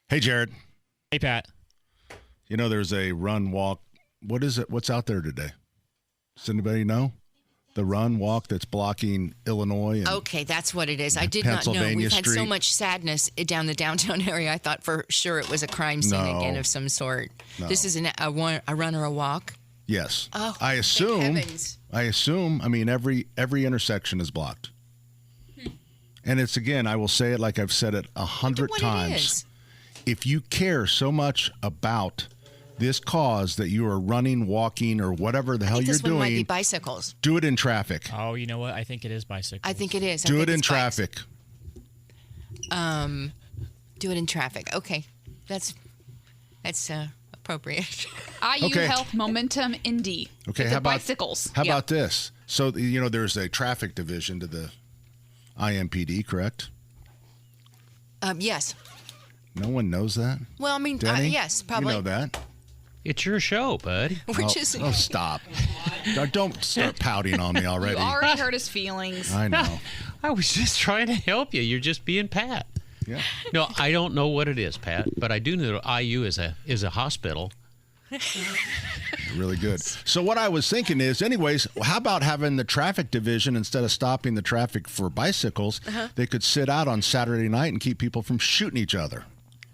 Hey, Jared. Hey, Pat. You know, there's a run walk. What is it? What's out there today? Does anybody know? The run walk that's blocking Illinois. And okay, that's what it is. I did not know. We've had so much sadness down the downtown area. I thought for sure it was a crime scene again of some sort. No. This is a run or a walk? Yes. Oh, I assume. I mean, every intersection is blocked. And it's, again, I will say it like I've said it 100 times. If you care so much about this cause that you are running, walking, or whatever the hell you're doing, might be bicycles. Do it in traffic. Oh, you know what? I think it is bicycles. I think it is. Do it in traffic. Do it in traffic. Okay, that's appropriate. IU Health Momentum Indy. Okay, how about bicycles? How about this? So there's a traffic division to the IMPD, correct? Yes. No one knows that? Well, I mean, yes, probably. You know that. It's your show, bud. Stop. Don't start pouting on me already. You already hurt his feelings. I know. I was just trying to help you. You're just being Pat. Yeah. No, I don't know what it is, Pat, but I do know IU is a hospital. Really good. So what I was thinking is, anyways, how about having the traffic division, instead of stopping the traffic for bicycles, they could sit out on Saturday night and keep people from shooting each other.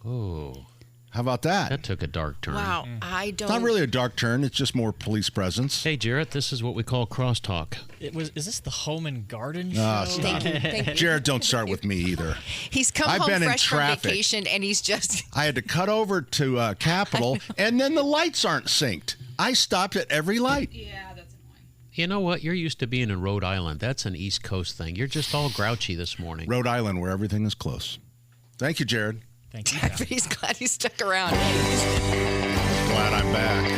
Oh. How about that? That took a dark turn. Wow, I don't... It's not really a dark turn. It's just more police presence. Hey, Jarrett, this is what we call crosstalk. Is this the Home and Garden show? Thank you. Jared, don't start with me either. He's come home fresh from vacation, and he's just... I had to cut over to Capitol, and then the lights aren't synced. I stopped at every light. Yeah, that's annoying. You know what? You're used to being in Rhode Island. That's an East Coast thing. You're just all grouchy this morning. Rhode Island, where everything is close. Thank you, Jared. Thank you. Pat. He's glad he stuck around. Glad I'm back.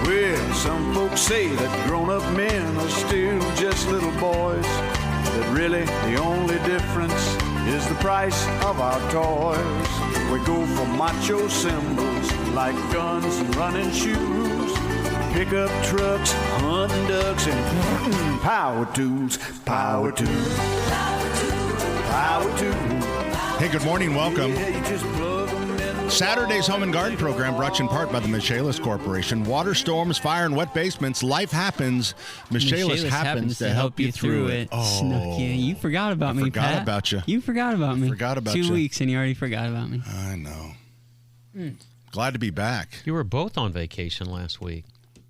Well, some folks say that grown-up men are still just little boys. That really the only difference is the price of our toys. We go for macho symbols like guns and running shoes, pickup trucks, hunting ducks, and power tools. Power tools. Power tools. Hey, good morning. Welcome. Yeah, you just plug 'em in the Saturday's wall. Home and Garden program brought to you in part by the Michaelis Corporation. Water storms, fire, and wet basements. Life happens. Michaelis happens to help you through it. Oh, Snuck you. You forgot about me, Pat. Forgot about you. You forgot about me. Forgot about 2 you. weeks and you already forgot about me. I know. Glad to be back. You were both on vacation last week.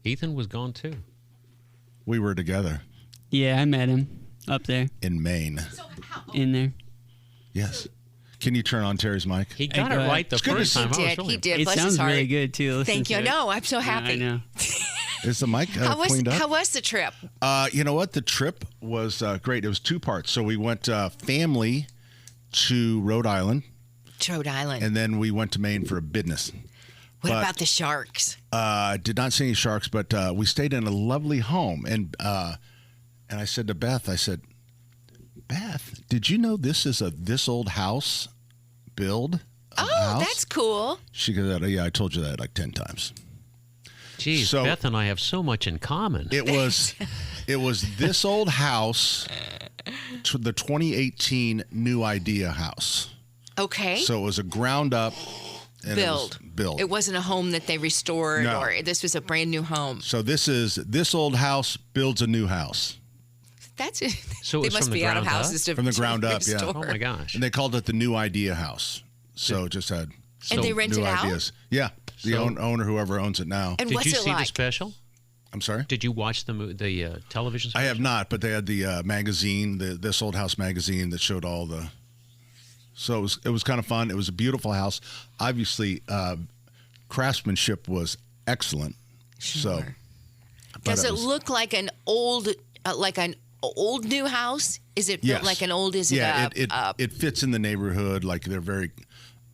Ethan was gone, too. We were together Yeah, I met him up there in Maine. in there. Yes. Can you turn on Terry's mic? He got Hey, it go right the It's good to first see- time. He did. It Bless his sounds heart. really good too. Listen Thank you. to it. No, I'm so happy. I know. Is the mic cleaned up? How was the trip? You know what? The trip was great. It was 2 parts. So we went family to Rhode Island, Rhode Island. and then we went to Maine for a business. What about the sharks? Did not see any sharks, but we stayed in a lovely home. And I said to Beth, Beth, did you know this is this old house build? Oh, that's cool. She goes, yeah, I told you that like 10 times. Geez, So- Beth and I have so much in common. It was this old house, the 2018 New Idea house. Okay. So it was a ground up and build. Build. It wasn't a home that they restored, No. or this was a brand new home. So this old house builds a new house. That's it. So it they was must from the be out of ground up? houses to From the ground up, yeah. restore. Oh, my gosh. And they called it the New Idea House. So it just had And they rent new it out? ideas. Yeah. The So- owner, whoever owns it now. And Did what's you it see the like? special? I'm sorry? Did you watch the television I special? have not, but they had the magazine, This Old House magazine that showed all the... So it was kind of fun. It was a beautiful house. Obviously, craftsmanship was excellent. So, Sure. but Does it was- look like an old new house? Is it built Yes. like an old? Is yeah, it it fits in the neighborhood. Like they're very,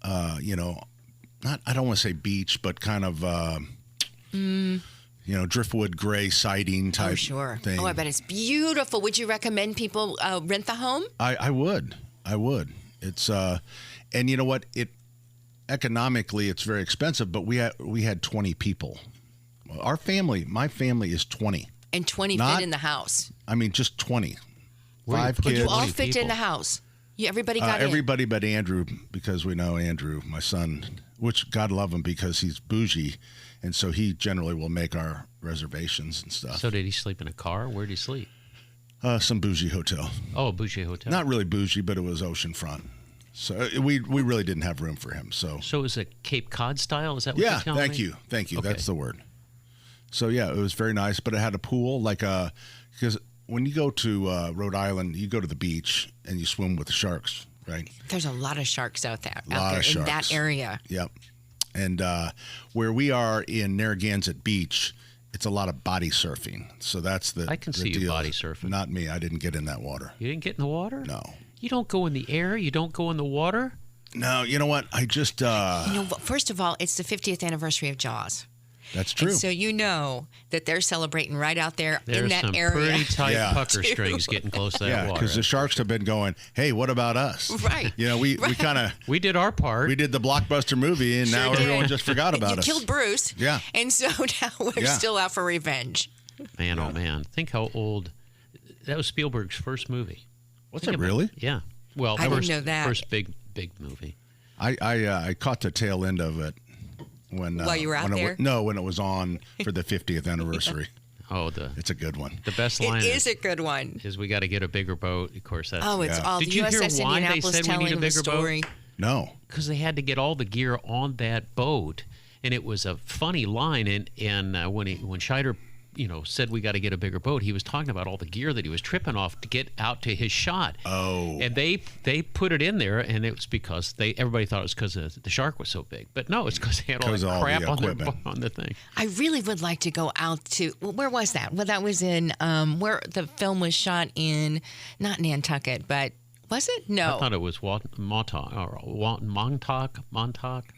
not, I don't want to say beach, but kind of, driftwood gray siding type Oh, sure. thing. Oh, I bet it's beautiful. Would you recommend people rent the home? I would. It's and you know what? Economically it's very expensive, but we had 20 people. My family is 20. And 20 Not- fit in the house. I mean, just 20. Where 5 you put kids. You all 20 fit in people. the house. Everybody got in. Everybody but Andrew, because we know Andrew, my son, which God love him because he's bougie, and so he generally will make our reservations and stuff. So did he sleep in a car? Where did he sleep? Some bougie hotel. Oh, bougie hotel. Not really bougie, but it was oceanfront. So we really didn't have room for him. So is it Cape Cod style? Is that what you're telling me? Thank you. Okay. That's the word. So yeah, it was very nice, but it had a pool, because when you go to Rhode Island, you go to the beach and you swim with the sharks, right? There's a lot of sharks out there in that area. Yep. And where we are in Narragansett Beach, it's a lot of body surfing. So that's the I can see deal. you body surfing. Not me. I didn't get in that water. You didn't get in the water? No. You don't go in the air? You don't go in the water? No, you know what? I just... first of all, it's the 50th anniversary of Jaws. That's true. And so you know that they're celebrating right out there in that There's area. some pretty tight pucker too. strings getting close to that water. because the sharks have been going, hey, what about us? Right. We kind of... We did our part. We did the blockbuster movie, and now everyone just forgot about us. You killed Bruce. Yeah. And so now we're still out for revenge. Man, oh man. Think how old... That was Spielberg's first movie. What's it, really? Yeah. Well, I didn't know that. First big movie. I caught the tail end of it when while you were out there. When it was on for the 50th anniversary. Oh, it's a good one. The best line is a good one. Is we got to get a bigger boat. Of course, that's. Oh, it's all Did the you hear USS why they Indianapolis said we need a telling the bigger story. boat? No, because they had to get all the gear on that boat, and it was a funny line. And when Scheider, said we got to get a bigger boat, he was talking about all the gear that he was tripping off to get out to his shot. Oh, and they put it in there, and it was because everybody thought it was because the shark was so big, but no, it's because they had all that crap on the thing. I really would like to go out to where was that? Well, that was in where the film was shot in, not Nantucket, but. Was it? No. I thought it was Montauk.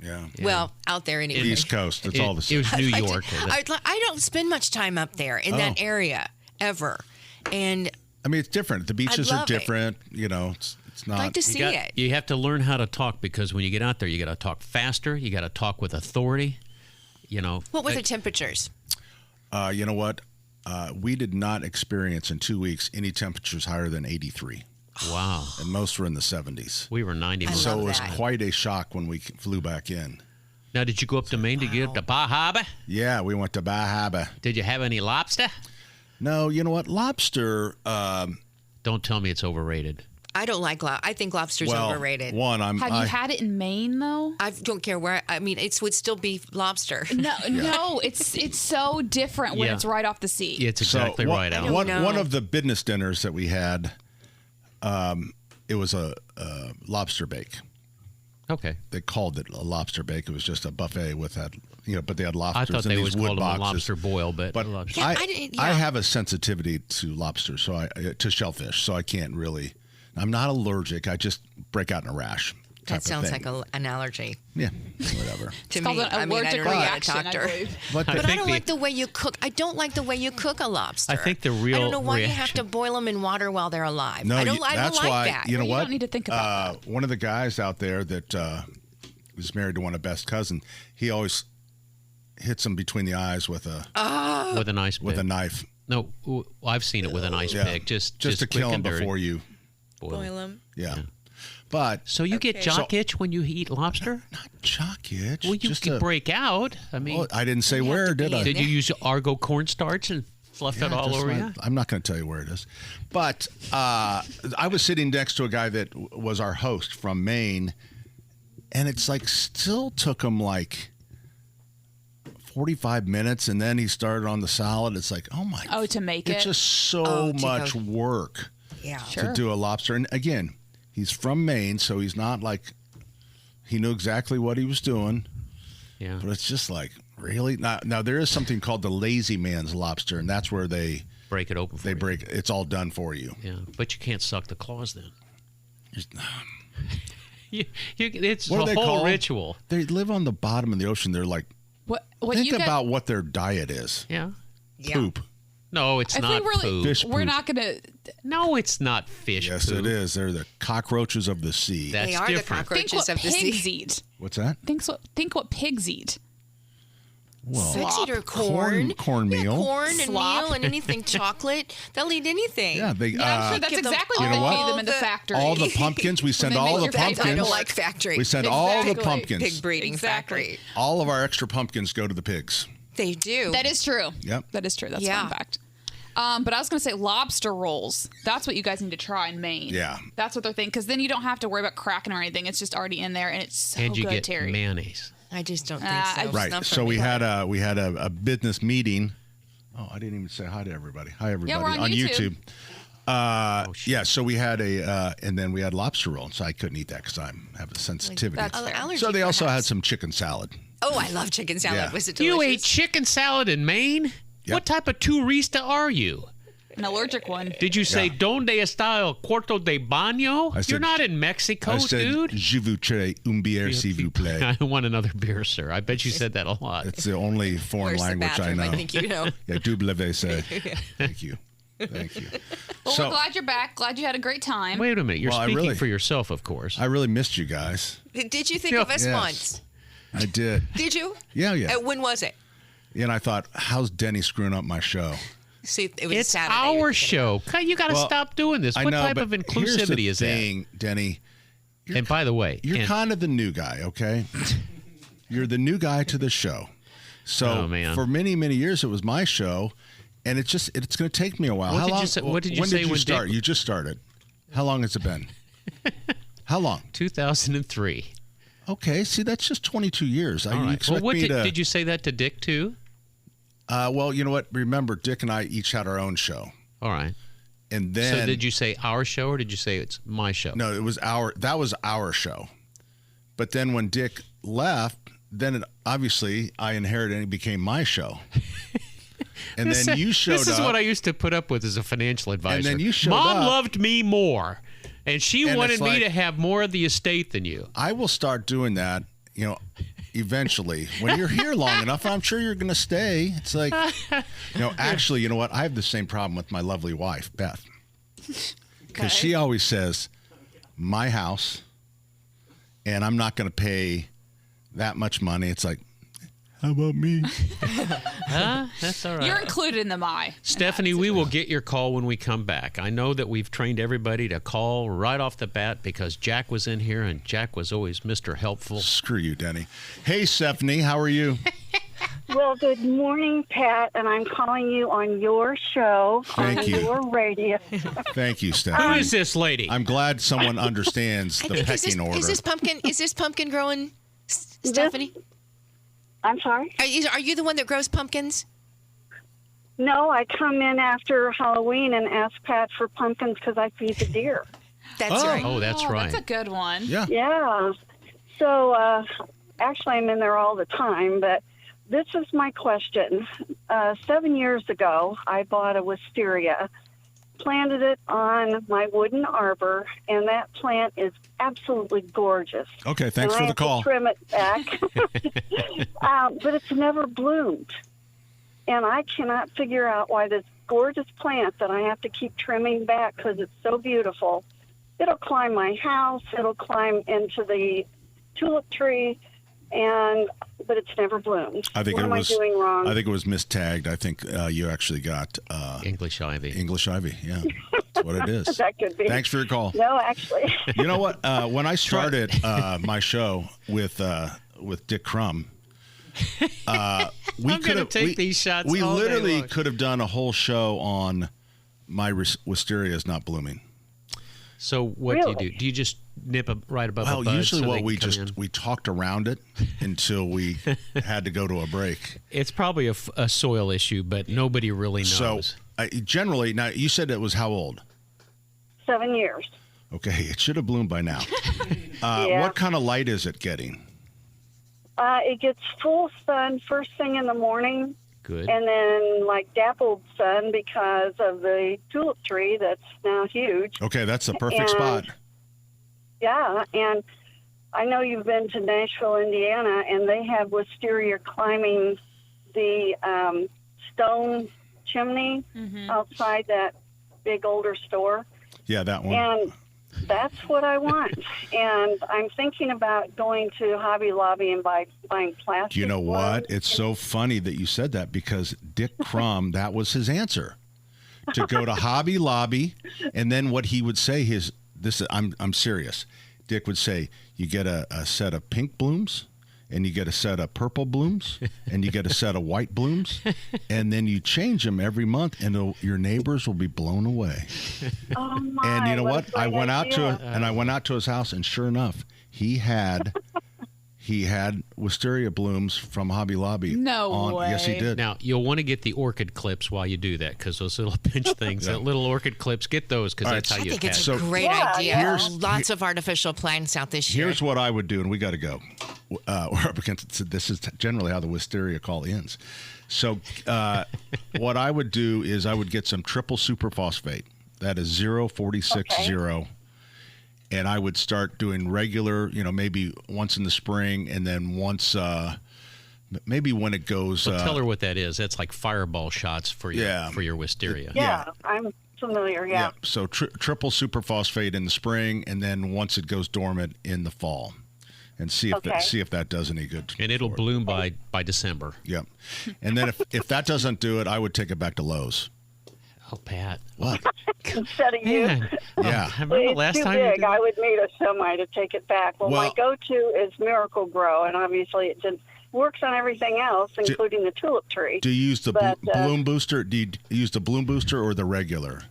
Yeah. Well, out there anyway. East Coast. It's all the same. It was New York. I don't spend much time up there in that area ever, and I mean it's different. The beaches are different. It's not. I'd like to see it. You have to learn how to talk because when you get out there, you got to talk faster. You got to talk with authority. What were the temperatures? You know what? We did not experience in 2 weeks any temperatures higher than 83. Wow. And most were in the 70s. We were 91. So it was quite a shock when we flew back in. Now, did you go up to Maine to get to Bar Harbor? Yeah, we went to Bar Harbor. Did you have any lobster? No, you know what? Lobster... Don't tell me it's overrated. I don't like lobster. I think lobster's overrated. Have you had it in Maine, though? I don't care where. I mean, it would still be lobster. No, it's so different when it's right off the sea. It's exactly right, Alan. One of the business dinners that we had... it was a lobster bake. Okay. They called it a lobster bake. It was just a buffet with that, but they had lobsters. I thought in they these would wood call them a boxes. lobster boil, but lobster. I have a sensitivity to lobster, to shellfish, so I can't really. I'm not allergic. I just break out in a rash. That sounds like an allergy. Yeah, whatever. To me, I don't reaction, know a doctor. But I don't like the way you cook. I don't like the way you cook a lobster. I think the real I don't know why reaction. you have to boil them in water while they're alive. No, I don't that's like why. that. You know what? You don't need to think about that. One of the guys out there that was married to one of Best's cousins, he always hits him between the eyes with a ice pick. with a knife. No, I've seen it with an ice pick. Just to kill him quick and dirty. before you Boil them. Yeah. But so you get jock itch when you eat lobster? Not jock itch. Well, you can break out. I mean, I didn't say where, did I? Did you use Argo cornstarch and fluff it all over you? I'm not going to tell you where it is. But I was sitting next to a guy that was our host from Maine, and it's still took him 45 minutes, and then he started on the salad. It's to make it? It's just so much work to do a lobster. And again, he's from Maine, so he's not he knew exactly what he was doing. Yeah. But it's just really? Now there is something called the lazy man's lobster, and that's where they break it open for you. It's all done for you. Yeah, but you can't suck the claws then. It's a whole ritual. They live on the bottom of the ocean. They're think about what their diet is. Yeah. Poop. No, it's not food. Fish We're poop. not going to... No, it's not fish Yes, poop. it is. They're the cockroaches of the sea. That's they are different. the cockroaches Think what of the pigs sea. eat. What's that? Think what pigs eat. Fettuccine or corn. Cornmeal. Yeah, corn and Slop. meal and anything chocolate. They'll eat anything. Yeah, I'm sure that's give them exactly You know what what? feed them in the factory. All the pumpkins, we send When they all make the your pumpkins. I don't like factory. We send all the Exactly. pumpkins. Pig breeding Exactly. factory. All of our extra pumpkins go to the pigs. They do. That is true. Yep. That is true. That's a Yeah. fun fact. But I was going to say lobster rolls. That's what you guys need to try in Maine. Yeah. That's what they're thinking. Because then you don't have to worry about cracking or anything. It's just already in there, and it's so And you good, get Terry. mayonnaise. I just don't think so. It's Right. not for So we me. had a business meeting. Oh, I didn't even say hi to everybody. Hi, everybody. we're on YouTube. Yeah, so we had and then we had lobster roll. So I couldn't eat that because I have a sensitivity. That's fair. Allergy, So they also had perhaps. some chicken salad. Oh, I love chicken salad. Yeah. Was it delicious? You ate chicken salad in Maine? Yep. What type of turista are you? An allergic one. Did you say Yeah. donde está el cuarto de baño? I said- You're not in Mexico, I said, dude. je voudrais une bière, s'il vous plaît. I want another beer, sir. I bet you said that a lot. It's the only foreign Where's the language I bathroom? know. I think you know. Yeah, WIBC. Thank you. Thank you. Well, So we're glad you're back. Glad you had a great time. Wait a minute. You're Well, I speaking really- for yourself, of course. I really missed you guys. Did you think of us Yes. once? I did. Did you? Yeah. When was it? And I thought, how's Denny screwing up my show? See, it was It's Saturday. our show. You got to Well, stop doing this. I What know, type but of here's inclusivity the is thing, Denny. that? And by the way, You're and- kind of the new guy, okay? You're the new guy to the show. So Oh, man. for many, many years, it was my show, and it's going to take me a while. What How did you long? say- what did you when say did you when start? Dick- You just started. How long has it been? How long? 2003. Okay, see, that's just 22 years. All You right. expect Well, me to? did you say that to Dick too? Well, you know what? Remember, Dick and I each had our own show, All right. and then So did you say our show or did you say it's my show? No, that was our show. But then when Dick left, then obviously I inherited and it became my show. And then you showed up. This is what I used to put up with as a financial advisor. then you showed Mom up. loved me more, and she And wanted it's me like- to have more of the estate than you. I will start doing that, eventually. When you're here long enough, I'm sure you're going to stay. It's like, actually, you know what? I have the same problem with my lovely wife, Beth. Because she always says, my house, and I'm not going to pay that much money. It's like, how about me? Huh? That's all right. You're included in the my. Stephanie, we will get your call when we come back. I know that we've trained everybody to call right off the bat because Jack was in here and Jack was always Mr. Helpful. Screw you, Denny. Hey, Stephanie, how are you? Well, good morning, Pat, and I'm calling you on your show, Thank on you. your radio. Thank you, Who Stephanie. is this lady? I'm glad someone understands I the think pecking order. is this pumpkin growing, Stephanie? I'm sorry? Are you the one that grows pumpkins? No, I come in after Halloween and ask Pat for pumpkins because I feed the deer. That's right. Oh, that's right. That's a good one. Yeah. Yeah. So, actually, I'm in there all the time, but this is my question. 7 years ago, I bought a wisteria, planted it on my wooden arbor, and that plant is absolutely gorgeous. Okay, thanks And for the call. I have to trim it back. But it's never bloomed. And I cannot figure out why this gorgeous plant that I have to keep trimming back because it's so beautiful, it'll climb my house, it'll climb into the tulip tree, but it's never bloomed. I think what it am was. I doing wrong? I think it was mistagged. I think you actually got English ivy. English ivy. Yeah, that's what it is. That could be. Thanks for your call. No, actually. You know what? When I started my show with Dick Crum, we I'm could gonna have take these shots We all day literally long. could have done a whole show on my wisteria is not blooming. So what do you Really? do? Do you just nip right above Well, the bud usually so what they we can come just in? we talked around it until we had to go to a break. It's probably a soil issue, but nobody really knows. So generally, now you said it was how old? 7 years. Okay, it should have bloomed by now. Yeah. What kind of light is it getting? It gets full sun first thing in the morning, Good. and then like dappled sun because of the tulip tree that's now huge. Okay, that's the perfect And- spot. Yeah, and I know you've been to Nashville, Indiana, and they have wisteria climbing the stone chimney outside that big older store. Yeah, that one. And That's what I want. And I'm thinking about going to Hobby Lobby and buying plastic. You know what? ones. It's so funny that you said that because Dick Crum, that was his answer. To go to Hobby Lobby, and then what he would say is, I'm serious. Dick would say, you get a set of pink blooms, and you get a set of purple blooms, and you get a set of white blooms, and then you change them every month, and your neighbors will be blown away. Oh my! And you know what? I went out to his house, and sure enough, he had wisteria blooms from Hobby Lobby. No way. Yes, he did. Now, you'll want to get the orchid clips while you do that, because those little pinch things, that little orchid clips, get those, because that's how I you think attach. it's a great idea. Here's- Lots of artificial plants out this year. Here's what I would do, and we got to go. We're up against this is generally how the wisteria call ends. So, what I would do is I would get some triple superphosphate. That is 0.460. And I would start doing regular, maybe once in the spring, and then once, maybe when it goes. Well, tell her what that is. That's like fireball shots for your wisteria. Yeah, I'm familiar. Yeah. So triple superphosphate in the spring, and then once it goes dormant in the fall, and see if that does any good. And it'll bloom by December. Yep. And then if that doesn't do it, I would take it back to Lowe's. Oh, Pat. What? Instead of you. Man. Yeah. I remember It's last too time you big. did I would need a semi to take it back. Well, my go-to is Miracle Grow, and obviously it works on everything else, including the tulip tree. Do you use the bloom booster? Do you use the bloom booster or the regular?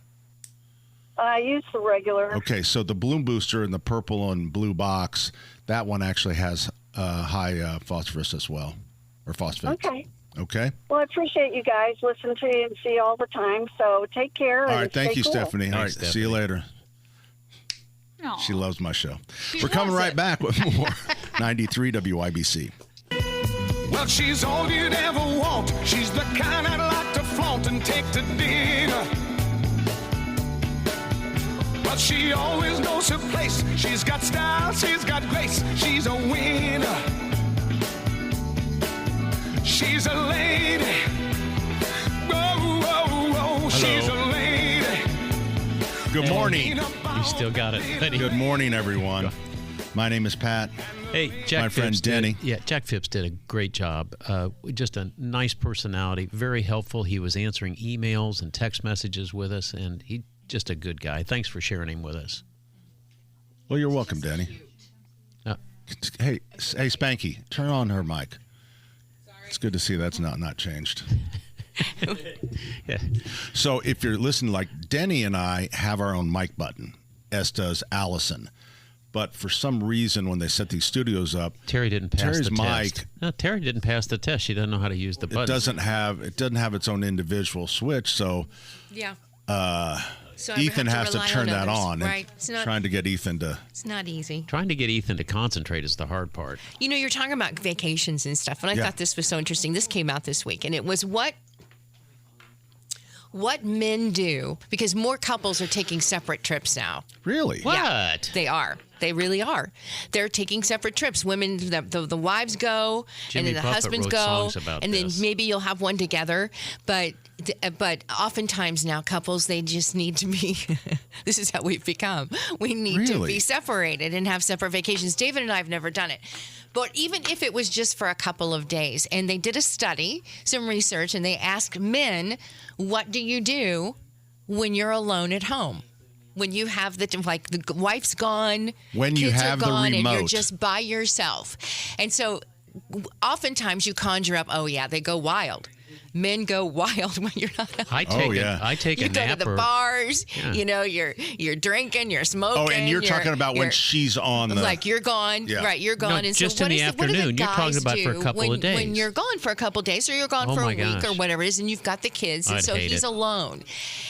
I use the regular. Okay, so the bloom booster in the purple and blue box, that one actually has high phosphorus as well, or phosphate. Okay. Well, I appreciate you guys. Listen to you and see you all the time. So take care. All right. and Thank stay you, cool. Stephanie. All right. Stephanie. See you later. Aw. She loves my show. She We're coming loves right it. back with more 93 WIBC. Well, she's all you'd ever want. She's the kind I'd like to flaunt and take to dinner. But she always knows her place. She's got style, she's got grace. She's a winner. She's a lady. Whoa, whoa, whoa. She's a lady. Good morning. You still got it. Benny. Good morning, everyone. My name is Pat. Hey, Jack My friend Phipps Denny. Jack Phipps did a great job. Just a nice personality, very helpful. He was answering emails and text messages with us, and he just a good guy. Thanks for sharing him with us. Well, you're welcome, Danny. Hey, Spanky, turn on her mic. It's good to see that's not changed. Yeah. So if you're listening, like Denny and I have our own mic button, as does Allison. But for some reason, when they set these studios up, Terry didn't pass Terry's the mic, test. No, Terry didn't pass the test. She doesn't know how to use the button. it doesn't have its own individual switch. So Yeah. So Ethan has to rely turn that others, on. Right. And trying to get Ethan to. It's not easy. Trying to get Ethan to concentrate is the hard part. You know, you're talking about vacations and stuff, and I thought this was so interesting. This came out this week, and it was what men do, because more couples are taking separate trips now. Really? What? Yeah, they are. They really are. They're taking separate trips. Women, the wives go, Jimmy and then the Buffett husbands wrote go, songs about and then this. maybe you'll have one together. But oftentimes now couples, they just need to be. This is how we've become. We need to Really? be separated and have separate vacations. David and I have never done it. But even if it was just for a couple of days, and they did a study, some research, and they asked men, what do you do when you're alone at home? When you have the wife's gone, When you kids have are the gone, and you're remote. just by yourself. And so oftentimes you conjure up, oh yeah, they go wild. Men go wild when you're not. I take You a go nap to the or bars. Yeah. You know, you're drinking, you're smoking. Oh, and you're talking about when she's on the. Like you're gone, Yeah. right? You're gone, No, and just so in what the is it- what do the afternoon. You're talking guys about for a do couple when, of days. When you're gone for a couple of days, or you're gone Oh for a my week, or gosh. whatever it is, and you've got the kids, and I'd so hate he's it. alone.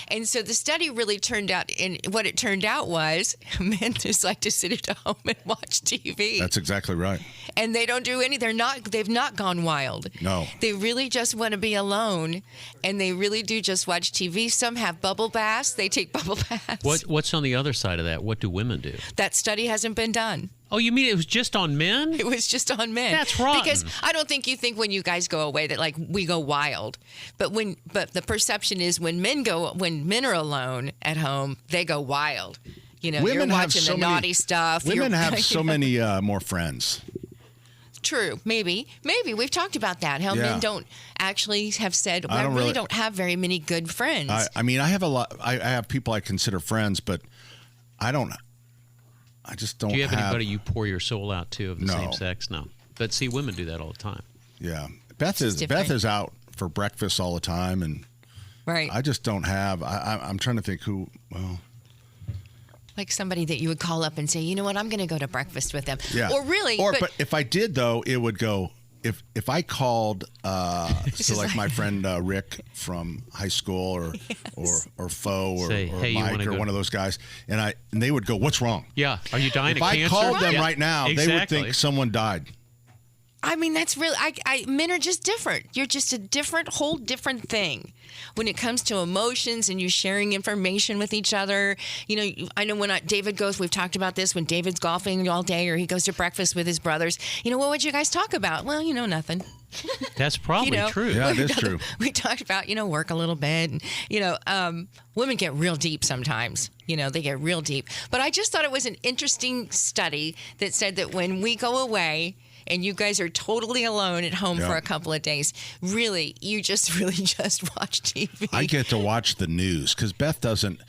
And so the study really turned out, and what it turned out was, men just like to sit at home and watch TV. That's exactly right. And they don't do any. They've not gone wild. No. They really just want to be alone, and they really do just watch TV. Some have bubble baths. They take bubble baths. What's on the other side of that? What do women do? That study hasn't been done. Oh, you mean it was just on men? It was just on men. That's rotten. Because I don't think you think when you guys go away that like we go wild, but the perception is when men are alone at home, they go wild. you're Women have watching so the many- naughty stuff. Women You're- have so many more friends. True. Maybe. We've talked about that. How Yeah. men don't actually have said, well, I I don't really really- don't have very many good friends. I mean, I have a lot. I have people I consider friends, but I don't. I just don't. Do you have anybody you pour your soul out to of the No. same sex? No. But see, women do that all the time. Yeah, Beth It's is different. out for breakfast all the time, and right. I just don't have. I'm trying to think who. Well, Like somebody that you would call up and say, you know what, I'm going to go to breakfast with them. yeah. Or really. but if I did though, it would go. If I called, is like my like- friend Rick from high school, or Fo, or, Say, or hey, you Mike, wanna or go- one of those guys, and they would go, "What's wrong?" Yeah. Are you dying If of I cancer? called them Yeah. right now, they would Exactly. think someone died. I mean, that's really, men are just different. You're just a whole different thing when it comes to emotions and you sharing information with each other. I know when David goes, we've talked about this, when David's golfing all day or he goes to breakfast with his brothers, what would you guys talk about? Well, nothing. That's probably true. Yeah, it is true. We talked about, work a little bit. And, women get real deep sometimes. They get real deep. But I just thought it was an interesting study that said that when we go away, and you guys are totally alone at home for a couple of days, really, you just watch TV. I get to watch the news because Beth doesn't.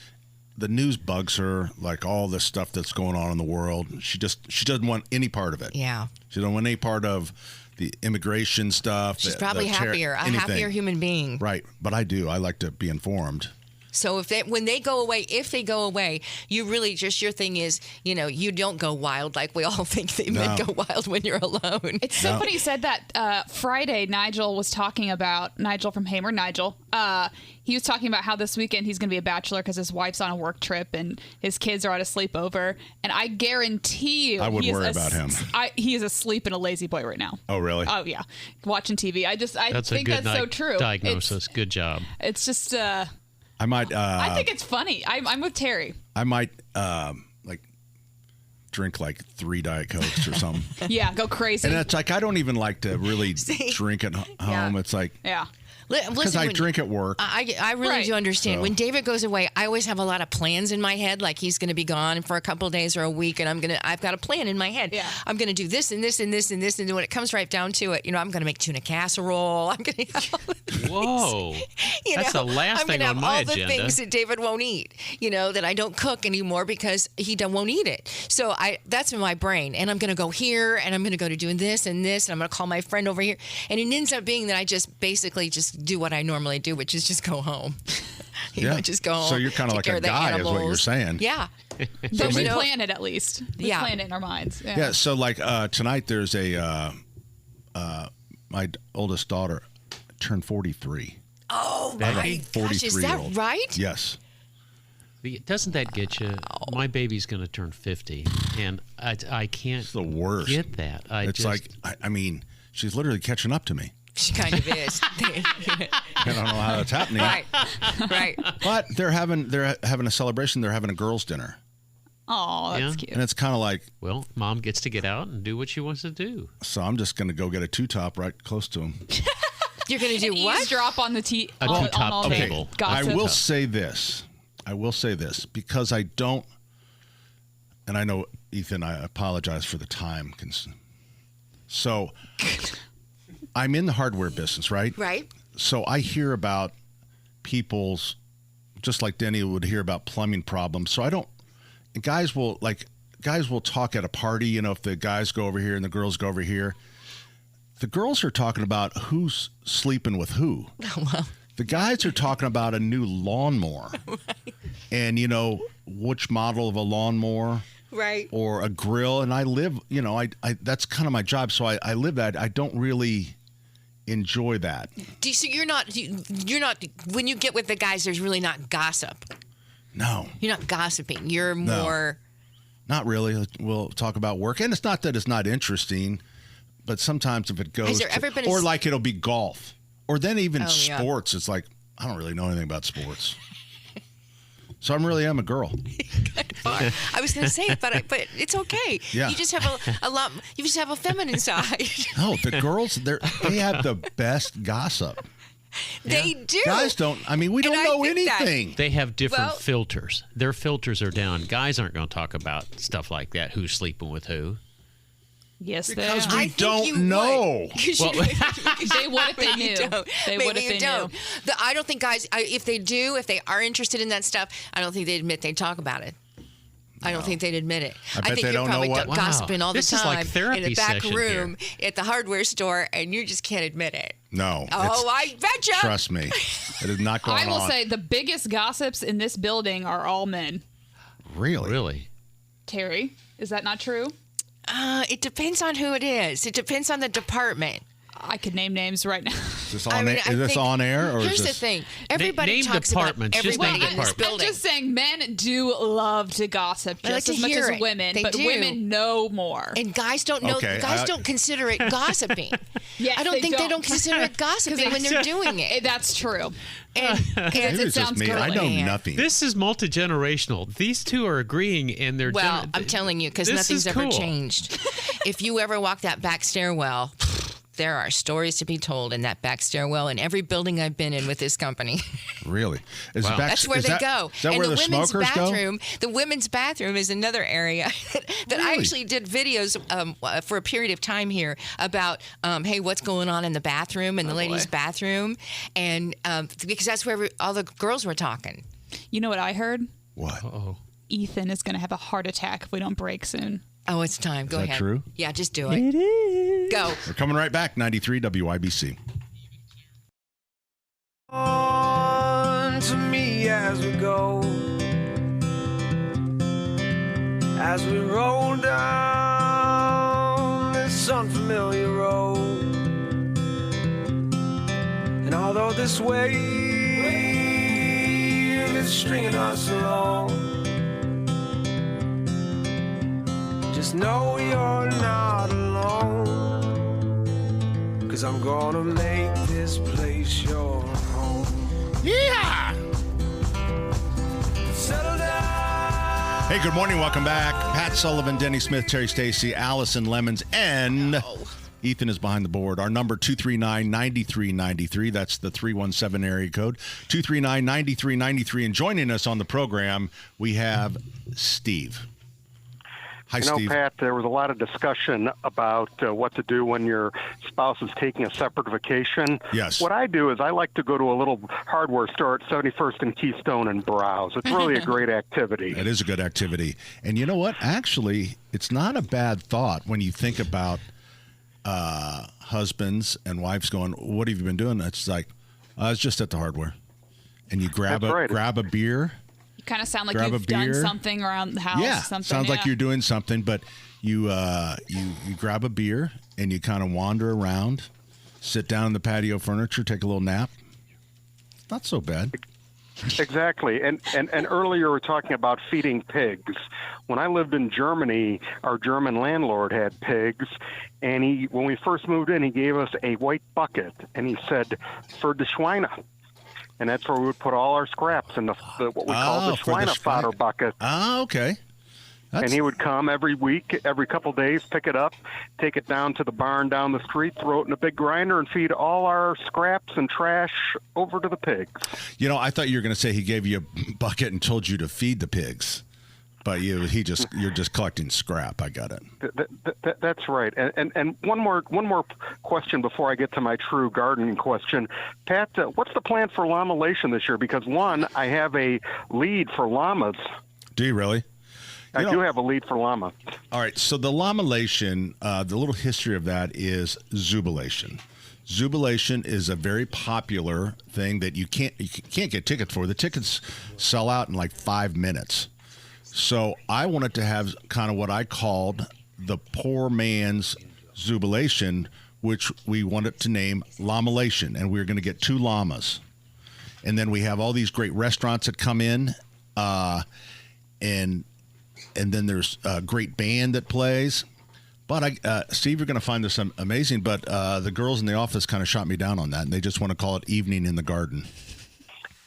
The news bugs her, like all this stuff that's going on in the world. She doesn't want any part of it. Yeah. She don't want any part of the immigration stuff. She's probably a happier human being. Right, but I do. I like to be informed. So when they go away, you really just, your thing is, you don't go wild like we all think that men go wild when you're alone. It's so funny you said that. Friday, Nigel from Hamer, he was talking about how this weekend he's going to be a bachelor because his wife's on a work trip and his kids are at a sleepover. And I guarantee you, I would worry about him. He is asleep and a lazy boy right now. Oh, really? Oh, yeah. Watching TV. I That's think a good that's so true. diagnosis. Good job. It's just, I might. I think it's funny. I'm with Terry. I might drink like 3 Diet Cokes or something. Yeah, go crazy. And it's like I don't even like to really drink at home. Yeah. It's like yeah. because I drink at work. I really Right. do understand. So- When David goes away, I always have a lot of plans in my head. Like he's going to be gone for a couple of days or a week, and I've got a plan in my head. Yeah. I'm going to do this and this and this and this, and when it comes right down to it, I'm going to make tuna casserole. I'm going to. Whoa. That's the last I'm thing gonna on have my all agenda. the things that David won't eat. That I don't cook anymore because he won't eat it. So that's in my brain, and I'm going to go here, and I'm going to go to doing this and this, and I'm going to call my friend over here, and it ends up being that I just basically just do what I normally do, which is just go home. Just go home. So you're kind of take like care a of the guy, is what you're animals. saying. Yeah. But we plan it at least. We Yeah. plan it in our minds. Yeah. Yeah. So like tonight, there's my oldest daughter turned 43. Oh my gosh, is that 43-year-old. right? Yes. Doesn't that get you? My baby's going to turn 50, and I can't It's the worst. get that. It's like I mean, she's literally catching up to me. She kind of is. I don't know how that's happening. Right. But they're having a celebration. They're having a girls' dinner, Oh, that's Yeah. cute. and it's kind of like, well, mom gets to get out and do what she wants to do. so I'm just going to go get a 2-top right close to him. You're going to do what? Drop on the A on two-top all the table. I gossip. will say this. Because I don't, and I know, Ethan, I apologize for the time. So I'm in the hardware business, right? Right. So I hear about people's, just like Denny would hear about plumbing problems. So I don't, guys will talk at a party, if the guys go over here and the girls go over here. The girls are talking about who's sleeping with who. The guys are talking about a new lawnmower. And, which model of a lawnmower. Right. Or a grill. And I live, I that's kind of my job. So I live that. I don't really enjoy that. So you're not, when you get with the guys, there's really not gossip. No. You're not gossiping. You're No. more. Not really. We'll talk about work. And it's not that it's not interesting, but sometimes if it goes, Has there ever been or like it'll be golf. Or then even Oh, yeah. sports. It's like, I don't really know anything about sports. So I'm a girl. I was going to say it, but it's okay. Yeah. You just have a lot. You just have a feminine side. No, the girls, they have the best gossip. They do. Guys don't. I mean, we don't I know think that- anything. They have different Well- filters. Their filters are down. Guys aren't going to talk about stuff like that. Who's sleeping with who? Yes, they Because are. we I think don't you know. would. Well- They would if they Maybe you knew. don't. They Maybe would if you they don't. knew. I don't think guys, if they are interested in that stuff, I don't think they'd admit they talk about it. I don't think they'd admit it. I bet think they you're don't know probably what- Wow. gossiping all the This is time like therapy in the back session room at the hardware store, and you just can't admit it. No. Oh, I betcha. Trust me. It is not going I will on. say the biggest gossips in this building are all men. Really? Really? Terry, is that not true? It depends on who it is. It depends on the department. I could name names right now. Is this on, I mean, air, I is this think- on air? Or Here's is the this... thing. Everybody name talks about departments. Just everybody name in this departments. I'm building. just saying men do love to gossip They like just to as much hear as it. women, They but do. women know more. And guys don't know. Okay, Guys don't consider it gossiping. Yes, I don't think they don't don't. consider it gossiping when they're doing it. That's true. And Maybe it it's just sounds me. I know girly. nothing. This is multi-generational. These two are agreeing, and they're well, I'm telling you, because This nothing's is ever cool. changed. If you ever walk that back stairwell, there are stories to be told in that back stairwell in every building I've been in with this company. Really? Is Wow. it back, That's where is they that, go. Is that and where the the women's smokers bathroom, the women's bathroom is another area that I Really? actually did videos for a period of time here about, hey, what's going on in the bathroom and the ladies' bathroom, and because that's where all the girls were talking. You know what I heard? go? What? Oh, Ethan is going to have a heart attack if we don't break soon. Oh, it's time. Go that ahead. true? Yeah, just do it. It is. Go. We're coming right back. 93 WIBC. On to me as we go, as we roll down this unfamiliar road. And although this wave is stringing us along, just know you're not alone, 'cause I'm gonna make this place your home. Yeah! Settle down. Hey, good morning. Welcome back. Pat Sullivan, Denny Smith, Terry Stacy, Allison Lemons, and Ethan is behind the board. Our number 239-9393. That's the 317 area code. 239-9393. And joining us on the program, we have Steve. Hi, You know, Steve. Pat, there was a lot of discussion about what to do when your spouse is taking a separate vacation. Yes. What I do is I like to go to a little hardware store at 71st and Keystone and browse. It's really a great activity. It is a good activity. And you know what? Actually, it's not a bad thought when you think about husbands and wives going, what have you been doing? It's like, I was just at the hardware. And you grab That's right. grab a beer. You kind of sound like Grab a you've done beer. something around the house. Yeah, something, sounds like yeah. you're doing something, but you grab a beer and you kind of wander around, sit down in the patio furniture, take a little nap. Not so bad. Exactly. And earlier we were talking about feeding pigs. When I lived in Germany, our German landlord had pigs, and when we first moved in, he gave us a white bucket, and he said, "For the Schweine." And that's where we would put all our scraps in the what we call the for the Schweine fodder bucket. Ah, okay. And he would come every week, every couple days, pick it up, take it down to the barn down the street, throw it in a big grinder, and feed all our scraps and trash over to the pigs. You know, I thought you were going to say he gave you a bucket and told you to feed the pigs, but you're just collecting scrap. I got it. That's right. And one more question before I get to my true gardening question, Pat. What's the plan for llamalation this year? Because one, I have a lead for llamas. Do you really? I do have a lead for llama. All right, so the llamalation, the little history of that is zubilation. Zubilation is a very popular thing that you can't get tickets for. The tickets sell out in like 5 minutes. So I wanted to have kind of what I called the poor man's zubilation, which we wanted to name llamalation, and we were going to get 2 llamas. And then we have all these great restaurants that come in, and then there's a great band that plays. But Steve, you're going to find this amazing, but the girls in the office kind of shot me down on that, and they just want to call it Evening in the Garden.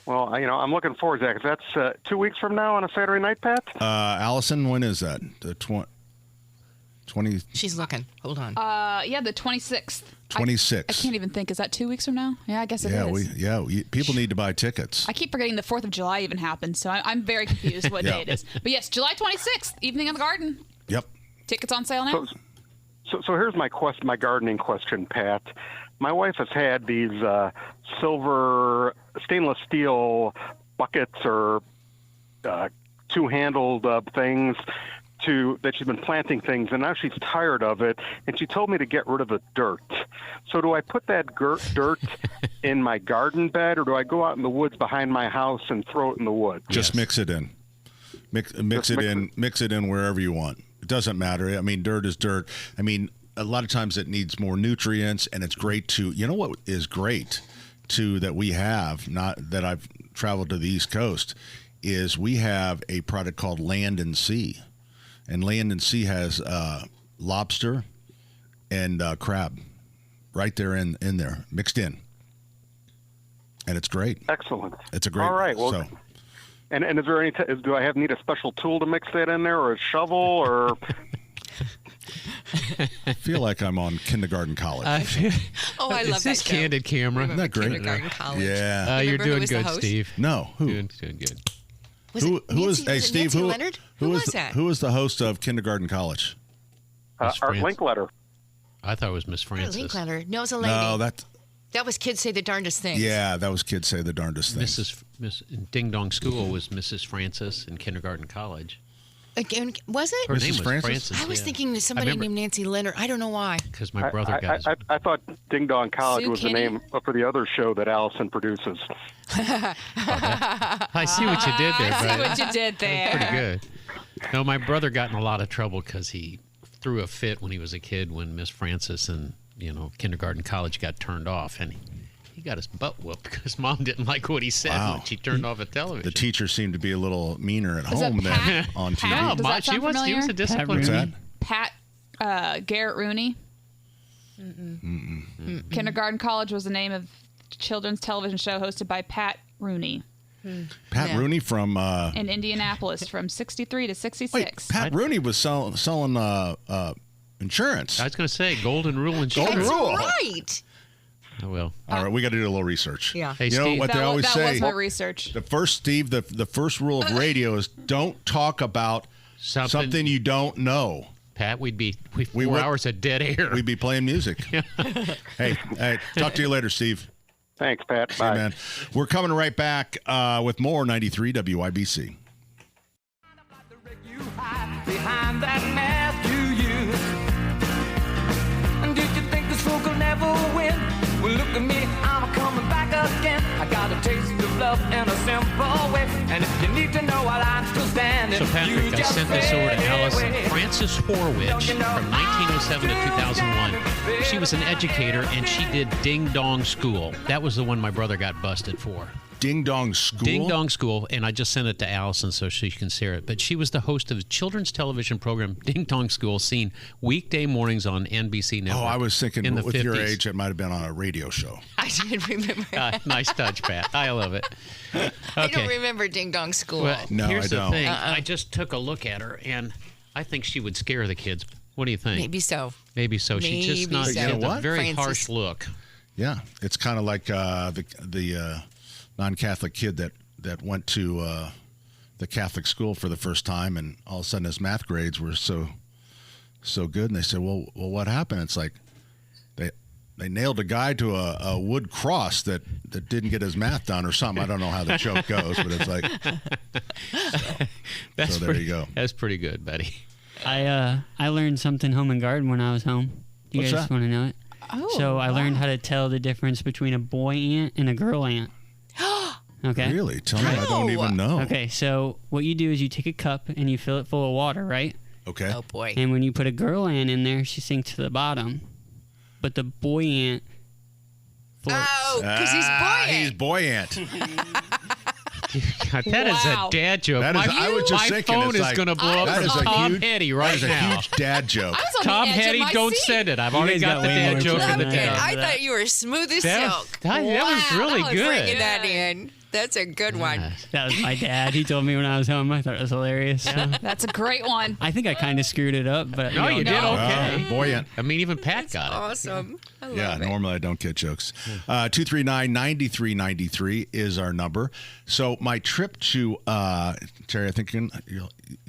Well, I'm looking forward to that. 'Cause that's 2 weeks from now on a Saturday night, Pat. Allison, when is that? She's looking. Hold on. Yeah, the 26th. 26. I can't even think. Is that 2 weeks from now? Yeah, I guess it is. People need to buy tickets. I keep forgetting the 4th of July even happened, so I'm very confused what day it is. But yes, July 26th, evening in the garden. Yep. Tickets on sale now. So here's my gardening question, Pat. My wife has had these silver stainless steel buckets or two-handled things that she's been planting things, and now she's tired of it, and she told me to get rid of the dirt. So do I put that dirt in my garden bed, or do I go out in the woods behind my house and throw it in the woods? Just mix it in. Mix it in wherever you want. It doesn't matter. I mean, dirt is dirt. I mean, a lot of times it needs more nutrients, and it's great to, you know what is great too that we have, not that I've traveled to the East Coast, is we have a product called Land and Sea. And Land and Sea has lobster and crab right there in there, mixed in. And it's great. Excellent. It's a great. All right. Well, and is there do I need a special tool to mix that in there, or a shovel, or? I feel like I'm on kindergarten college. I love that show. Candid Camera. Isn't that great? Kindergarten college. Yeah. You're Remember who doing was the good, host? Steve. No. Who? Doing good. Who is? Hey, Steve. Nancy Leonard? Who was that? Who was the host of Kindergarten College? Art Linkletter. I thought it was Miss Francis. Linkletter. No, it was a lady. No, that was Kids Say the Darndest Things. Yeah, that was Kids Say the Darndest Things. Miss Ding Dong School was Mrs. Francis in Kindergarten College. Again, was it? Her name Mrs. was Francis? Francis. I was yeah. thinking somebody named Nancy Leonard. I don't know why. Because my brother got his... I thought Ding Dong College Sue was Kinney? the name for the other show that Allison produces. I see what you did there, I see buddy. what you did there. Pretty good. No, my brother got in a lot of trouble because he threw a fit when he was a kid when Miss Francis and Kindergarten College got turned off, and he got his butt whooped because Mom didn't like what he said Wow. when she turned off a television. The teacher seemed to be a little meaner at Is that home than Pat? on TV. Pat? Does that she sound was familiar? a disciplined. What's that? Pat Garrett Rooney. Kindergarten College was the name of children's television show hosted by Pat Rooney Pat Rooney from in Indianapolis from 63 to 66. Wait, Pat Rooney was selling insurance. I was going to say Golden Rule Insurance. Golden Rule. Right. Oh, well. All right, we got to do a little research. Yeah. Hey, You know Steve. what they always that say? was my research. The first rule of radio is don't talk about something you don't know. Pat, we'd be 4 would- hours of dead air. We'd be playing music. Hey, talk to you later, Steve. Thanks, Pat. Hey, Bye. man. We're coming right back with more 93 WIBC. Behind that mask you use. And did you think this fool could never win? Well, look at me, I'm coming back again. I got a taste of love in a simple way. And if you need to know while I'm still standing, So, Patrick, you I just sent this over to fade Allison. away. Frances Horwich from 1907 to 2001. She was an educator, and she did Ding Dong School. That was the one my brother got busted for. Ding Dong School? Ding Dong School, and I just sent it to Allison so she can see it. But she was the host of the children's television program Ding Dong School, seen weekday mornings on NBC Network. Oh, I was thinking in the with 50s. your age, it might have been on a radio show. I didn't remember. Nice touch, Pat. I love it. Okay. I don't remember Ding Dong School. Well, No, here's I the don't. thing. I just took a look at her, and I think she would scare the kids. What do you think? Maybe so. Maybe so. She's just Maybe not. so. She You know has a what? very Francis. harsh look. Yeah, it's kind of like the non-Catholic kid that went to the Catholic school for the first time, and all of a sudden his math grades were so good, and they said, "Well, what happened?" It's like they nailed a guy to a wood cross that didn't get his math done or something. I don't know how the joke goes, but it's like That's so there pretty, you go. That's pretty good, Betty. I learned something home and garden when I was home. You What's guys that? want to know it? Oh, So I learned how to tell the difference between a boy ant and a girl ant. Okay. Really? Tell me, I don't even know. Okay, so what you do is you take a cup and you fill it full of water, right? Okay. Oh boy. And when you put a girl ant in there, she sinks to the bottom. But the boy ant floats. Oh, because he's He's buoyant. boy ant. God, that is Wow. a dad joke. That is- my I was just my thinking, phone it's is like- going to blow that up is from a Tom huge- Hetty That right is a now. huge dad joke. I was on Tom the edge Hetty, of my don't seat. send it. I've You already guys got got the way dad more joke in the than that. down. I thought you were smooth as That silk. was- that was really I was good. bringing that in. That's a good one. That was my dad. He told me when I was home. I thought it was hilarious. So. That's a great one. I think I kind of screwed it up, but No, you did okay. Buoyant. I mean, even Pat got it. Awesome. I love Yeah, it. normally I don't get jokes. 239-9393 is our number. So my trip to, Terry, I think you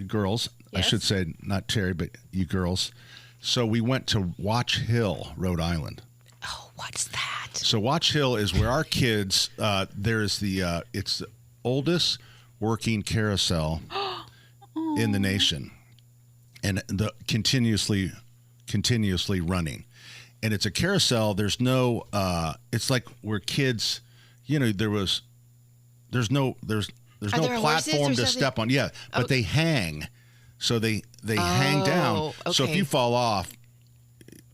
girls, I Yes. should say not Terry, but you girls. So we went to Watch Hill, Rhode Island. Oh, what's that? So Watch Hill is where our kids, there's it's the oldest working carousel in the nation, and the continuously running. And it's a carousel. There's no, it's like where kids, there's no there platform horses or to something? step on. Yeah, but they hang. So they hang down. So if okay. you fall off,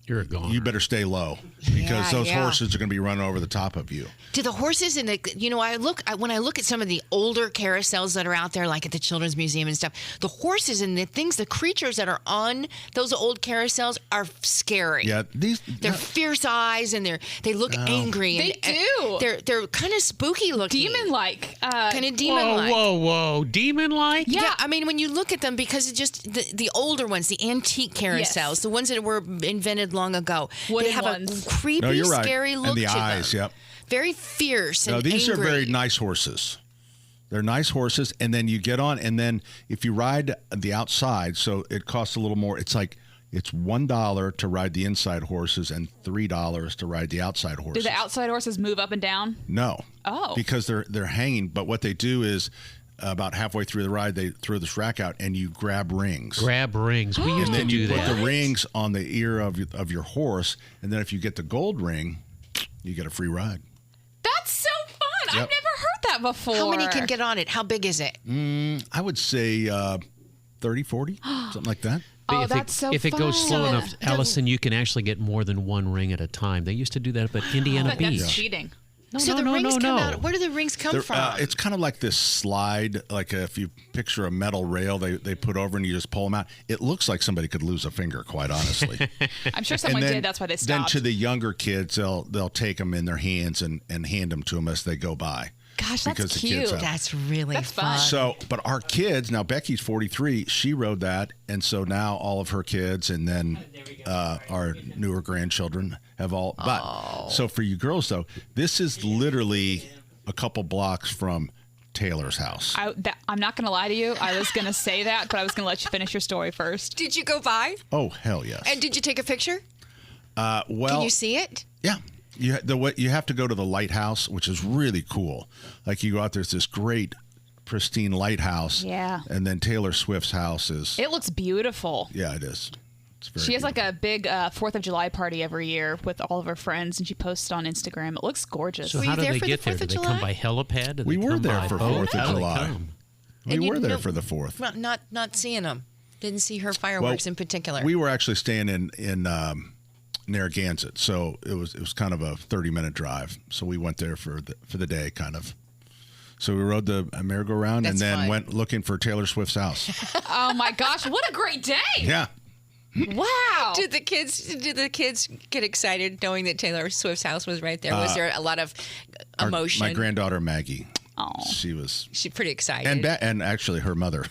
You're a goner. you better stay low because those yeah. horses are going to be running over the top of you. Do the horses when I look at some of the older carousels that are out there, like at the Children's Museum and stuff, the horses and the creatures that are on those old carousels are scary. Yeah, They're fierce eyes and they look angry. They do. They're kind of spooky looking. Demon-like. Kind of demon-like. Whoa. Demon-like? Yeah, I mean, when you look at them, because it's just the older ones, the antique carousels, Yes. the ones that were invented long ago, Wooden they have ones. a creepy, No, you're right. scary look And the to eyes, them. yep. Very fierce and No, these angry. are very nice horses. They're nice horses, and then you get on, and then if you ride the outside, so it costs a little more. It's $1 to ride the inside horses and $3 to ride the outside horses. Do the outside horses move up and down? No. Oh. Because they're hanging. But what they do is about halfway through the ride, they throw this rack out and you grab rings. Grab rings. We used And to then do you put that. the rings on the ear of your horse, and then if you get the gold ring, you get a free ride. That's so fun. Yep. I've never heard that before. How many can get on it? How big is it? I would say 30, 40, something like that. Oh, if that's so If it goes fun. slow enough, Allison, you can actually get more than one ring at a time. They used to do that up at Indiana But Beach. that's cheating. So the rings come out. Where do the rings come from? It's kind of like this slide, like if you picture a metal rail they put over and you just pull them out. It looks like somebody could lose a finger, quite honestly. I'm sure someone And then- did. That's why they Then stopped. to the younger kids, they'll take them in their hands and hand them to them as they go by. Gosh, because that's the kids cute. have- That's really That's fun. fun. So, but our kids, now Becky's 43, she rode that. And so now all of her kids and then our newer grandchildren have all. But so for you girls, though, this is literally a couple blocks from Taylor's house. I'm not going to lie to you. I was going to say that, but I was going to let you finish your story first. Did you go by? Oh, hell yes. And did you take a picture? Well, Can you see it? yeah. You have to go to the lighthouse, which is really cool. Like you go out, there's this great, pristine lighthouse. Yeah. And then Taylor Swift's house is. It looks beautiful. Yeah, it is. It's very She has beautiful. like a big 4th of July party every year with all of her friends, and she posts on Instagram. It looks gorgeous. So Were how you do there they for the get there? 4th Do of they come July? by helipad? Do We they were come there by for boat? 4th of How do they July. come? We And you were there know- for the 4th. Well, not seeing them. Didn't see her fireworks in particular. We were actually staying in Narragansett, so it was kind of a 30-minute drive. So we went there for the day, kind of. So we rode the merry-go-round and That's then fun. went looking for Taylor Swift's house. Oh my gosh, what a great day! Yeah. Wow. Did the kids get excited knowing that Taylor Swift's house was right there? Was there a lot of emotion? My granddaughter Maggie. Oh. She's pretty excited. and actually her mother,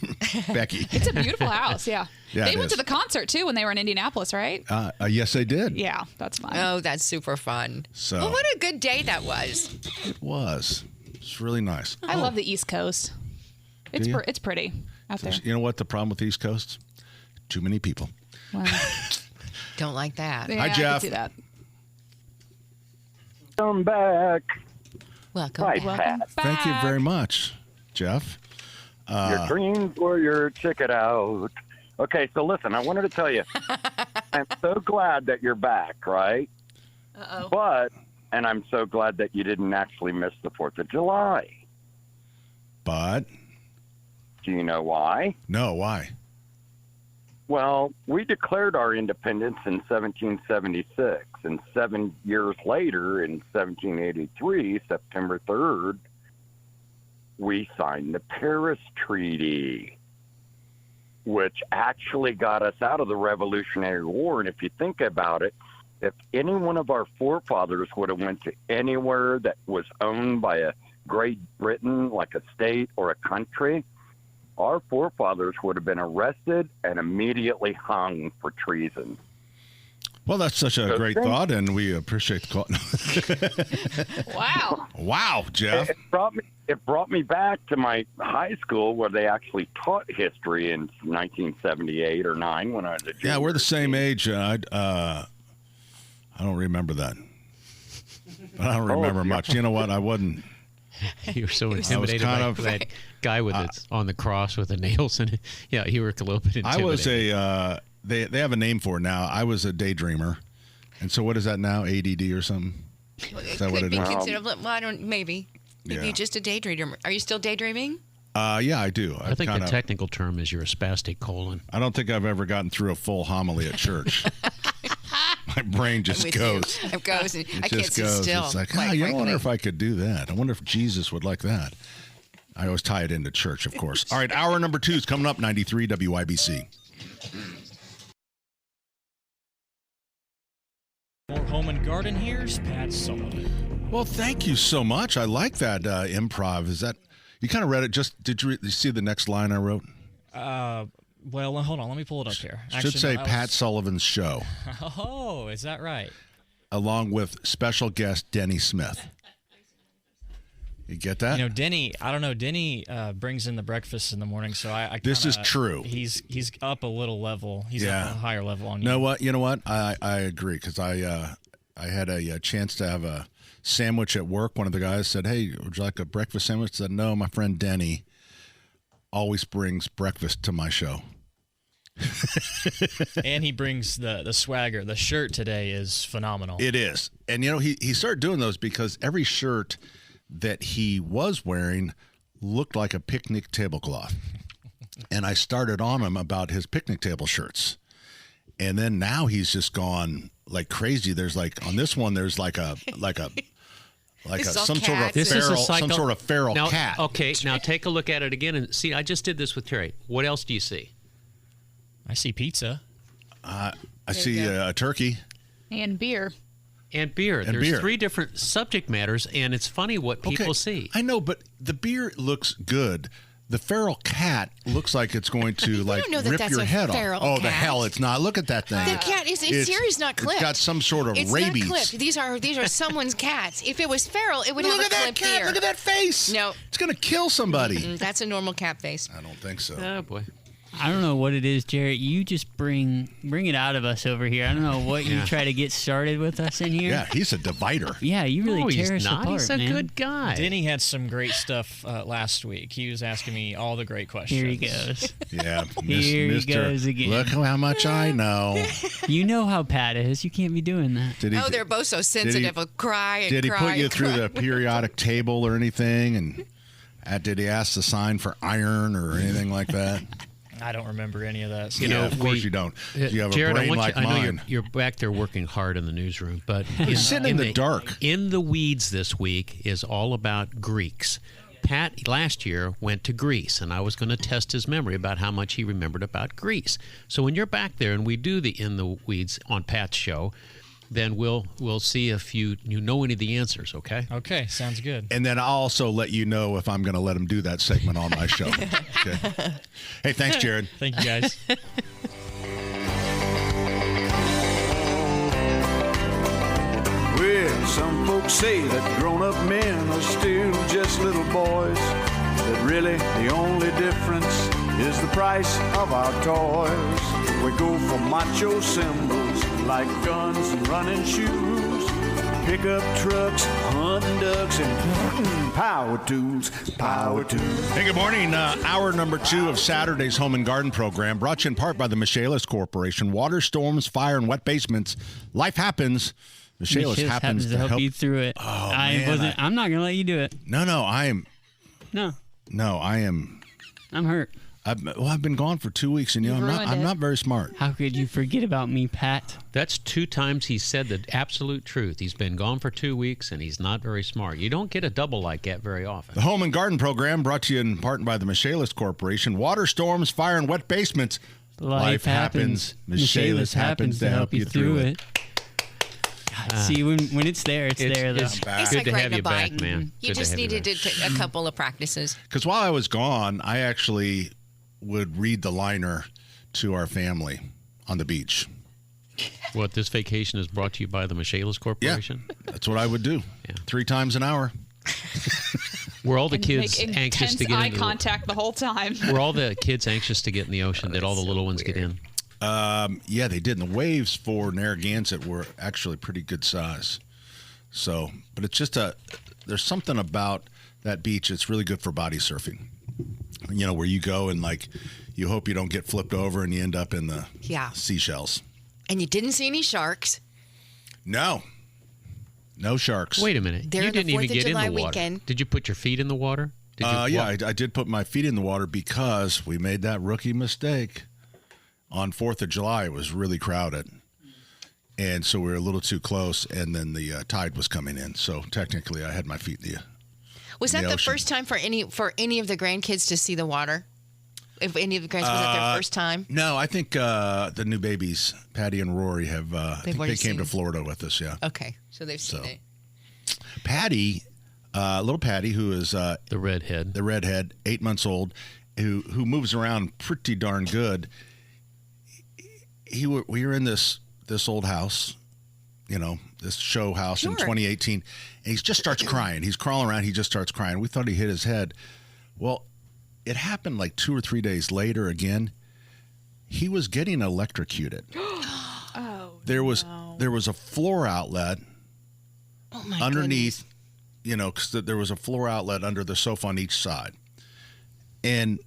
Becky. It's a beautiful house, yeah. Yeah, They it went to is. the concert too when they were in Indianapolis, right? Yes, they did. Yeah, that's fine. Oh, that's super fun. So- well, what a good day that was. It was. It's really nice. I love the East Coast. It's you? it's pretty out there. You know what the problem with the East Coast? Too many people. Wow. Don't like that. Yeah, I could Jeff. see that. Come back. Welcome. Hi, back. Welcome Pat. back. Thank you very much, Jeff. Your dreams were your ticket out. Okay, so listen, I wanted to tell you, I'm so glad that you're back, right? Uh-oh. And I'm so glad that you didn't actually miss the 4th of July. But Do you know why? no, why? Well, we declared our independence in 1776, and 7 years later, in 1783, September 3rd, we signed the Paris Treaty, which actually got us out of the Revolutionary War. And if you think about it, if any one of our forefathers would have went to anywhere that was owned by a Great Britain, like a state or a country, our forefathers would have been arrested and immediately hung for treason. Well, that's such a great thought, and we appreciate the call. Wow. Wow, Jeff. It brought me back to my high school where they actually taught history in 1978 or 9 when I was a junior. Yeah, we're the same age. I don't remember that. I don't remember much. You know what? I wasn't. You were so intimidated by that guy with on the cross with the nails in it. Yeah, you were a little bit intimidated. I was a. They have a name for it now. I was a daydreamer, and so what is that now? ADD or something? Is that what it is? Considered, well, I don't. Maybe you're just a daydreamer. Are you still daydreaming? Yeah, I do. I think the technical term is you're a spastic colon. I don't think I've ever gotten through a full homily at church. My brain just goes. It goes. I can't sit goes. still. It's like, I wonder if I could do that. I wonder if Jesus would like that. I always tie it into church, of course. All right, hour number 2 is coming up, 93 WIBC. More Home and Garden, here's Pat Sullivan. Well, thank you so much. I like that improv. Is that, you kind of read it, did you see the next line I wrote? Well, hold on. Let me pull it up here. Should say Pat Sullivan's show. Oh, is that right? Along with special guest Denny Smith. You get that? You know, Denny, I don't know. Denny brings in the breakfast in the morning, so I this is true. He's up a little level. He's up a higher level on you. You know what? I agree, because I had a chance to have a sandwich at work. One of the guys said, "Hey, would you like a breakfast sandwich?" I said, "No, my friend Denny always brings breakfast to my show." And he brings the swagger. The shirt today is phenomenal. It is. And, you know, he started doing those because every shirt that he was wearing looked like a picnic tablecloth. And I started on him about his picnic table shirts. And then now he's just gone like crazy. There's like, on this one, there's some sort of feral cat. Okay, now take a look at it again and see. I just did this with Terry. What else do you see? I see pizza. I see a turkey. And beer. And beer. And There's beer. 3 different subject matters, and it's funny what people see. I know, but the beer looks good. The feral cat looks like it's going to like rip your head off. Oh, the hell it's not. Look at that thing. The cat is Siri's not clipped. It's got some sort of it's rabies. Not clipped. These are someone's cats. If it was feral, it would have a clipped ear. Look at that face. No. It's going to kill somebody. That's a normal cat face. I don't think so. Oh, boy. I don't know what it is, Jarrett. You just bring it out of us over here. I don't know what you try to get started with us in here. Yeah, he's a divider. Yeah, you really tear us apart, He's a man. good guy. Denny had some great stuff last week. He was asking me all the great questions. Here he goes. Yeah, Here he goes again. Look how much I know. You know how Pat is. You can't be doing that. They're both so sensitive. Cry and did he cry put you and through cry. the periodic table or anything? And did he ask the sign for iron or anything like that? I don't remember any of that. So. Of course you don't. You have Jared, a brain like I know mine. you're back there working hard in the newsroom, but sitting in the dark. In the Weeds this week is all about Greeks. Pat last year went to Greece, and I was going to test his memory about how much he remembered about Greece. So when you're back there and we do the In the Weeds on Pat's show, then we'll see if you know any of the answers, okay? Okay, sounds good. And then I'll also let you know if I'm going to let him do that segment on my show. Okay. Hey, thanks, Jared. Thank you, guys. Well, some folks say that grown-up men are still just little boys. That really the only difference is the price of our toys. We go for macho symbols like guns and running shoes, pickup trucks, hunting ducks, and power tools. Hey, good morning. Hour number 2 of Saturday's Home and Garden program, brought to you in part by the Michaelis Corporation. Water, storms, fire, and wet basements. Life happens. Michaelis happens to help you through it. Oh, I'm not going to let you do it. No, I am. No, I am. I'm hurt. I've been gone for 2 weeks, and I'm not very smart. How could you forget about me, Pat? That's 2 times he said the absolute truth. He's been gone for 2 weeks, and he's not very smart. You don't get a double like that very often. The Home and Garden program brought to you in part by the Michaelis Corporation. Water, storms, fire, and wet basements. Life happens. Michaelis happens to help you through it. God, See, when it's there, it's there. Though. It's It's good like to riding have a you back, bike. man. You Good to just have needed back. a couple of practices. Because while I was gone, I actually would read the liner to our family on the beach. What, this vacation is brought to you by the Michaelis Corporation? That's what I would do. Yeah. 3 times an hour. Were all the And kids make anxious to intense get eye into contact the whole time. Were all the kids anxious to get in the ocean? Did all the little ones get in? Yeah, they did. And the waves for Narragansett were actually pretty good size. So, but it's just there's something about that beach. It's really good for body surfing. You know, where you go and like, you hope you don't get flipped over and you end up in the seashells. And you didn't see any sharks. No sharks. Wait a minute. They're You in the didn't even 4th of get in July the water. weekend. Did you put your feet in the water? Did you, Yeah, I did put my feet in the water because we made that rookie mistake on 4th of July. It was really crowded. And so we were a little too close, and then the tide was coming in. So technically, I had my feet in the Was that the the ocean. first time for any of the grandkids to see the water? If any of the grandkids, was that their first time? No, I think the new babies, Patty and Rory, have. I think already they came to seen- Florida with us. Yeah, Okay, so they've seen it. Patty, little Patty, who is the redhead, 8 months old, who moves around pretty darn good. We were in this old house, this show house in 2018, and he just starts crying. He's crawling around. He just starts crying. We thought he hit his head. Well, it happened like 2 or 3 days later again. He was getting electrocuted. There was a floor outlet underneath, because there was a floor outlet under the sofa on each side. And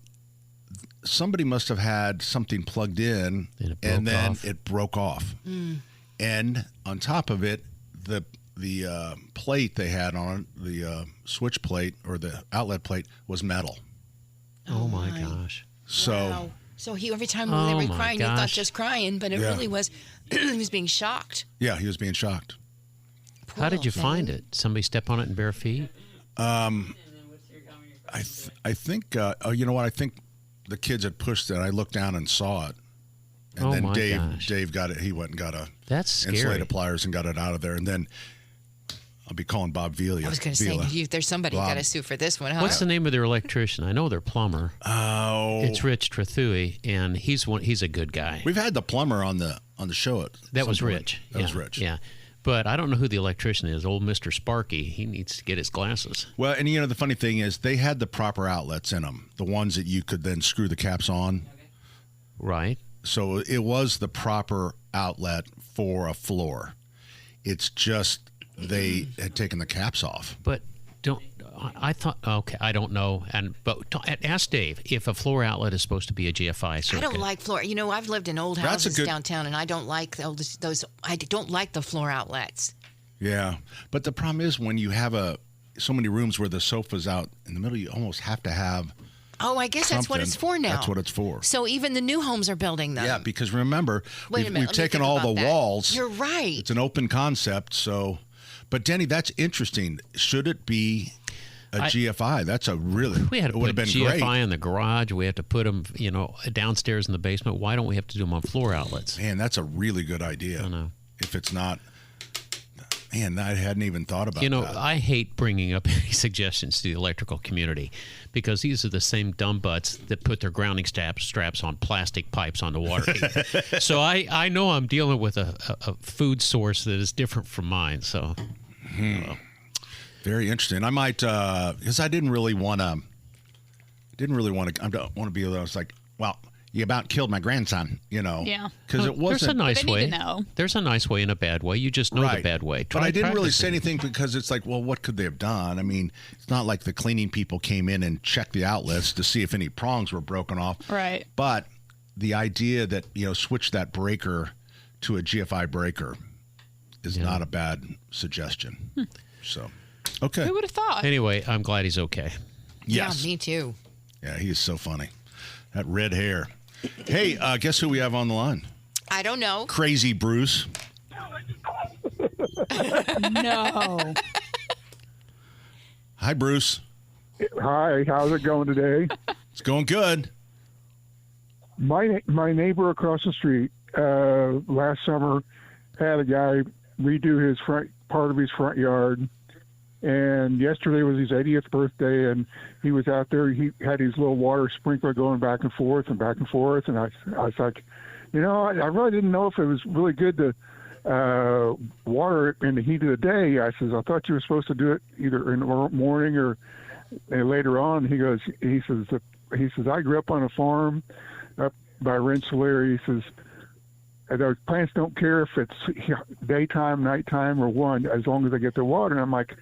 somebody must have had something plugged in, and then it broke off. And on top of it, the plate they had on the switch plate or the outlet plate was metal. Oh my gosh! So So every time they were my crying, you thought gosh. just crying, but it really was he was being shocked. yeah, he was being shocked. How did you thing. find it? Somebody step on it in bare feet? I think you know what? I think the kids had pushed it. I looked down and saw it, and Oh then my Dave gosh. got it. He went and got That's scary. insulated pliers and got it out of there. And then I'll be calling Bob Vila. I was going to say, there's somebody Bob. got to sue for this one, huh? What's the name of their electrician? I know their plumber. Oh, It's Rich Trethui, and he's a good guy. we've had the plumber on the show. That was some point. Rich. That was Rich. Yeah. But I don't know who the electrician is. Old Mr. Sparky. He needs to get his glasses. Well, and the funny thing is, they had the proper outlets in them, the ones that you could then screw the caps on. Right. So it was the proper outlet for a floor. It's just they had taken the caps off. But I thought, okay, I don't know. But ask Dave if a floor outlet is supposed to be a GFI circuit. I don't like floor. I've lived in old That's a houses good- downtown, and I don't like those. I don't like the floor outlets. Yeah, but the problem is when you have so many rooms where the sofa's out in the middle, you almost have to have. Oh, I guess that's what something. it's for now. That's what it's for. So even the new homes are building them. Yeah, because remember, Wait a minute, we've let me taken think all the about that. walls. You're right. It's an open concept. So, but Denny, that's interesting. Should it be a GFI? That's a really. We had to it would put have been GFI great. in the garage. We have to put them, downstairs in the basement. Why don't we have to do them on floor outlets? Man, that's a really good idea. I know. If it's not, man, I hadn't even thought about that. I hate bringing up any suggestions to the electrical community because these are the same dumb butts that put their grounding straps on plastic pipes on the water heater. So I know I'm dealing with a food source that is different from mine. So. Very interesting. I might, because I didn't really want to. I don't want to be. I was like, well, you about killed my grandson, Yeah. Because it wasn't. There's a nice They need way. to know. There's a nice way and a bad way. You just know the bad way. But I didn't really say practicing. anything because it's like, well, what could they have done? I mean, it's not like the cleaning people came in and checked the outlets to see if any prongs were broken off. Right. But the idea that, switch that breaker to a GFI breaker is not a bad suggestion. So, okay. Who would have thought? Anyway, I'm glad he's okay. Yes. Yeah, me too. Yeah, he is so funny. That red hair. Hey, guess who we have on the line? I don't know. Crazy Bruce. No. Hi, Bruce. Hi, how's it going today? It's going good. My neighbor across the street last summer had a guy redo his part of his front yard. And yesterday was his 80th birthday, and he was out there. He had his little water sprinkler going back and forth and back and forth. And I was like, I really didn't know if it was really good to water it in the heat of the day. I says, I thought you were supposed to do it either in the morning or later on. He says, I grew up on a farm up by Rensselaer. He says, those plants don't care if it's daytime, nighttime, or one, as long as they get their water. And I'm like,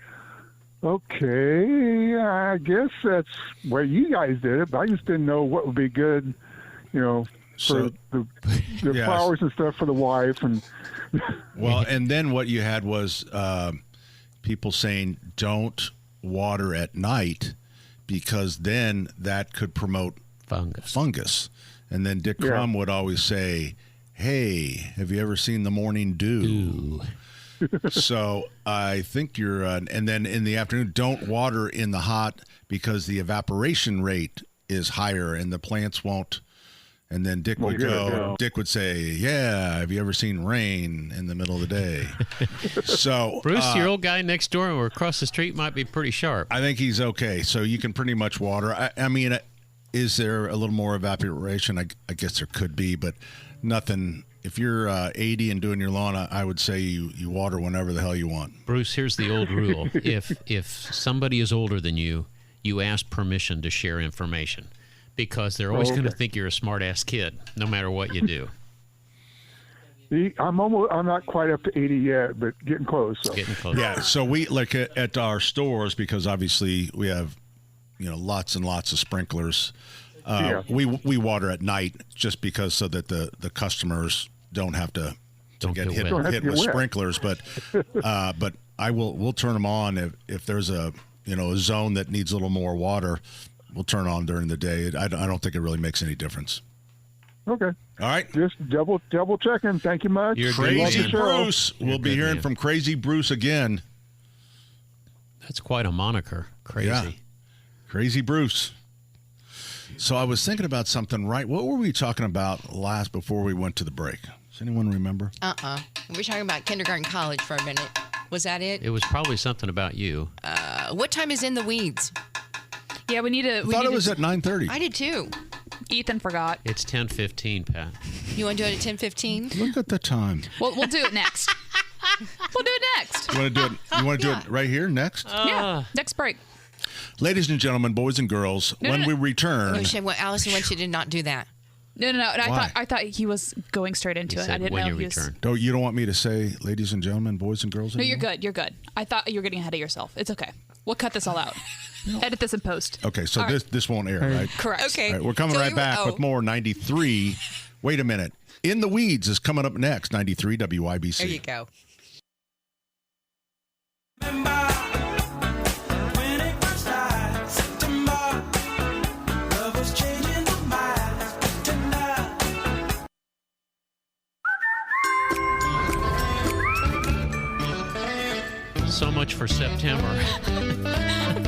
okay, I guess that's where you guys did it, but I just didn't know what would be good, for the yes. flowers and stuff for the wife. And well, and then what you had was people saying don't water at night because then that could promote fungus. And then Dick Crum would always say, hey, have you ever seen the morning dew? So I think you're, and then in the afternoon, don't water in the hot because the evaporation rate is higher and the plants won't. And then Dick would say, yeah, have you ever seen rain in the middle of the day? So Bruce, your old guy next door or across the street might be pretty sharp. I think he's okay. So you can pretty much water. I mean, is there a little more evaporation? I guess there could be, but nothing. If you're 80 and doing your lawn, I would say you water whenever the hell you want. Bruce, here's the old rule. If somebody is older than you, you ask permission to share information because they're always going to think you're a smart-ass kid, no matter what you do. I'm not quite up to 80 yet, but getting close. So. Getting close. Yeah, so we, like at our stores, because obviously we have, lots and lots of sprinklers. We water at night just because so that the customers don't have to get hit with sprinklers. But we'll turn them on if there's a zone that needs a little more water. We'll turn on during the day. I don't think it really makes any difference. Okay. All right. Just double checking. Thank you much. You're Crazy Bruce. We'll be hearing from Crazy Bruce again. That's quite a moniker. Crazy. Yeah. Crazy Bruce. So I was thinking about something, right? What were we talking about last before we went to the break? Does anyone remember? We were talking about kindergarten, college for a minute. Was that it? It was probably something about you. What time is In the Weeds? Yeah, we need to. I thought it was at 9:30. I did too. Ethan forgot. It's 10:15, Pat. You want to do it at 10:15? Look at the time. We'll do it next. We'll do it next. You want to do it? You want to do it right here next? Yeah, next break. Ladies and gentlemen, boys and girls, when we return. No, Allison wants you to not do that. No. And I thought he was going straight into it. I didn't know he was. You don't want me to say, ladies and gentlemen, boys and girls? No, anymore? You're good. I thought you were getting ahead of yourself. It's okay. We'll cut this all out. Edit this in post. Okay, so this won't air, right? Correct. Okay. All right, we're coming right back with more 93. Wait a minute. In the Weeds is coming up next, 93 WIBC. There you go. So much for September.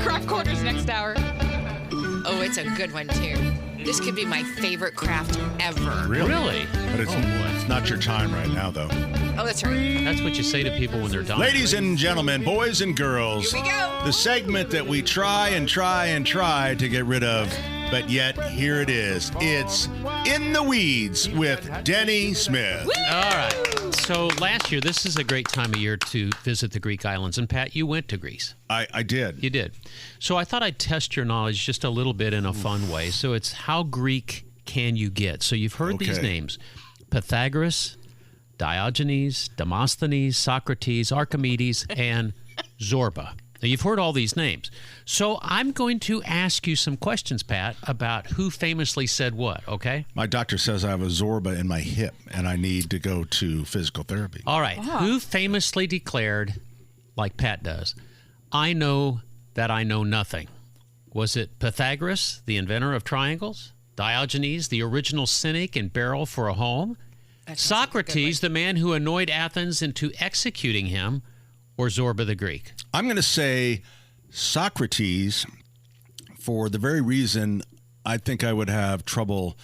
Craft Corner's next hour. Oh, it's a good one, too. This could be my favorite craft ever. Really? But it's not your time right now, though. Oh, that's right. That's what you say to people when they're dying. Ladies and gentlemen, boys and girls. Here we go. The segment that we try to get rid of, but yet here it is. It's In the Weeds with Denny Smith. Woo! All right. So last year, this is a great time of year to visit the Greek islands. And Pat, you went to Greece. I did. You did. So I thought I'd test your knowledge just a little bit in a fun way. So it's how Greek can you get? So you've heard these names. Pythagoras, Diogenes, Demosthenes, Socrates, Archimedes, and Zorba. Now, you've heard all these names. So I'm going to ask you some questions, Pat, about who famously said what, okay? My doctor says I have a Zorba in my hip, and I need to go to physical therapy. All right. Who famously declared, like Pat does, I know that I know nothing? Was it Pythagoras, the inventor of triangles? Diogenes, the original cynic and barrel for a home? Socrates, the man who annoyed Athens into executing him? Or Zorba the Greek? I'm going to say Socrates for the very reason I think I would have trouble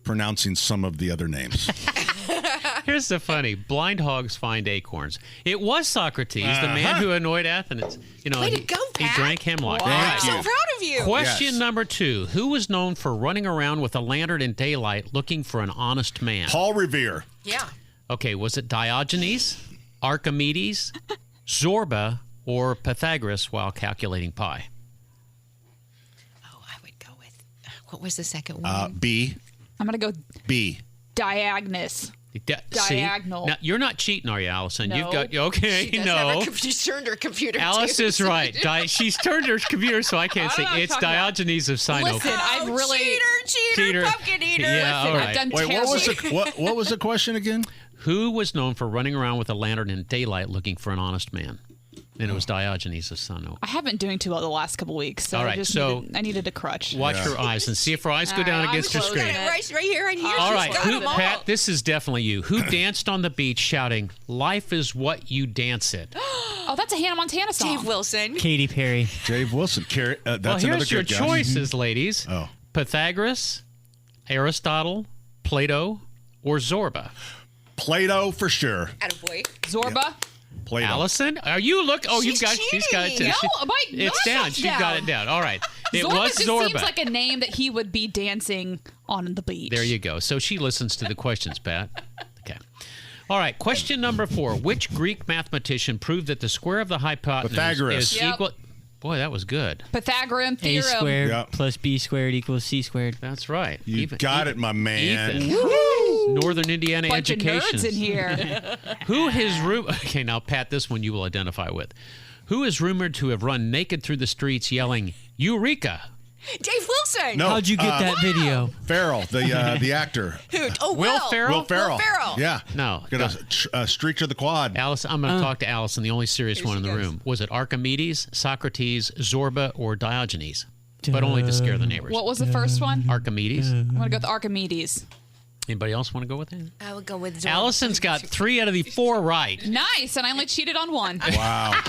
pronouncing some of the other names. Here's the funny: blind hogs find acorns. It was Socrates, the man who annoyed Athens. Way to go, he Pat. drank hemlock. Wow. All I'm right. so proud of you. Question number 2: Who was known for running around with a lantern in daylight looking for an honest man? Paul Revere. Yeah. Okay, was it Diogenes, Archimedes, Zorba, or Pythagoras while calculating pi? Oh, I would go with, what was the second one? B. I'm going to go B. Diagonus. See? Diagonal. Now, you're not cheating, are you, Allison? No. You've got okay. She does No, have her she's turned her computer. Alice too. is right. She's turned her computer, so I can't I say don't know what it's I'm talking about. Diogenes of Sinope. Listen, I've really cheater, pumpkin eater. Yeah, Listen, all right. I've done Wait, terribly. what was the question again? Who was known for running around with a lantern in daylight looking for an honest man? And it was Diogenes of Sinope. I haven't been doing too well the last couple weeks, so All right, I needed a crutch. Watch her eyes and see if her eyes go down against her She's got screen. it right here, right here. All She's right, got them all. Pat, this is definitely you. Who danced on the beach shouting, "Life is what you dance it"? Oh, that's a Hannah Montana song. Dave Wilson. Katy Perry. Dave Wilson. That's Well, another here's your good guess. choices, ladies. Oh. Pythagoras, Aristotle, Plato, or Zorba? Plato for sure. Attaboy. Zorba. Plato. Allison, are you look? Oh, She's she's got it too. No, It's down. She's got it down. All right. It Zorba was just Zorba. seems like a name that he would be dancing on the beach. There you go. So she listens to the questions, Pat. Okay. All right. Question number 4. Which Greek mathematician proved that the square of the hypotenuse Pythagoras. is Yep. equal? Boy, that was good. Pythagorean A theorem. squared Yep. plus B squared equals C squared. That's right. You got it, my man. Ethan. Northern Indiana Bunch education. of nerds in here. Who is Okay, now Pat, this one you will identify with. Who is rumored to have run naked through the streets yelling "Eureka"? Dave Wilson. No. How'd you get that video? Farrell, the actor. Who? Oh, Will Ferrell? Will Ferrell. Will Ferrell. Yeah. No. Got a streak to the quad. Alice, I'm going to talk to Allison, the only serious Here one in she the goes. room. Was it Archimedes, Socrates, Zorba, or Diogenes? But only to scare the neighbors. What was the first one? Archimedes. I'm going to go with Archimedes. Anybody else want to go with it? I would go with Zorba. Allison's got 3 out of the 4 right. Nice, and I only cheated on one. Wow.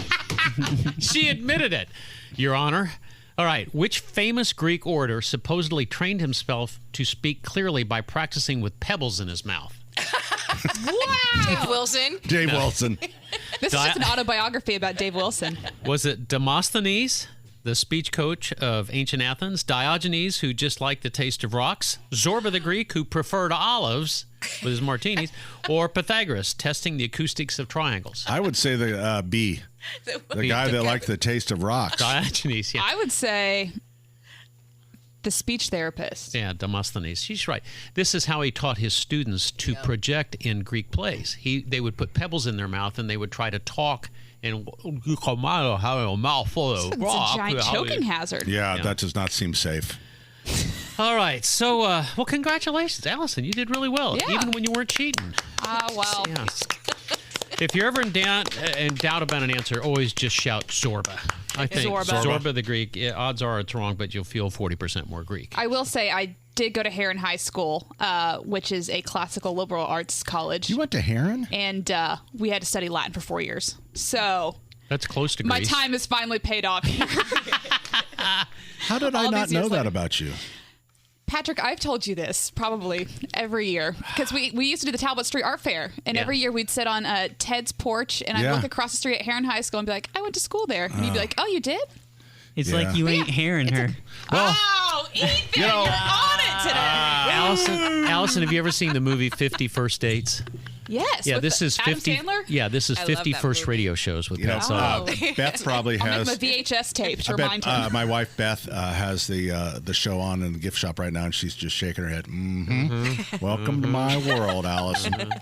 She admitted it, Your Honor. All right. Which famous Greek orator supposedly trained himself to speak clearly by practicing with pebbles in his mouth? Dave Wilson. Dave Wilson. This is just an autobiography about Dave Wilson. Was it Demosthenes, the speech coach of ancient Athens, Diogenes, who just liked the taste of rocks, Zorba the Greek, who preferred olives with his martinis, or Pythagoras, testing the acoustics of triangles? I would say the B. The guy that liked the taste of rocks. Diogenes, yeah. I would say the speech therapist. Yeah, Demosthenes. She's right. This is how he taught his students to project in Greek plays. They would put pebbles in their mouth and they would try to talk and you come out have a mouthful of It's rock. a giant choking hazard. Yeah, that does not seem safe. All right. So, well, congratulations, Allison. You did really well, Yeah. even when you weren't cheating. Well. Yeah. If you're ever in doubt about an answer, always just shout Zorba. I think Zorba. the Greek. Odds are it's wrong, but you'll feel 40% more Greek. I will say I did go to Heron High School, which is a classical liberal arts college. You went to Heron? And we had to study Latin for 4 years. So That's close to my Greece. time has finally paid off. How did I All not these know years that later. about you? Patrick, I've told you this probably every year because we used to do the Talbot Street Art Fair, and Yeah. every year we'd sit on Ted's porch, and I'd Yeah. look across the street at Heron High School and be like, I went to school there. And you'd be like, oh, you did? It's Yeah. like you ain't hearing her. Oh, Ethan, you're on it today. Allison, have you ever seen the movie 50 First Dates? Yes. Yeah, with this is Adam 50. Sandler? Yeah, this is I love 50 that first movie. radio shows with You know, Pat Sutton. Beth probably I'll has. make him a VHS tape to I remind bet him. my wife Beth has the show on in the gift shop right now, and she's just shaking her head. Mm-hmm. Welcome to my world, Allison.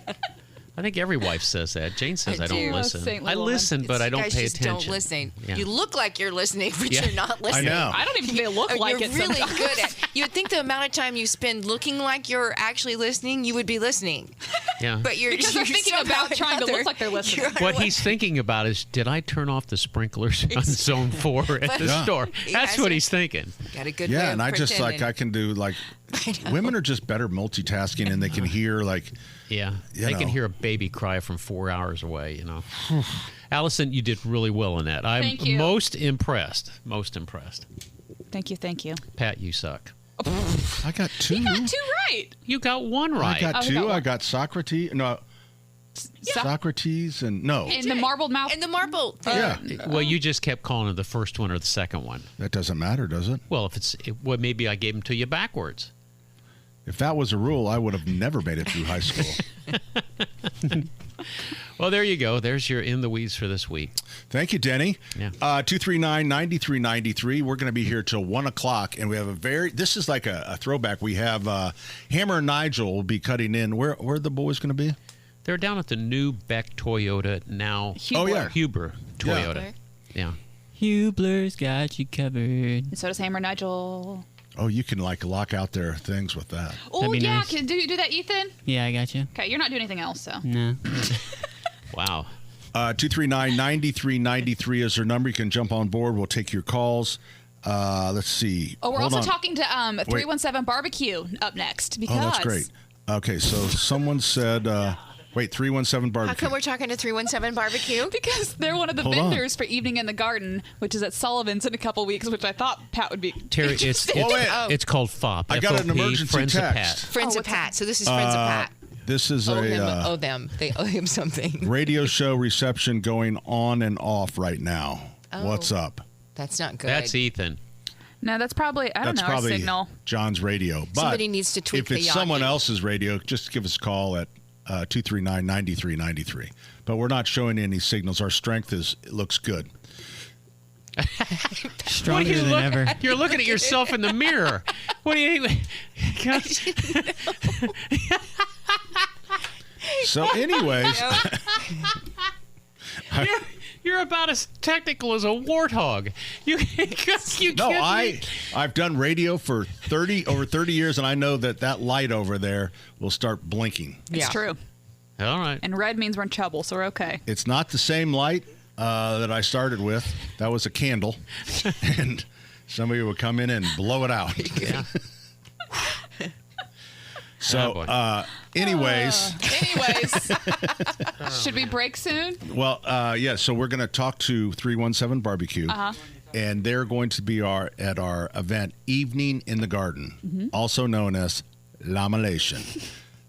I think every wife says that. Jane says I I don't do. listen. Saintly I woman. listen, but I don't guys pay just attention. Don't listen. Yeah. You look like you're listening, but Yeah. you're not listening. know. I don't even think they look like you're it really sometimes. good at. You would think the amount of time you spend looking like you're actually listening, you would be listening. Yeah. But you're Because they're you're thinking somehow about trying to another- look like they're listening. you're What unaware. he's thinking about is, did I turn off the sprinklers on Zone 4 at the Yeah. store? That's Yeah, what he's thinking. Got a good way Yeah, of and I just pretending. I can do women are just better multitasking, and they can hear Yeah. You They can know. hear a baby cry from 4 hours away, you know. Allison, you did really well in that. I'm Thank you. most impressed. Most impressed. Thank you, thank you. Pat, you suck. I got two. You got 2 right. You got 1 right. I got Oh, he two. got one. I got Socrates. No, Socrates and no. And the marbled mouth. And the marble. Yeah. Well, you just kept calling it the first one or the second one. That doesn't matter, does it? Well, well, maybe I gave them to you backwards. If that was a rule, I would have never made it through high school. Well, there you go. There's your In the Weeds for this week. Thank you, Denny. Yeah. 239-9393. We're going to be here till 1 o'clock, and we have this is like a throwback. We have Hammer and Nigel will be cutting in. Where are the boys going to be? They're down at the new Beck Toyota now. Hubler. Oh, yeah. Huber Toyota. Yeah. Hubler's got you covered. And so does Hammer Nigel. Oh, you can lock out their things with that. Oh, be yeah. nice. Can you do that, Ethan? Yeah, I got you. Okay, you're not doing anything else, so. No. Wow. 239-9393 is their number. You can jump on board. We'll take your calls. Let's see. Oh, we're Hold also on. talking to 317 Barbecue up next. Because Oh, that's great. Okay, so someone said, 317 How Barbecue. come we're talking to 317 Barbecue? Because they're one of the Hold on. vendors for Evening in the Garden, which is at Sullivan's in a couple weeks, which I thought Pat would be. Terry, it's called FOP. I got an FOP, emergency Friends of text. Pat. Friends of Pat. So this is Friends of Pat. This is Owe a him, owe them. They owe him something. radio show reception going on and off right now. Oh. What's up? That's not good. That's Ethan. No, that's probably, I don't know, our probably signal. John's radio. But Somebody needs to tweak if it's the someone audio. else's radio, just give us a call at 239-9393. But we're not showing any signals. Our strength looks good. Stronger than ever. You're looking at yourself in the mirror. What do you? So, anyways, You're about as technical as a warthog. You no, can't. I've done radio for over 30 years, and I know that light over there will start blinking. It's true. All right. And red means we're in trouble, so we're okay. It's not the same light that I started with. That was a candle, and somebody would come in and blow it out. Yeah. So, anyways, Should we break soon? well, yeah. So we're going to talk to 317 Barbecue, and they're going to be at our event, Evening in the Garden, also known as Lamination.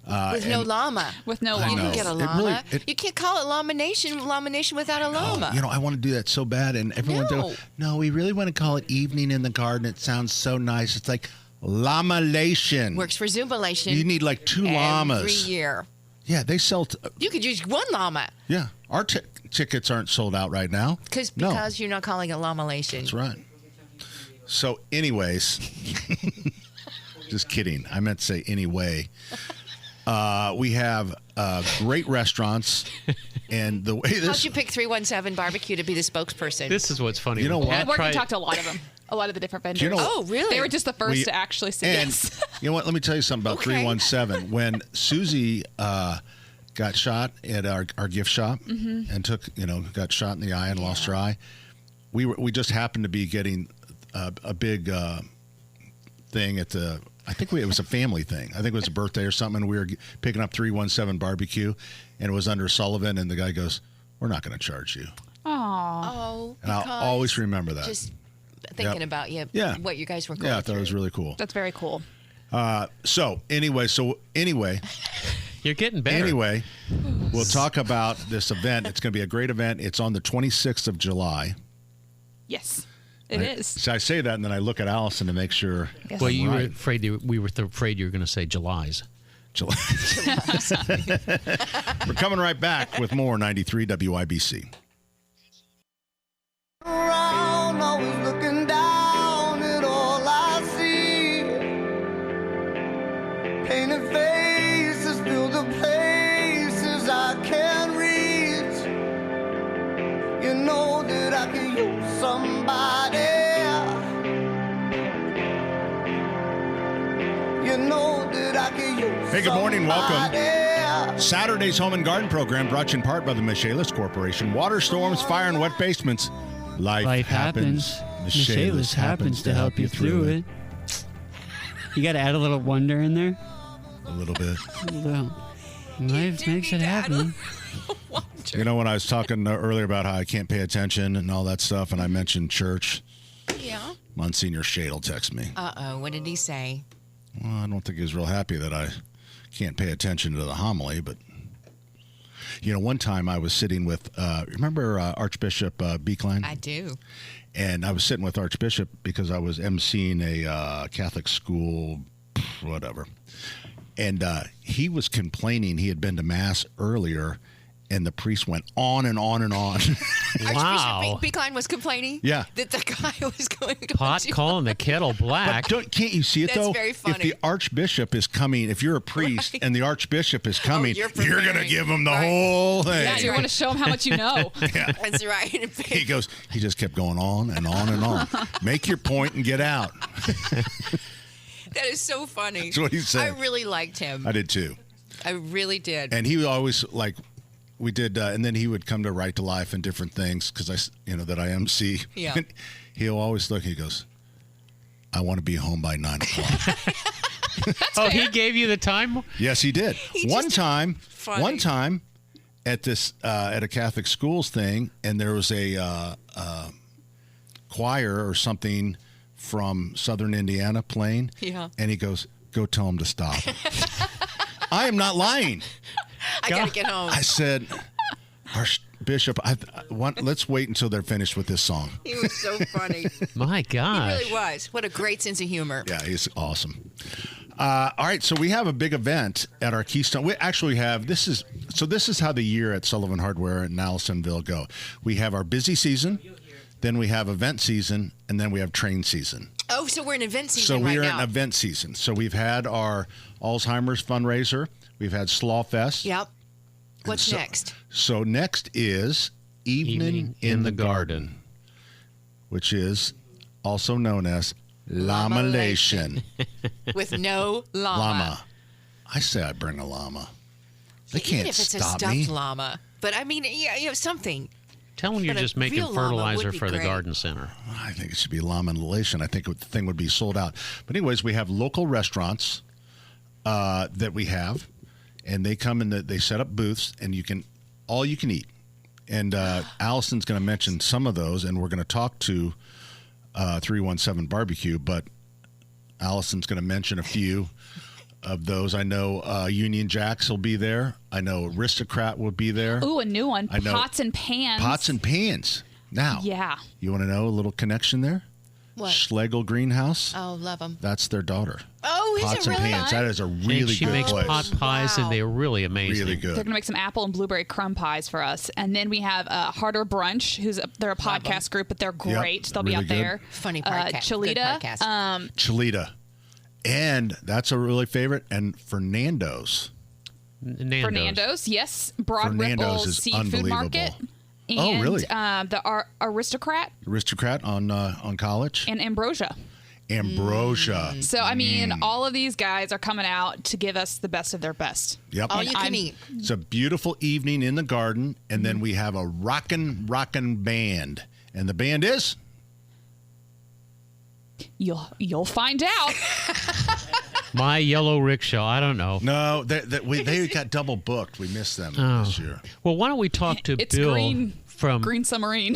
With no llama. With no I You know. can get a It llama. really- You can't call it lamination without a llama. Oh, I want to do that so bad, and everyone goes, "No, we really want to call it Evening in the Garden. It sounds so nice." It's like Lamalation. Works for Zumbalation. You need like 2 llamas. Every year. Yeah, they sell. You could use 1 llama. Yeah, our tickets aren't sold out right now. Because you're not calling it lamalation. That's right. So, anyways, just kidding. I meant to say anyway. We have great restaurants, and the way How'd this. you pick 317 Barbecue to be the spokesperson? This is what's funny. You know When what? Pat We're going to tried- talk to a lot of them. A lot of the different vendors. Do you know- Oh, really? They were just the first We- to actually say And yes. you know what? Let me tell you something about Okay. 317. When Susie got shot at our gift shop and got shot in the eye and lost her eye, we just happened to be getting a big thing at the. I think it was a family thing. I think it was a birthday or something. And we were picking up 317 Barbecue, and it was under Sullivan. And the guy goes, "We're not going to charge you." Aww. Oh, And I'll because always remember that. Just thinking Yep. about you. Yeah. What you guys were going Yeah, I thought it was through. really cool. That's very cool. So anyway, You're getting better. Anyway, we'll talk about this event. It's going to be a great event. It's on the 26th of July. Yes, it is. So I say that, and then I look at Allison to make sure. Yes. Well, you were Right. afraid we were afraid you were going to say July's. July. We're coming right back with more 93 WIBC. Around, always looking down at all I see. Painted faces fill the places I can't reach. You know that I can use somebody. You know that I can use Hey, good morning. somebody. Welcome. Saturday's Home and Garden Program brought to you in part by the Michaelis Corporation. Water, storms, fire, and wet basements. Life happens. Michaelis happens to help you through it. You got to add a little wonder in there. A little bit. Well, life makes it happen. You know, when I was talking earlier about how I can't pay attention and all that stuff, and I mentioned church, Yeah. Monsignor Shadle texted me. Uh-oh. What did he say? Well, I don't think he was real happy that I can't pay attention to the homily, but One time I was sitting with, remember Archbishop Beekline? I do. And I was sitting with Archbishop because I was emceeing a Catholic school, whatever. And he was complaining he had been to Mass earlier, and the priest went on and on and on. Wow. Archbishop Beekline was complaining Yeah. that the guy was going to Pot calling the kettle black. But can't you see it, That's though? very funny. If the Archbishop is coming, if you're a priest and the Archbishop is coming, you're you're going to preparing. give him the Right. whole thing. Yeah, you want to show them how much you know. That's right. He just kept going on and on and on. Make your point and get out. That is so funny. That's what he said. I really liked him. I did too. I really did. And he would always we did, and then he would come to Right to Life and different things because that I MC. Yeah. And he'll always look. He goes, "I want to be home by 9 o'clock." Oh, he gave you the time? Yes, he did. One time at this at a Catholic schools thing, and there was a choir or something from Southern Indiana playing. Yeah. And he goes, "Go tell him to stop." I am not lying. I got to get home. I said, Archbishop, let's wait until they're finished with this song. He was so funny. My gosh. He really was. What a great sense of humor. Yeah, he's awesome. All right, so we have a big event at our Keystone. We actually have this is how the year at Sullivan Hardware in Allisonville go. We have our busy season, then we have event season, and then we have train season. Oh, so we're in event season So right we're now. in event season. So we've had our Alzheimer's fundraiser. We've had Slaw Fest. Yep. What's next? So next is Evening in the Garden, which is also known as Lamalation. With no llama. I say I bring a llama. They Even can't if it's stop a stuffed me. llama. But I mean, something. Tell them you're But a just making real llama fertilizer would be for the great. garden center. I think it should be Lamalation. I think the thing would be sold out. But anyways, we have local restaurants that we have, and they come in. They set up booths, and you can eat. And Allison's going to mention some of those, and we're going to talk to 317 Barbecue, but Allison's going to mention a few of those. I know Union Jacks will be there. I know Aristocrat will be there. Ooh, a new one. I know. Pots and Pans. Pots and Pans. Now, Yeah. you want to know a little connection there? What? Schlegel Greenhouse. Oh, love them. That's their daughter. Oh, is Pots it and really? Pans. That is a And really she good makes place. pot pies, Wow. and they're really amazing. Really They're good. going to make some apple and blueberry crumb pies for us. And then we have Harder Brunch, they're a podcast group, but they're great. They'll be really out good. there. Funny podcast. Good Cholita. podcast. Cholita. And that's a really favorite. And Nando's. Fernando's, yes. Broad Fernando's Ripple is Seafood unbelievable. Market. And, Oh, really? The Aristocrat Aristocrat on College. and Ambrosia. Ambrosia. So, I mean, all of these guys are coming out to give us the best of their best. Yep. All you can eat. It's a beautiful evening in the garden, and then we have a rockin' band. And the band is? You'll find out. My Yellow Rickshaw. I don't know. No, they got double booked. We missed them this year. Well, why don't we talk to It's Bill Green from Submarine.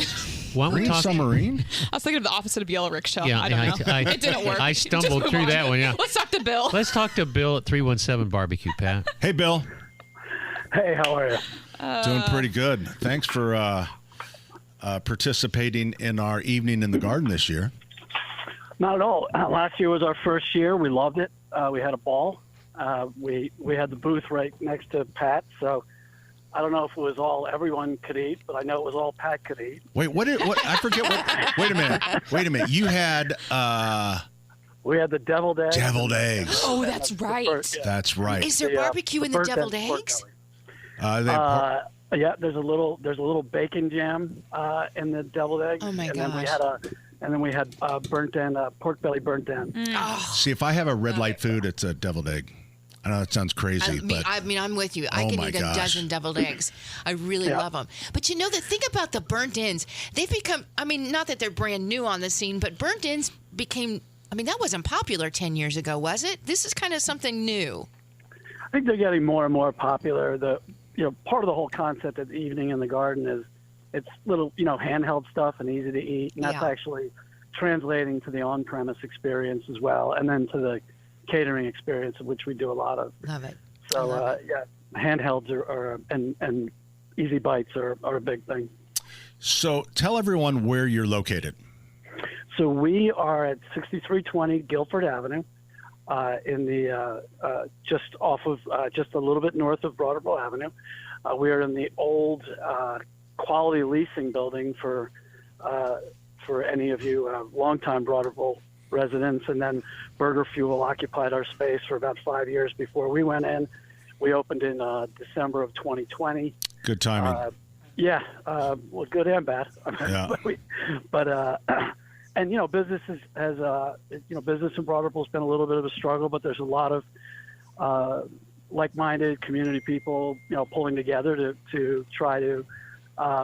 Why don't we Green talk? Submarine? I was thinking of the opposite of Yellow Rickshaw. Yeah, I don't know. It didn't work. I stumbled Just through move that on. one. Yeah. Let's talk to Bill. Let's talk to Bill at 317 Barbecue, Pat. Hey, Bill. Hey, how are you? Doing pretty good. Thanks for participating in our evening in the garden this year. Not at all. Last year was our first year. We loved it. We had a ball. We had the booth right next to Pat, so I don't know if it was all everyone could eat, but I know it was all Pat could eat. Wait, what? I forget what. Wait a minute. You had we had the deviled eggs. deviled eggs. Oh, that's right. That's right. Is there barbecue in the burnt deviled end pork eggs? belly. Yeah, there's a little bacon jam in the deviled eggs. Oh my and gosh. Then we had burnt end pork belly burnt end. See, if I have a red light food, it's a deviled egg. I know that sounds crazy, but I'm with you. I Oh can my eat a gosh. dozen deviled eggs. I really love them. But the thing about the burnt ends, they've become, not that they're brand new on the scene, but burnt ends became, that wasn't popular 10 years ago, was it? This is kind of something new. I think they're getting more and more popular. Part of the whole concept of the evening in the garden is it's little, handheld stuff and easy to eat, and that's actually translating to the on-premise experience as well, and then to the catering experience, of which we do a lot of. Love it. So handhelds are and easy bites are a big thing. So tell everyone where you're located. So we are at 6320 Guilford Avenue, in the just off of just a little bit north of Broad Ripple Avenue. We are in the old Quality Leasing building for any of you longtime Broad Ripple residents, and then Burger Fuel occupied our space for about 5 years before we went in. We opened in December of 2020. Good timing. Well, good and bad. Yeah. but and business business in Broad Ripple has been a little bit of a struggle, but there's a lot of like-minded community people, pulling together to try to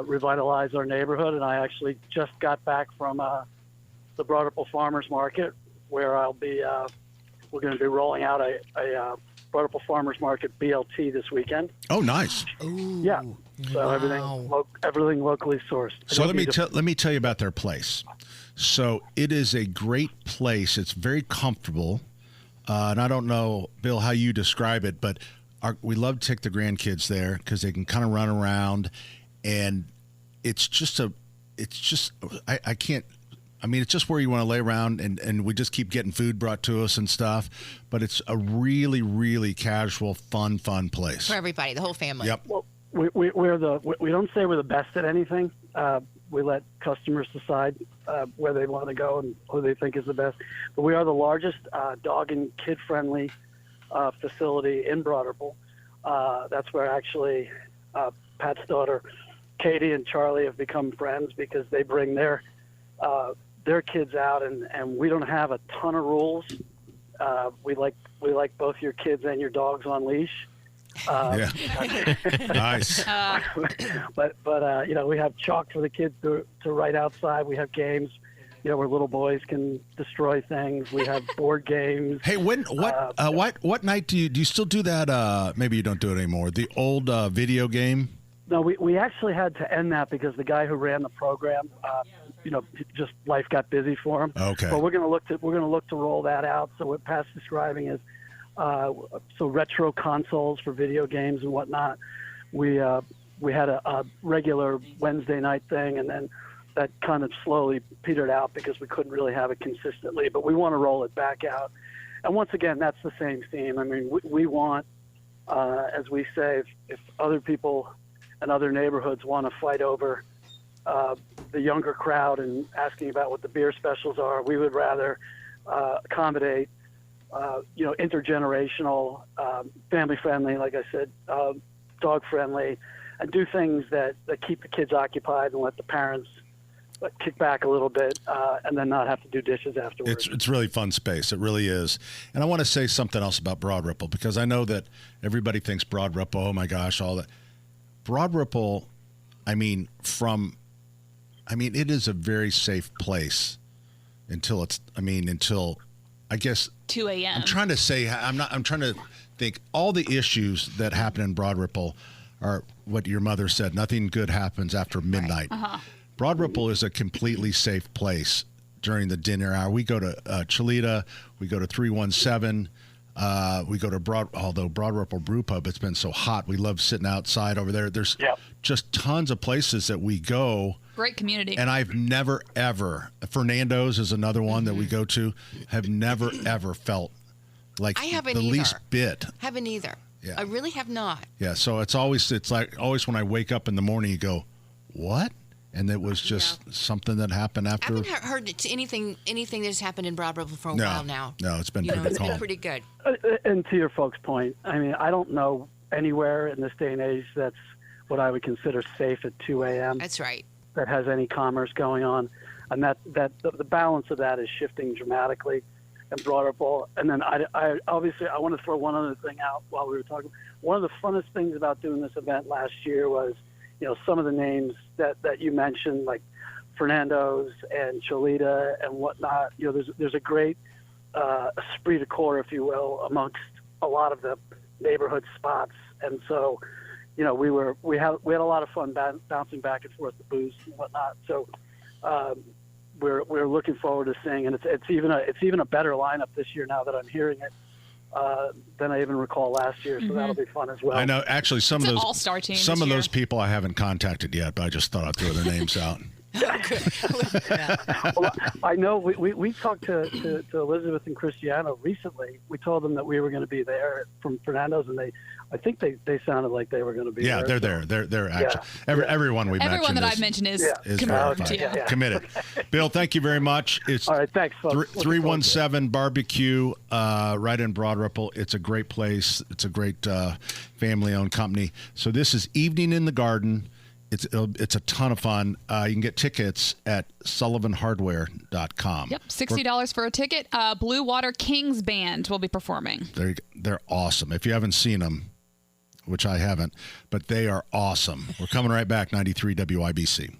revitalize our neighborhood. And I actually just got back from the Broad Ripple Farmers Market, where I'll be. We're going to be rolling out a Broad Ripple Farmers Market BLT this weekend. Oh, nice. Ooh, yeah. So wow. everything locally sourced. So let me tell you about their place. So it is a great place. It's very comfortable. And I don't know, Bill, how you describe it, but we love to take the grandkids there because they can kind of run around, and it's just it's just where you want to lay around, and we just keep getting food brought to us and stuff. But it's a really, really casual, fun place. For everybody, the whole family. Yep. Well, we don't say we're the best at anything. We let customers decide where they want to go and who they think is the best. But we are the largest dog and kid-friendly facility in Broad Ripple. That's where actually Pat's daughter, Katie, and Charlie have become friends because they bring their kids out, and we don't have a ton of rules. We like both your kids and your dogs on leash. Yeah. Nice. But we have chalk for the kids to write outside. We have games, where little boys can destroy things. We have board games. Hey, what night do you still do that? Maybe you don't do it anymore. The old video game. No, we actually had to end that because the guy who ran the program, just life got busy for him. Okay. But we're going to look to roll that out. So what Pat's describing is retro consoles for video games and whatnot. We had a regular Wednesday night thing, and then that kind of slowly petered out because we couldn't really have it consistently. But we want to roll it back out. And once again, that's the same theme. I mean, we want, as we say, if other people and other neighborhoods want to fight over the younger crowd and asking about what the beer specials are, we would rather accommodate intergenerational, family-friendly, like I said, dog-friendly, and do things that keep the kids occupied and let the parents kick back a little bit and then not have to do dishes afterwards. It's really fun space. It really is. And I want to say something else about Broad Ripple, because I know that everybody thinks Broad Ripple, oh my gosh, all that. Broad Ripple, it is a very safe place until I guess 2 a.m. I'm trying to say, I'm trying to think all the issues that happen in Broad Ripple are what your mother said. Nothing good happens after midnight. Right. Uh-huh. Broad Ripple is a completely safe place during the dinner hour. We go to Cholita, we go to 317, we go to Broad Ripple Brew Pub. It's been so hot. We love sitting outside over there. There's just tons of places that we go. Great community. And I've never, ever, Fernando's is another one that we go to, have never, ever felt like I haven't the either. least bit. Haven't either. Yeah. I really have not. Yeah, so it's always when I wake up in the morning, you go, what? And it was just something that happened after. I haven't heard anything that's happened in Broad Ripple for a while now. No, it's been pretty It's calm. been pretty good. And to your folks' point, I don't know anywhere in this day and age that's what I would consider safe at 2 a.m. That's right. That has any commerce going on, and that the balance of that is shifting dramatically in Broad Ripple. And then I obviously I want to throw one other thing out while we were talking. One of the funnest things about doing this event last year was, some of the names that you mentioned, like Fernando's and Cholita and whatnot. There's a great esprit de corps, if you will, amongst a lot of the neighborhood spots. And so, we had a lot of fun bouncing back and forth the booths and whatnot. So we're looking forward to seeing, and it's even a better lineup this year now that I'm hearing it. than I even recall last year. So that'll be fun as well. I know. Actually, some It's of an those all-star team some this of year. those people I haven't contacted yet, but I just thought I'd throw their names out. Well, I know we talked to Elizabeth and Cristiano recently. We told them that we were going to be there from Fernando's, and I think they sounded like they were going to be there. Yeah, they're there. They're actually everyone we mentioned. Everyone that I've mentioned is verified. confirmed. Committed. Bill, thank you very much. It's all right. Thanks, folks. 317 Barbecue, right in Broad Ripple. It's a great place. It's a great family-owned company. So this is Evening in the Garden. It's a ton of fun. You can get tickets at sullivanhardware.com. Yep, $60 for a ticket. Blue Water Kings Band will be performing. They're awesome. If you haven't seen them, which I haven't, but they are awesome. We're coming right back, 93 WIBC.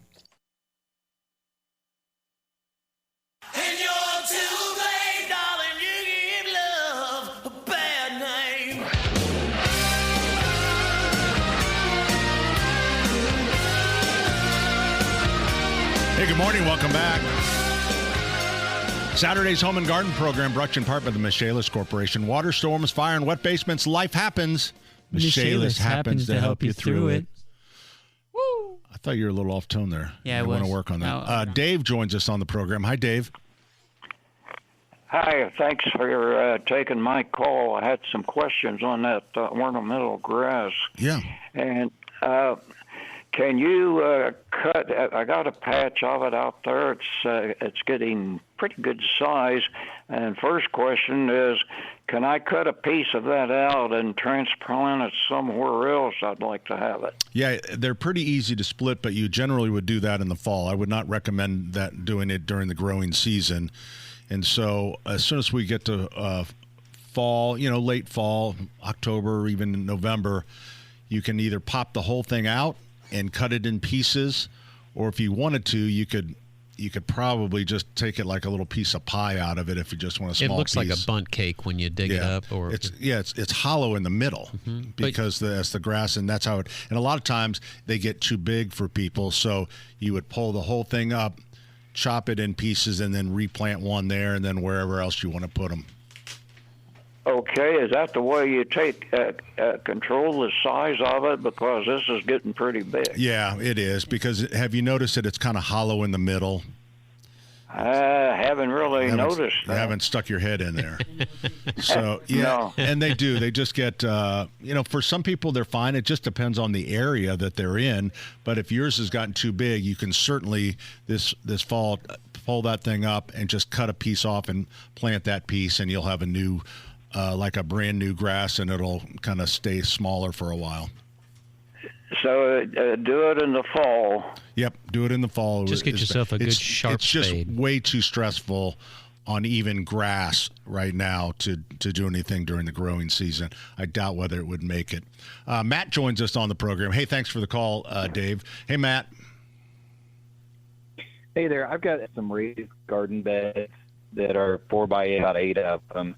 Hey, good morning. Welcome back. Saturday's Home and Garden Program brought to you in part by the Michaelis Corporation. Water storms, fire, and wet basements. Life happens. Michaelis happens to help you through it. Woo! I thought you were a little off tone there. Yeah, I want was. to work on that. No. Dave joins us on the program. Hi, Dave. Hi, thanks for taking my call. I had some questions on that ornamental grass. Yeah. And can you cut? I got a patch of it out there. It's getting pretty good size. And first question is, can I cut a piece of that out and transplant it somewhere else? I'd like to have it. Yeah, they're pretty easy to split, but you generally would do that in the fall. I would not recommend that doing it during the growing season. And so as soon as we get to fall, late fall, October, or even in November, you can either pop the whole thing out and cut it in pieces, or if you wanted to, you could probably just take it like a little piece of pie out of it if you just want a small piece. It looks like a bundt cake when you dig it up. Or it's hollow in the middle because that's the grass, and that's how it. And a lot of times they get too big for people, so you would pull the whole thing up, chop it in pieces, and then replant one there, and then wherever else you want to put them. Okay, is that the way you take control the size of it? Because this is getting pretty big. Yeah, it is. Because have you noticed that it's kind of hollow in the middle? I haven't really noticed that. You haven't stuck your head in there. So, yeah, No. And they do. They just get, for some people they're fine. It just depends on the area that they're in. But if yours has gotten too big, you can certainly this fall pull that thing up and just cut a piece off and plant that piece, and you'll have a new like a brand new grass, and it'll kind of stay smaller for a while. So do it in the fall. Yep, do it in the fall. Just get yourself a good sharp It's just spade. way too stressful on even grass right now to do anything during the growing season. I doubt whether it would make it. Matt joins us on the program. Hey, thanks for the call, Dave. Hey, Matt. Hey there. I've got some raised garden beds that are 4x8, about 8 of them.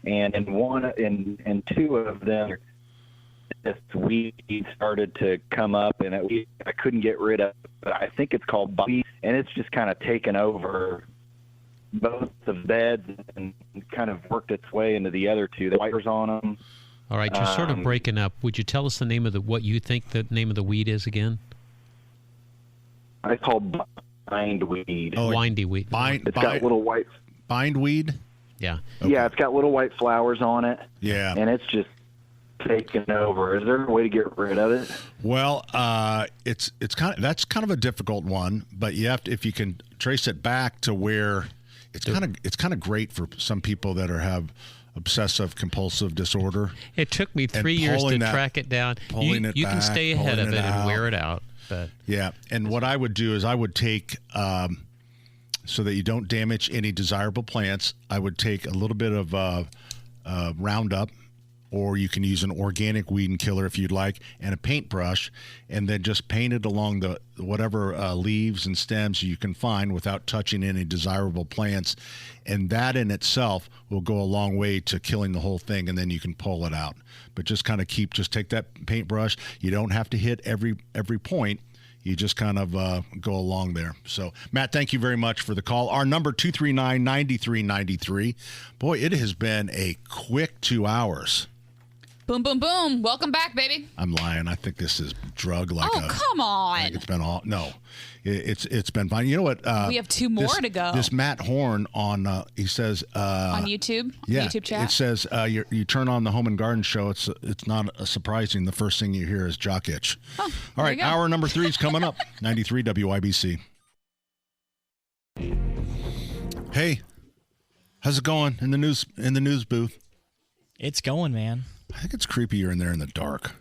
And in two of them, this weed started to come up, and I couldn't get rid of it. But I think it's called weed, and it's just kind of taken over both the beds and kind of worked its way into the other two. The wipers on them. All right, you're sort of breaking up. Would you tell us the name of what you think the name of the weed is again? It's called bindweed. Oh, windy weed. It's got little white bindweed. Yeah. Okay. Yeah, it's got little white flowers on it. Yeah. And it's just taken over. Is there a way to get rid of it? Well, that's kind of a difficult one, but you have to, if you can trace it back to where it's kind of great for some people that have obsessive compulsive disorder. It took me 3 years to track it down. You can stay ahead of it and wear it out. But yeah, and what I would do is I would take so that you don't damage any desirable plants, I would take a little bit of Roundup, or you can use an organic weed and killer if you'd like, and a paintbrush, and then just paint it along the whatever leaves and stems you can find without touching any desirable plants. And that in itself will go a long way to killing the whole thing, and then you can pull it out. But just kind of just take that paintbrush. You don't have to hit every point. You just kind of go along there. So, Matt, thank you very much for the call. Our number, 239-9393. Boy, it has been a quick 2 hours. Boom, boom, boom. Welcome back, baby. I'm lying. I think this is drug like come on. It's been all no. It's been fine. You know what? We have 2 more to go. This Matt Horn on he says on YouTube. Yeah, YouTube chat. It says you turn on the Home and Garden Show. It's not surprising. The first thing you hear is jock itch. Oh, all right, hour number 3 is coming up. 93 WIBC. Hey, how's it going in the news booth? It's going, man. I think it's creepy you're in there in the dark.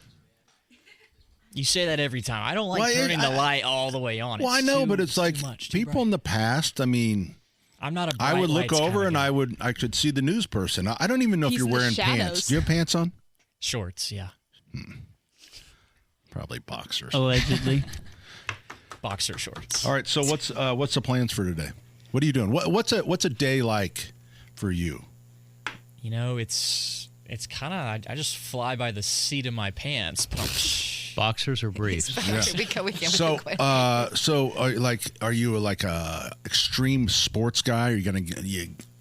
You say that every time. I don't like turning the light all the way on. Well, I know, but it's like people in the past. I mean, I'm not a bright I would look lights over kinda and guy. I could see the news person. I don't even know if He's you're in the wearing shadows. pants. Do you have pants on? Shorts, yeah. Probably boxers. Allegedly. Boxer shorts. All right. So what's the plans for today? What are you doing? What's a day like for you? You know, it's kind of I just fly by the seat of my pants. Boxers or briefs? So are you like a extreme sports guy? Are you gonna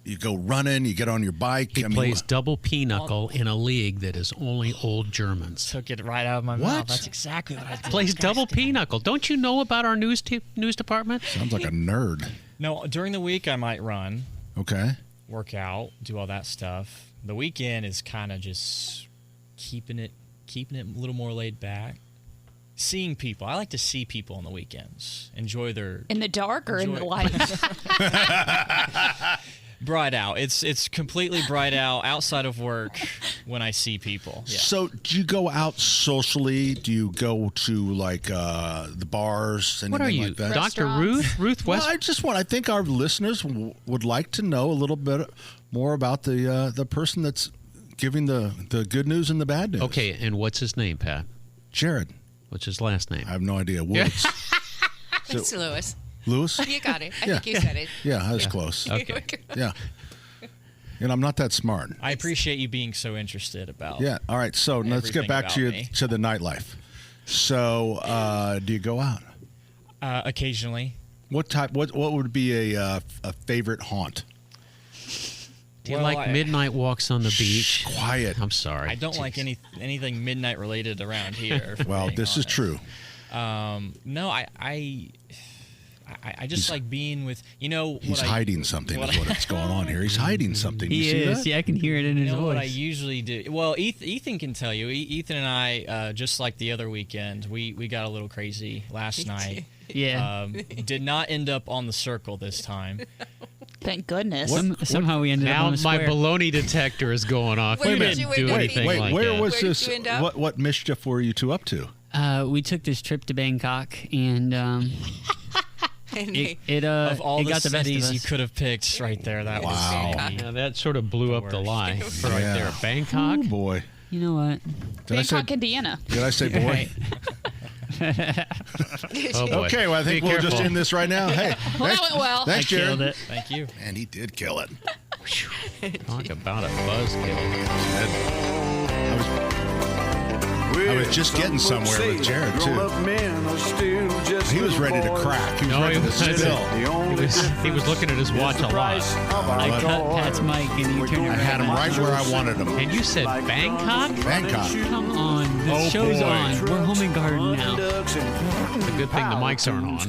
you go running? You get on your bike? He plays double pinochle in a league that is only old Germans. Took it right out of my mouth. That's exactly what I did. Plays double pinochle. Don't you know about our news department? Sounds like a nerd. No, during the week I might run. Okay. Work out, do all that stuff. The weekend is kind of just keeping it a little more laid back. Seeing people. I like to see people on the weekends. Enjoy their... In the dark or in the light? Bright out. It's completely bright out outside of work when I see people. Yeah. So do you go out socially? Do you go to like the bars? What are you, like that? Dr. Ruth West? Well, I think our listeners would like to know a little bit more about the person that's giving the good news and the bad news. Okay, and what's his name, Pat? Jared. What's his last name? I have no idea. Woods. It's Lewis. Lewis? You got it. I think you said it. Yeah, I was close. Okay. Yeah. And I'm not that smart. I appreciate you being so interested about. Yeah. All right. So let's get back to the nightlife. So, do you go out? Occasionally. What would be a favorite haunt? Do you like midnight walks on the beach? Quiet. I'm sorry. I don't like anything midnight related around here. Well, this is true. No, I just like being with, He's hiding something is what's going on here. He's hiding something. He is. Yeah, I can hear it in his voice. What I usually do. Well, Ethan can tell you. Ethan and I, just like the other weekend, we got a little crazy last night. Yeah. Did not end up on the circle this time. Thank goodness. Somehow we ended up now on the my square. baloney detector is going off. Where We did didn't you do end up, anything Ethan? like where that. was Where did this? you end up? What mischief were you two up to? We took this trip to Bangkok, and it of all it the got the best of cities us. you could have picked right there, that was Yeah, that sort of blew up the lie worst. right Yeah. there. Bangkok. Oh boy. You know what? Bangkok, Indiana. Did I say boy? Oh boy. Okay, well I think Be we'll just careful. end this right now. Hey, Well, that went well. thanks, I Jared. killed it. Thank you. And he did kill it. Talk about a buzzkill. I was just getting somewhere with Jared too. He was ready to crack. He was No, ready he to wasn't. spill. He was looking at his watch a lot. I cut Pat's mic, and you turned it I had him right where I wanted him. And you said Bangkok? Bangkok. Come on, the show's boy. on. We're home and garden now. It's a good thing the mics aren't on.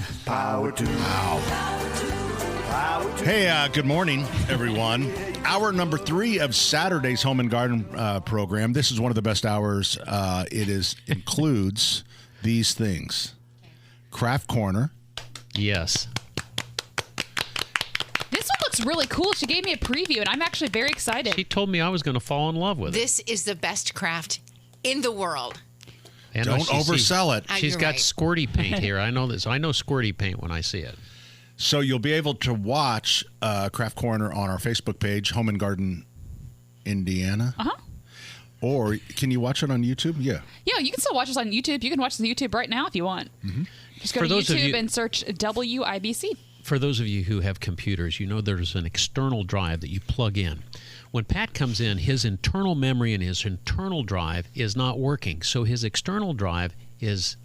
Hey, good morning, everyone. Hour number 3 of Saturday's Home and Garden program. This is one of the best hours. It includes these things: Craft Corner. Yes. This one looks really cool. She gave me a preview, and I'm actually very excited. She told me I was going to fall in love with it. This is the best craft in the world. And Don't oversell it. She's You're got right. squirty paint here. I know this. I know squirty paint when I see it. So you'll be able to watch Craft Corner on our Facebook page, Home and Garden Indiana. Uh-huh. Or can you watch it on YouTube? Yeah. Yeah, you can still watch us on YouTube. You can watch the YouTube right now if you want. Mm-hmm. Just go For to those of YouTube you- and search WIBC. For those of you who have computers, you know there's an external drive that you plug in. When Pat comes in, his internal memory and his internal drive is not working. So his external drive is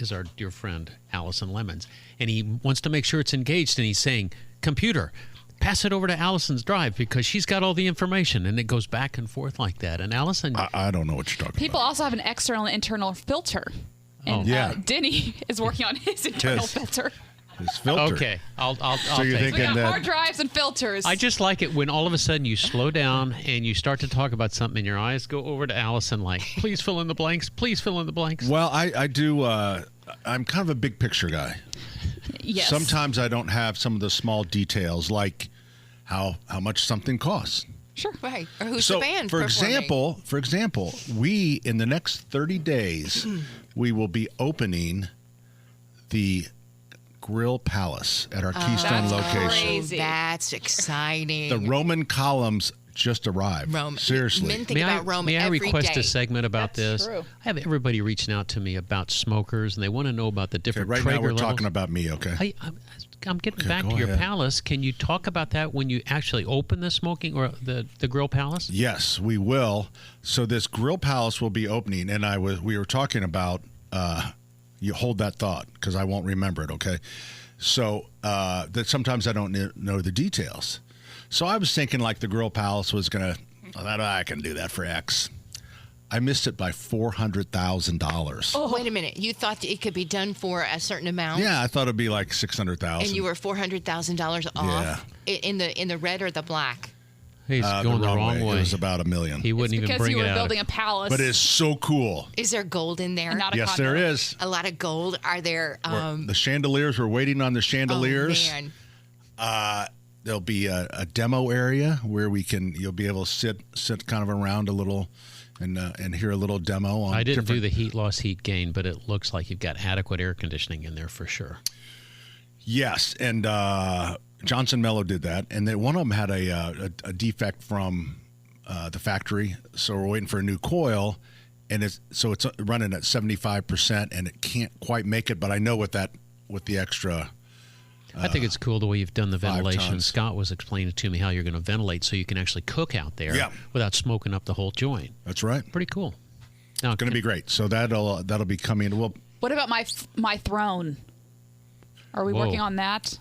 is our dear friend Allison Lemons, and he wants to make sure it's engaged, and he's saying, "Computer, pass it over to Allison's drive because she's got all the information," and it goes back and forth like that. And Allison, I don't know what you're talking People also have an external and internal filter. And Denny is working on his internal filter. His filter. Okay, I'll So you're take We thinking got that hard drives and filters. I just like it when all of a sudden you slow down and you start to talk about something and your eyes go over to Allison like, please fill in the blanks, please fill in the blanks. Well, I do. I'm kind of a big picture guy. Yes. Sometimes I don't have some of the small details, like how much something costs. Sure. Right. Or who's So, the band for performing? example, we in the next 30 days we will be opening the Grill Palace at our Keystone location. Crazy. That's exciting. The Roman columns just arrived. Rome. Seriously. Men think about Rome May I every request day. a segment about That's this? true. I have everybody reaching out to me about smokers, and they want to know about the different Right Traeger now we're levels. talking about me, okay? I'm getting Okay, back go to your ahead. palace. Can you talk about that when you actually open the smoking or the Grill Palace? Yes, we will. So this Grill Palace will be opening, and we were talking about. You hold that thought because I won't remember it. Okay, so that sometimes I don't know the details. So I was thinking like the Grill Palace was gonna. I can do that for X. I missed it by $400,000. Oh, wait a minute. You thought it could be done for a certain amount? Yeah, I thought it'd be like $600,000. And you were $400,000 off in the red or the black? He's going the wrong way. It was about $1 million. He wouldn't even bring you it were out. building a palace. But it's so cool. Is there gold in there? Not a Yes, condo. there is. A lot of gold. Are there? The chandeliers. We're waiting on the chandeliers. Oh, man. There'll be a demo area where you'll be able to sit kind of around a little and hear a little demo on I didn't do different- the heat loss, heat gain, but it looks like you've got adequate air conditioning in there for sure. Yes, and Johnson Mello did that, and then one of them had a defect from the factory, so we're waiting for a new coil, and it's running at 75%, and it can't quite make it, but I know with the extra. I think it's cool the way you've done the 5 ventilation. tons. Scott was explaining to me how you're going to ventilate so you can actually cook out there without smoking up the whole joint. That's right. Pretty cool. Now, It's going to be great. So that'll be coming. Well, What about my throne? Are we working on that?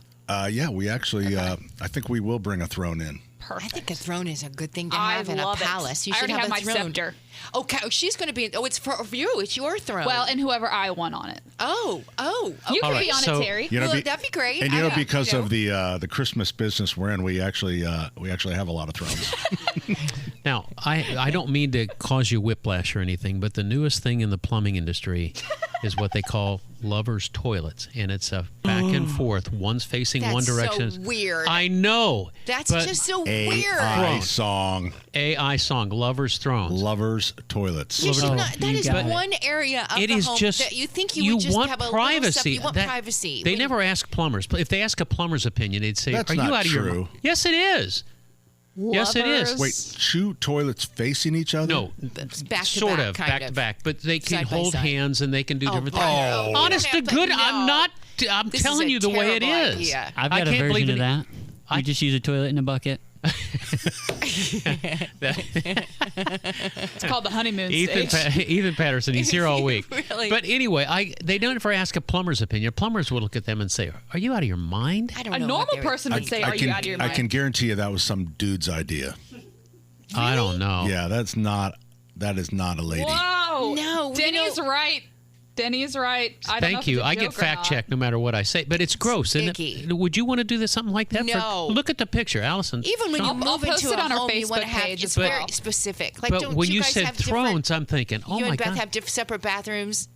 yeah, we actually. I think we will bring a throne in. I think a throne is a good thing to I have in a love it. palace. You I should already have have a my throne. scepter. Okay, it's going to be. Oh, it's for you. It's your throne. Well, and whoever I want on it. Oh. You All can right, be on so, it, Terry. you know, well, be- that'd be great. And because of the Christmas business we're in, we actually have a lot of thrones. Now, I don't mean to cause you whiplash or anything, but the newest thing in the plumbing industry is what they call lovers' toilets, and it's a back and forth. One's facing one That's so direction. weird. I know. That's but just so weird. AI song. AI song. Lovers' thrones. Lovers' toilets. You should not, that you is got it. one area of It the is home just that you think you would just want have a privacy. little stuff. You want That- privacy. They When- never ask plumbers. If they ask a plumber's opinion, they'd say, That's "Are not you out of your true. mind?" Yes, it is. Yes, it is. Wait, 2 toilets facing each other? No, back to sort back, of kind back of. to back, but they can Side by hold side. hands and they can do different right. things. Oh, Honest to you don't have good, to- I'm no. not. I'm This is telling a you the way it terrible is. idea. I've I got a can't believe version of it. that. You just use a toilet in a bucket. It's called the honeymoon Ethan, stage. Ethan Patterson, he's here all week. Really? But anyway, they don't ever ask a plumber's opinion. Plumbers will look at them and say, "Are you out of your mind?" I don't A know normal what they would- person would say, "Are you out of your mind?" I can guarantee you that was some dude's idea. I don't know. Yeah, that is not a lady. Whoa! No, you Denny's know- right. Denny's right. I don't know Thank if you. it's a I get joke or fact not. checked no matter what I say, but it's gross, isn't icky. it? Would you want to do something like that? No. Look at the picture, Allison. Even when you I'll move post into it a on our home, you want Facebook to have page it's as well. very specific. Like, But don't when you guys said have different- thrones, I'm thinking, oh you my and Beth God. have separate bathrooms.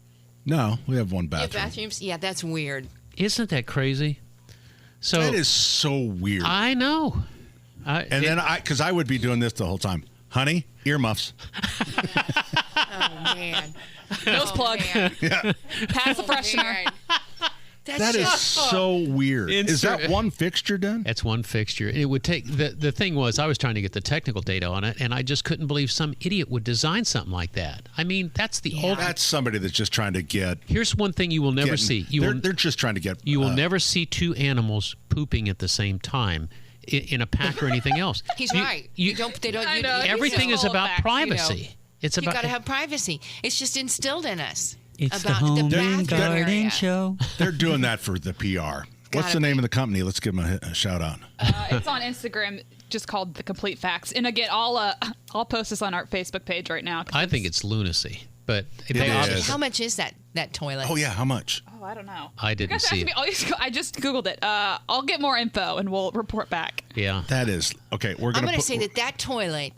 No, we have one You have bathroom. bathrooms. Yeah, that's weird. Isn't that crazy? So That is so weird. I know. Because I would be doing this the whole time. Honey, earmuffs. Oh man. Nose plug. Man. Yeah. Pass the freshener. Man. That's That is just, so weird. Is that one fixture done? That's one fixture. It would take the thing was I was trying to get the technical data on it, and I just couldn't believe some idiot would design something like that. I mean, that's the old. That's somebody that's just trying to get. Here's one thing you will never see. They're just trying to get. You will never see two animals pooping at the same time in a pack or anything else. He's right. You, They don't. I You, know. you Everything is all about facts, you know. privacy. It's You about. got to have privacy. It's just instilled in us. It's the About the Home bathroom and Garden area. Show. They're doing that for the PR. What's the name of the company? Let's give them a shout out. It's on Instagram, just called The Complete Facts. And again, I'll post this on our Facebook page right now. I think it's lunacy, but How much is that toilet? Oh yeah, how much? Oh, I don't know. I didn't You guys see asked it. me- I just Googled it. I'll get more info and we'll report back. Yeah. That is okay. We're I'm gonna going to put, say that toilet.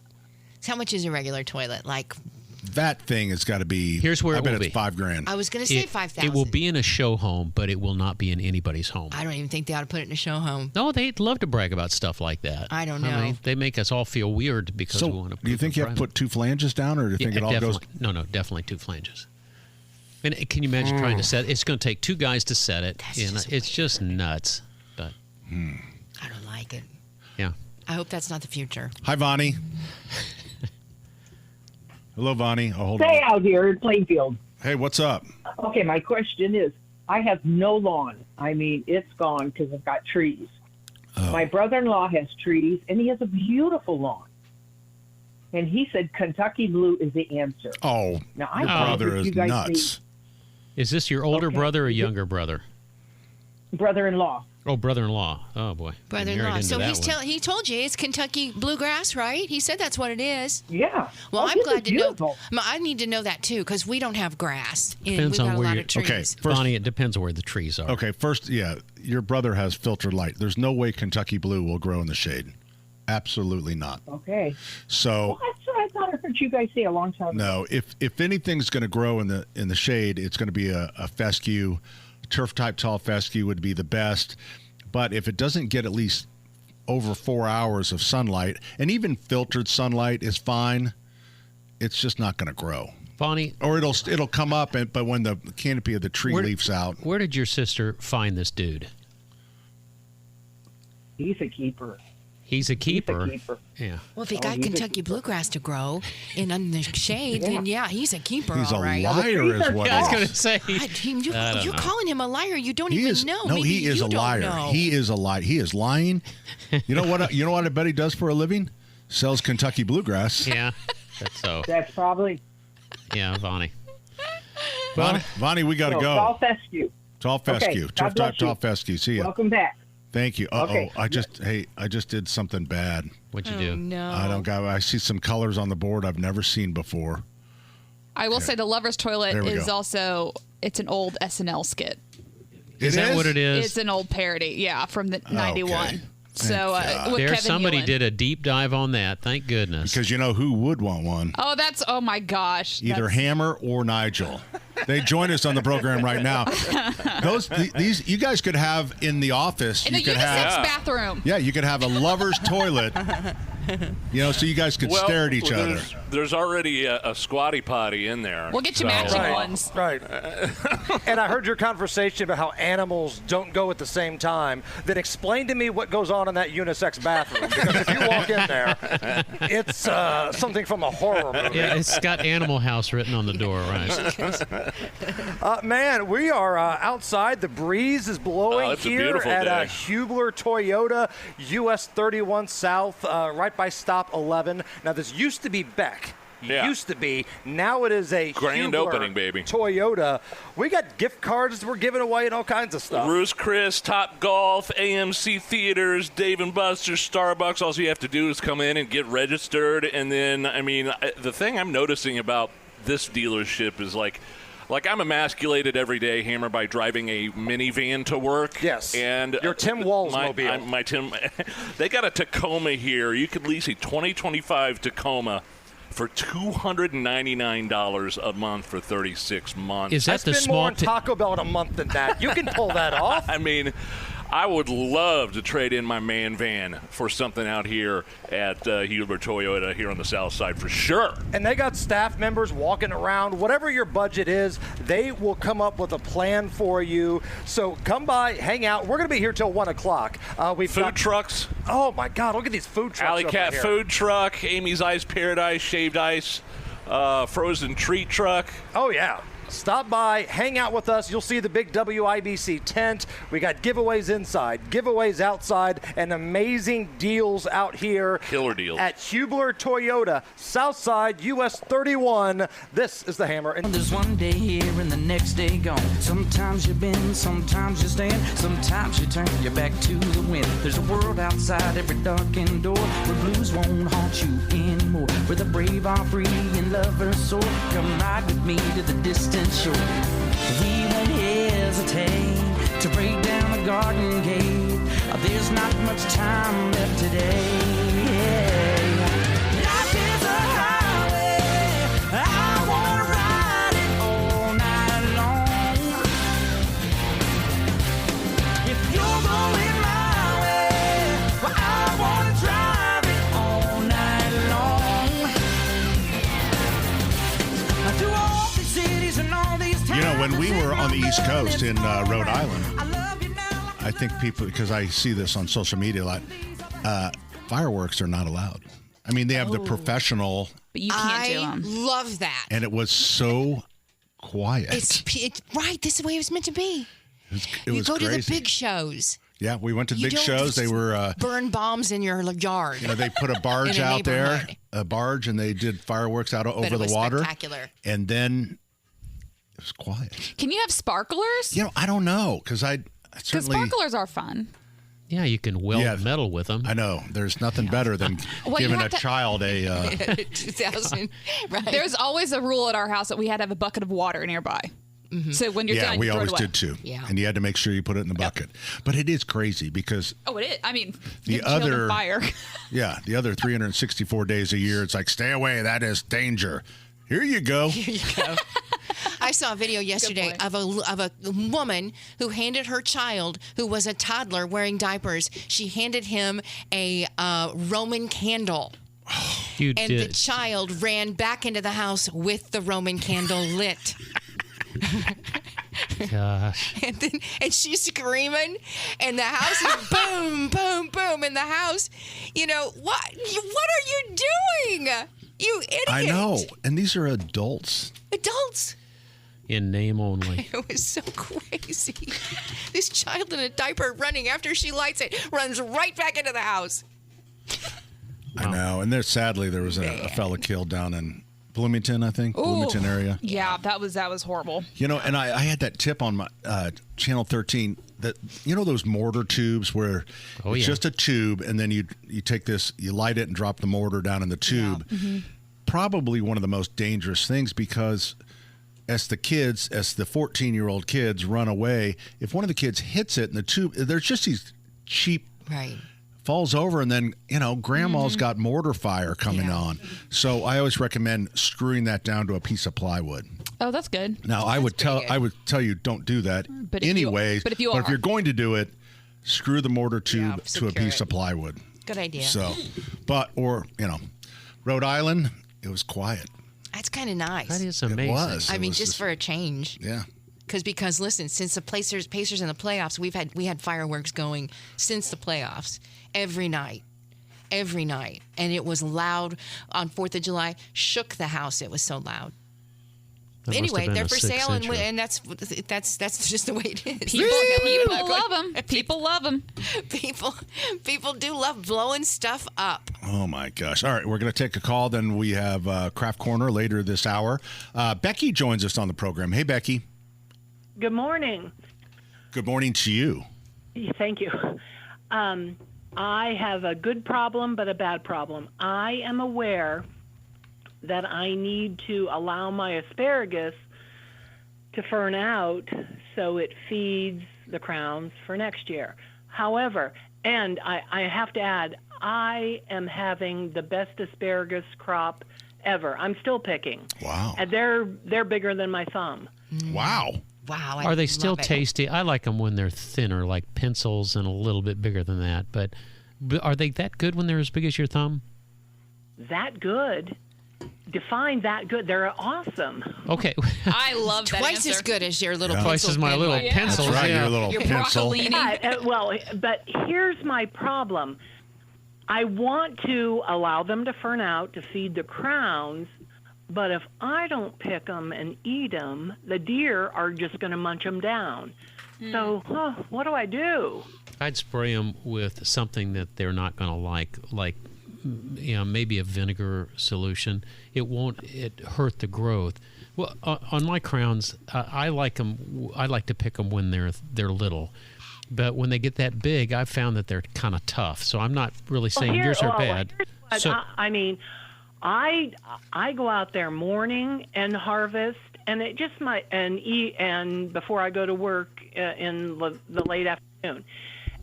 How much is a regular toilet? Like, that thing has got to be. Here's where I it bet will it's be. $5,000. I was going to say It 5,000. will be in a show home, but it will not be in anybody's home. I don't even think they ought to put it in a show home. No, they'd love to brag about stuff like that. I don't know. they make us all feel weird because So, we want to. do you think you have to put 2 flanges down, or do you think it all goes? No, definitely 2 flanges. And can you imagine trying to set? It's going to take 2 guys to set it, and it's just nuts. But I don't like it. yeah. I hope that's not the future. Hi, Vonnie. Hello, Vonnie. Oh, hold Stay on. out here in Plainfield. Hey, what's up? Okay, my question is, I have no lawn. I mean, it's gone because I've got trees. Oh. My brother-in-law has trees, and he has a beautiful lawn. And he said Kentucky blue is the answer. Oh, now, I your thought brother that is you guys nuts. Is this your older Okay. brother or younger brother? Brother-in-law. Oh, brother-in-law. Oh boy. You're married Brother-in-law. into So that one. he told you it's Kentucky bluegrass, right? He said that's what it is. Yeah. Well, Oh, I'm this glad is to know. beautiful. I need to know that too because we don't have grass and Depends we've on got a where lot you. of trees. Bonnie, it depends on where the trees are. Okay, first, yeah, your brother has filtered light. There's no way Kentucky blue will grow in the shade. Absolutely not. Okay. So Well, that's what I thought I heard you guys say a long time ago. no, if anything's going to grow in the shade, it's going to be a fescue. Turf type tall fescue would be the best. But if it doesn't get at least over 4 hours of sunlight, and even filtered sunlight is fine, it's just not going to grow. Bonnie, or it'll come up, but when the canopy of the tree leaves out. Where did your sister find this dude? He's a keeper. He's a keeper. keeper. Yeah. Well, if he Oh, got he's a Kentucky bluegrass to grow in under the shade, then yeah, he's a keeper. He's a all right. liar, is what. I was going to say. You're calling him a liar. You don't He even is know. no, Maybe he is you a don't liar. know. He is a liar. He is lying. You know what? You know what I bet he does for a living? Sells Kentucky bluegrass. Yeah, that's so. That's probably. Yeah, Bonnie. Vonnie, we got to No, go. Tall fescue. Tall fescue. God Turf bless type tall you. fescue. See ya. Welcome back. Thank you. Okay. I just did something bad. What'd you Oh, do? no. I see some colors on the board I've never seen before. I will say the lover's toilet There we is go. also, it's an old SNL skit. Is that what it is? It's an old parody, yeah, from the 91. So with There, Kevin somebody Nealon. did a deep dive on that. Thank goodness. Because you know who would want one? Oh, oh my gosh. Either That's- Hammer or Nigel. They join us on the program right now. These you guys could have in the office. In you the could unisex have bathroom. Yeah, you could have a lover's toilet. You know, so you guys could stare at each other. There's already a squatty potty in there. We'll get you matching ones. Right. And I heard your conversation about how animals don't go at the same time. Then explain to me what goes on in that unisex bathroom. Because if you walk in there, it's something from a horror movie. Yeah, it's got Animal House written on the door, right? Man, we are outside. The breeze is blowing it's a here beautiful at day. Hubler Toyota, US 31 South, right by stop 11. Now, this used to be Beck. Yeah. Used to be. Now it is a Grand Hubler opening, baby. Toyota. We got gift cards we're giving away and all kinds of stuff. Bruce Chris, Top Golf, AMC Theaters, Dave & Buster's, Starbucks. All you have to do is come in and get registered. And then, I mean, the thing I'm noticing about this dealership is like I'm emasculated every day, Hammer, by driving a minivan to work. Yes. And your Tim Walls mobile. My Tim. They got a Tacoma here. You could lease a 2025 Tacoma for $299 a month for 36 months. Is that I the spend small more on Taco Bell in a month than that. You can pull that off. I mean, I would love to trade in my man van for something out here at Hubler Toyota here on the south side for sure. And they got staff members walking around. Whatever your budget is, they will come up with a plan for you. So come by, hang out. We're going to be here till 1 o'clock. We've Food got trucks. Oh, my God. Look at these food trucks. Alley over Cat here. Food Truck, Amy's Ice Paradise, Shaved Ice, Frozen Treat Truck. Oh, yeah. Stop by, hang out with us. You'll see the big WIBC tent. We got giveaways inside, giveaways outside, and amazing deals out here. Killer deals. At Hubler Toyota, Southside, US 31. This is the Hammer. There's one day here and the next day gone. Sometimes you bend, sometimes you stand, sometimes you turn your back to the wind. There's a world outside every darkened door where blues won't haunt you anymore. Where the brave are free and lovers soar. Come ride with me to the distant shore. We won't hesitate to break down the garden gate. There's not much time left today. Life is a highway. I wanna ride it all night long. If you're going my way, well, I wanna drive it all night long. Through all these cities and all these towns. You know, when we were on the East Coast in Rhode Island, I think people, because I see this on social media a lot, fireworks are not allowed. I mean, they have the professional. But you can't do them. I love that. And it was so quiet. It's right. This is the way it was meant to be. It was go to the crazy. big shows. Yeah, we went to the You big don't shows. They were burn bombs in your yard. You know, they put a barge In a out there, neighborhood. a barge, and they did fireworks out But over it the was water. spectacular. And then it was quiet. Can you have sparklers? You know, I don't know, because I Because certainly. sparklers are fun. Yeah, you can weld metal with them. I know. There's nothing better than Well, you giving a have to- child a. 2000. Right. There's always a rule at our house that we had to have a bucket of water nearby. So when you're yeah, done, we you throw always it away. did too. Yeah. And you had to make sure you put it in the bucket. But it is crazy because Oh, it is. I mean, the get children other fire. yeah, the other 364 days a year, it's like, stay away. That is danger. Here you go. Here you go. I saw a video yesterday of a woman who handed her child, who was a toddler wearing diapers, she handed him a Roman candle. You And did. the child ran back into the house with the Roman candle lit. Gosh. And she's screaming, and the house is boom, boom, boom in the house. You know, what are you doing? You idiot. I know. And these are adults. Adults. In name only. It was so crazy. This child in a diaper running after she lights it runs right back into the house. I know. And sadly, there was a fella killed down in Bloomington, I think. Ooh. Bloomington area. Yeah, that was horrible. You know, and I had that tip on my Channel 13 that, you know, those mortar tubes where it's just a tube and then you take this, you light it and drop the mortar down in the tube. Mm-hmm. Mm-hmm. Probably one of the most dangerous things because as the 14-year-old kids run away, if one of the kids hits it in the tube, there's just these cheap right. falls over, and then, you know, grandma's got mortar fire coming on. So I always recommend screwing that down to a piece of plywood. Oh, that's good. Now, I would tell you don't do that But if you- anyways. but if you if are- you're going to do it, screw the mortar tube to a secure piece it. of plywood. Good idea. So, or, you know, Rhode Island, it was quiet. That's kind of nice. That is It amazing. was. I It mean, was just for a change. Yeah. Because listen, since the Pacers in the playoffs, we had fireworks going since the playoffs every night, and it was loud on 4th of July. Shook the house. It was so loud. That must have Anyway, been they're a for sick sale, century. and that's just the way it is. People love them. People love them. People do love blowing stuff up. Oh, my gosh. All right, we're going to take a call. Then we have Craft Corner later this hour. Becky joins us on the program. Hey, Becky. Good morning. Good morning to you. Thank you. I have a good problem, but a bad problem. I am aware that I need to allow my asparagus to fern out so it feeds the crowns for next year. However, and I have to add, I am having the best asparagus crop ever. I'm still picking. Wow. And they're bigger than my thumb. Wow. Wow. Are they still tasty? I like them when they're thinner, like pencils, and a little bit bigger than that. But are they that good when they're as big as your thumb? That good? Define that good. They're awesome. Okay. I love that Twice answer. as good as your little Yeah. Twice pencil as my thin little one. pencils. That's right, yeah. your little Your pencil. broccolini. Well, but here's my problem. I want to allow them to fern out to feed the crowns, But if I don't pick them and eat them, the deer are just going to munch them down. So, what do I do? I'd spray them with something that they're not going to like maybe a vinegar solution. It won't hurt the growth. Well, on my crowns, I like them. I like to pick them when they're little. But when they get that big, I've found that they're kind of tough. So I'm not really saying yours are bad. I mean, I go out there morning and harvest, and it just might eat, and before I go to work in the late afternoon,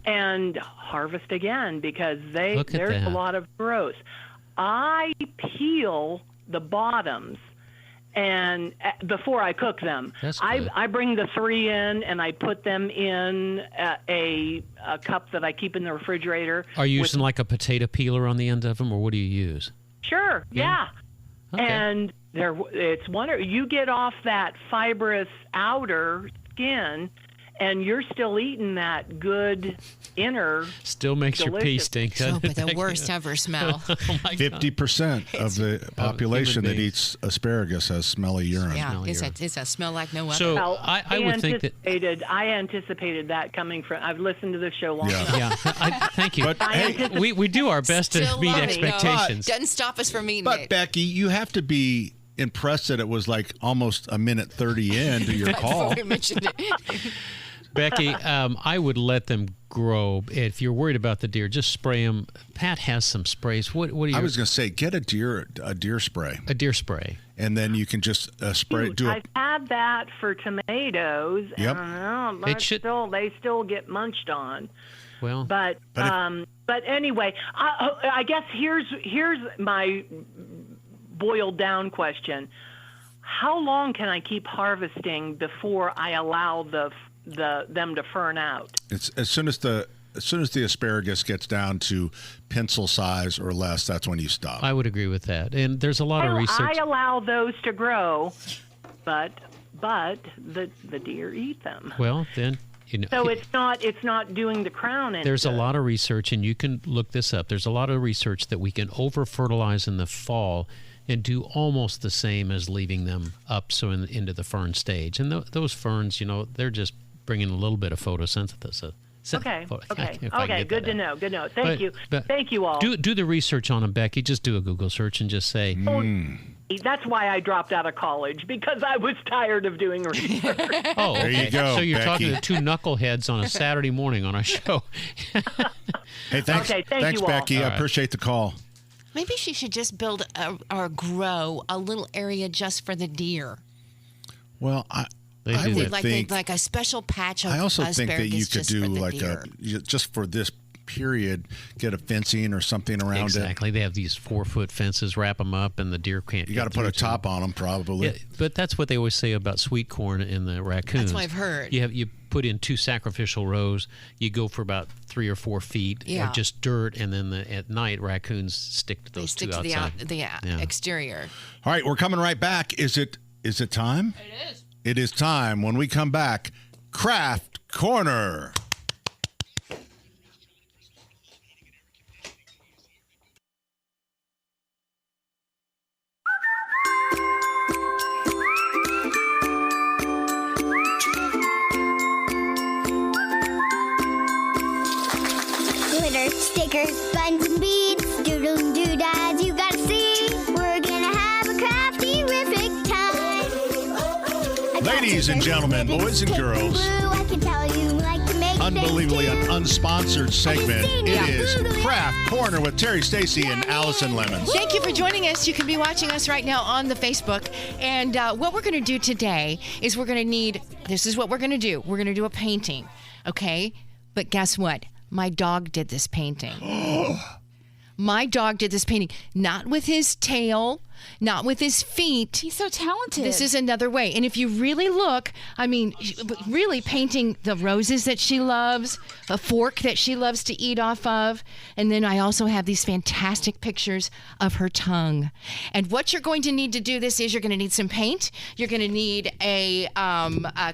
and harvest again because there's a lot of growth. I peel the bottoms. And before I cook them, I bring the 3 in and I put them in a cup that I keep in the refrigerator. Are you using like a potato peeler on the end of them, or what do you use? Sure, yeah. Okay. And it's wonderful. You get off that fibrous outer skin, and you're still eating that good inner. Still makes your pee stink. Oh, but the worst ever smell. 50% of the population that eats asparagus has smelly urine. Yeah, it's a smell like no other. So I would think that I anticipated that coming from. I've listened to the show long enough. Yeah, thank you. But we do our best to meet expectations. No, doesn't stop us from eating but it. Becky, you have to be impressed that it was like almost a minute 30 into your call. Before we mentioned it. Becky, I would let them grow. If you're worried about the deer, just spray them. Pat has some sprays. What do you? I was going to say, get a deer spray. A deer spray, and then you can just spray. I've had that for tomatoes. Yep. And they still get munched on. Well, but anyway, I guess here's my boiled down question. How long can I keep harvesting before I allow them to fern out? It's as soon as the asparagus gets down to pencil size or less, that's when you stop. I would agree with that. And there's a lot of research. I allow those to grow, but the deer eat them. Well, then so it's not doing the crown. There's a lot of research, and you can look this up. There's a lot of research that we can over fertilize in the fall and do almost the same as leaving them up into the fern stage. And those ferns, they're just bringing a little bit of photosynthesis. Okay. Good to know. Thank you. Thank you all. Do the research on them, Becky. Just do a Google search and just say. That's why I dropped out of college, because I was tired of doing research. Oh, there you go. So you're Becky. talking to two knuckleheads on a Saturday morning on our show. Hey, thanks. Okay, thanks, you Becky. all. I appreciate the call. Maybe she should just build or grow a little area just for the deer. Well, I would think like a special patch of I also think that you could asparagus do just for the like deer. just for this period, get a fencing or something around it. Exactly. They have these 4-foot fences, wrap them up, and the deer can't. You got to put a top on them, probably. Yeah, but that's what they always say about sweet corn and the raccoons. That's what I've heard. You put in 2 sacrificial rows. You go for about 3 or 4 feet of just dirt, and then at night raccoons stick to those two outside. The exterior. All right, we're coming right back. Is it time? It is. It is time. When we come back, Craft Corner. Glitter, stickers, buttons, and beads, doodles and doodads, you gotta see. We're gonna have a crafty-rific time. Ladies and gentlemen, boys and girls, I can tell you like to make unbelievably an unsponsored segment. It is Craft Corner with Terry Stacy and Allison Lemons. Thank you for joining us. You can be watching us right now on the Facebook. And what we're going to do today is this is what we're going to do. We're going to do a painting, okay? But guess what? My dog did this painting. My dog did this painting, not with his tail, not with his feet. He's so talented. This is another way. And if you really look, really painting the roses that she loves, a fork that she loves to eat off of. And then I also have these fantastic pictures of her tongue. And what you're going to need to do this is you're going to need some paint. You're going to need a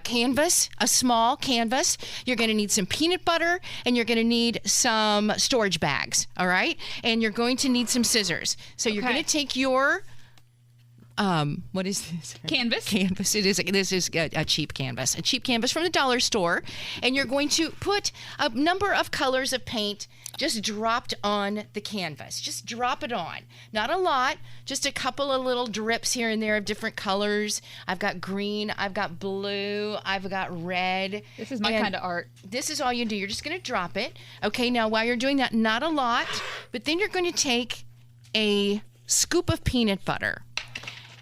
canvas, a small canvas. You're going to need some peanut butter, and you're going to need some storage bags. All right? And you're going to need some scissors. So you're going to take your what is this? Canvas. Canvas. This is a cheap canvas. A cheap canvas from the dollar store. And you're going to put a number of colors of paint just dropped on the canvas. Just drop it on. Not a lot. Just a couple of little drips here and there of different colors. I've got green. I've got blue. I've got red. This is my kind of art. This is all you do. You're just going to drop it. Okay, now while you're doing that, not a lot, but then you're going to take a scoop of peanut butter.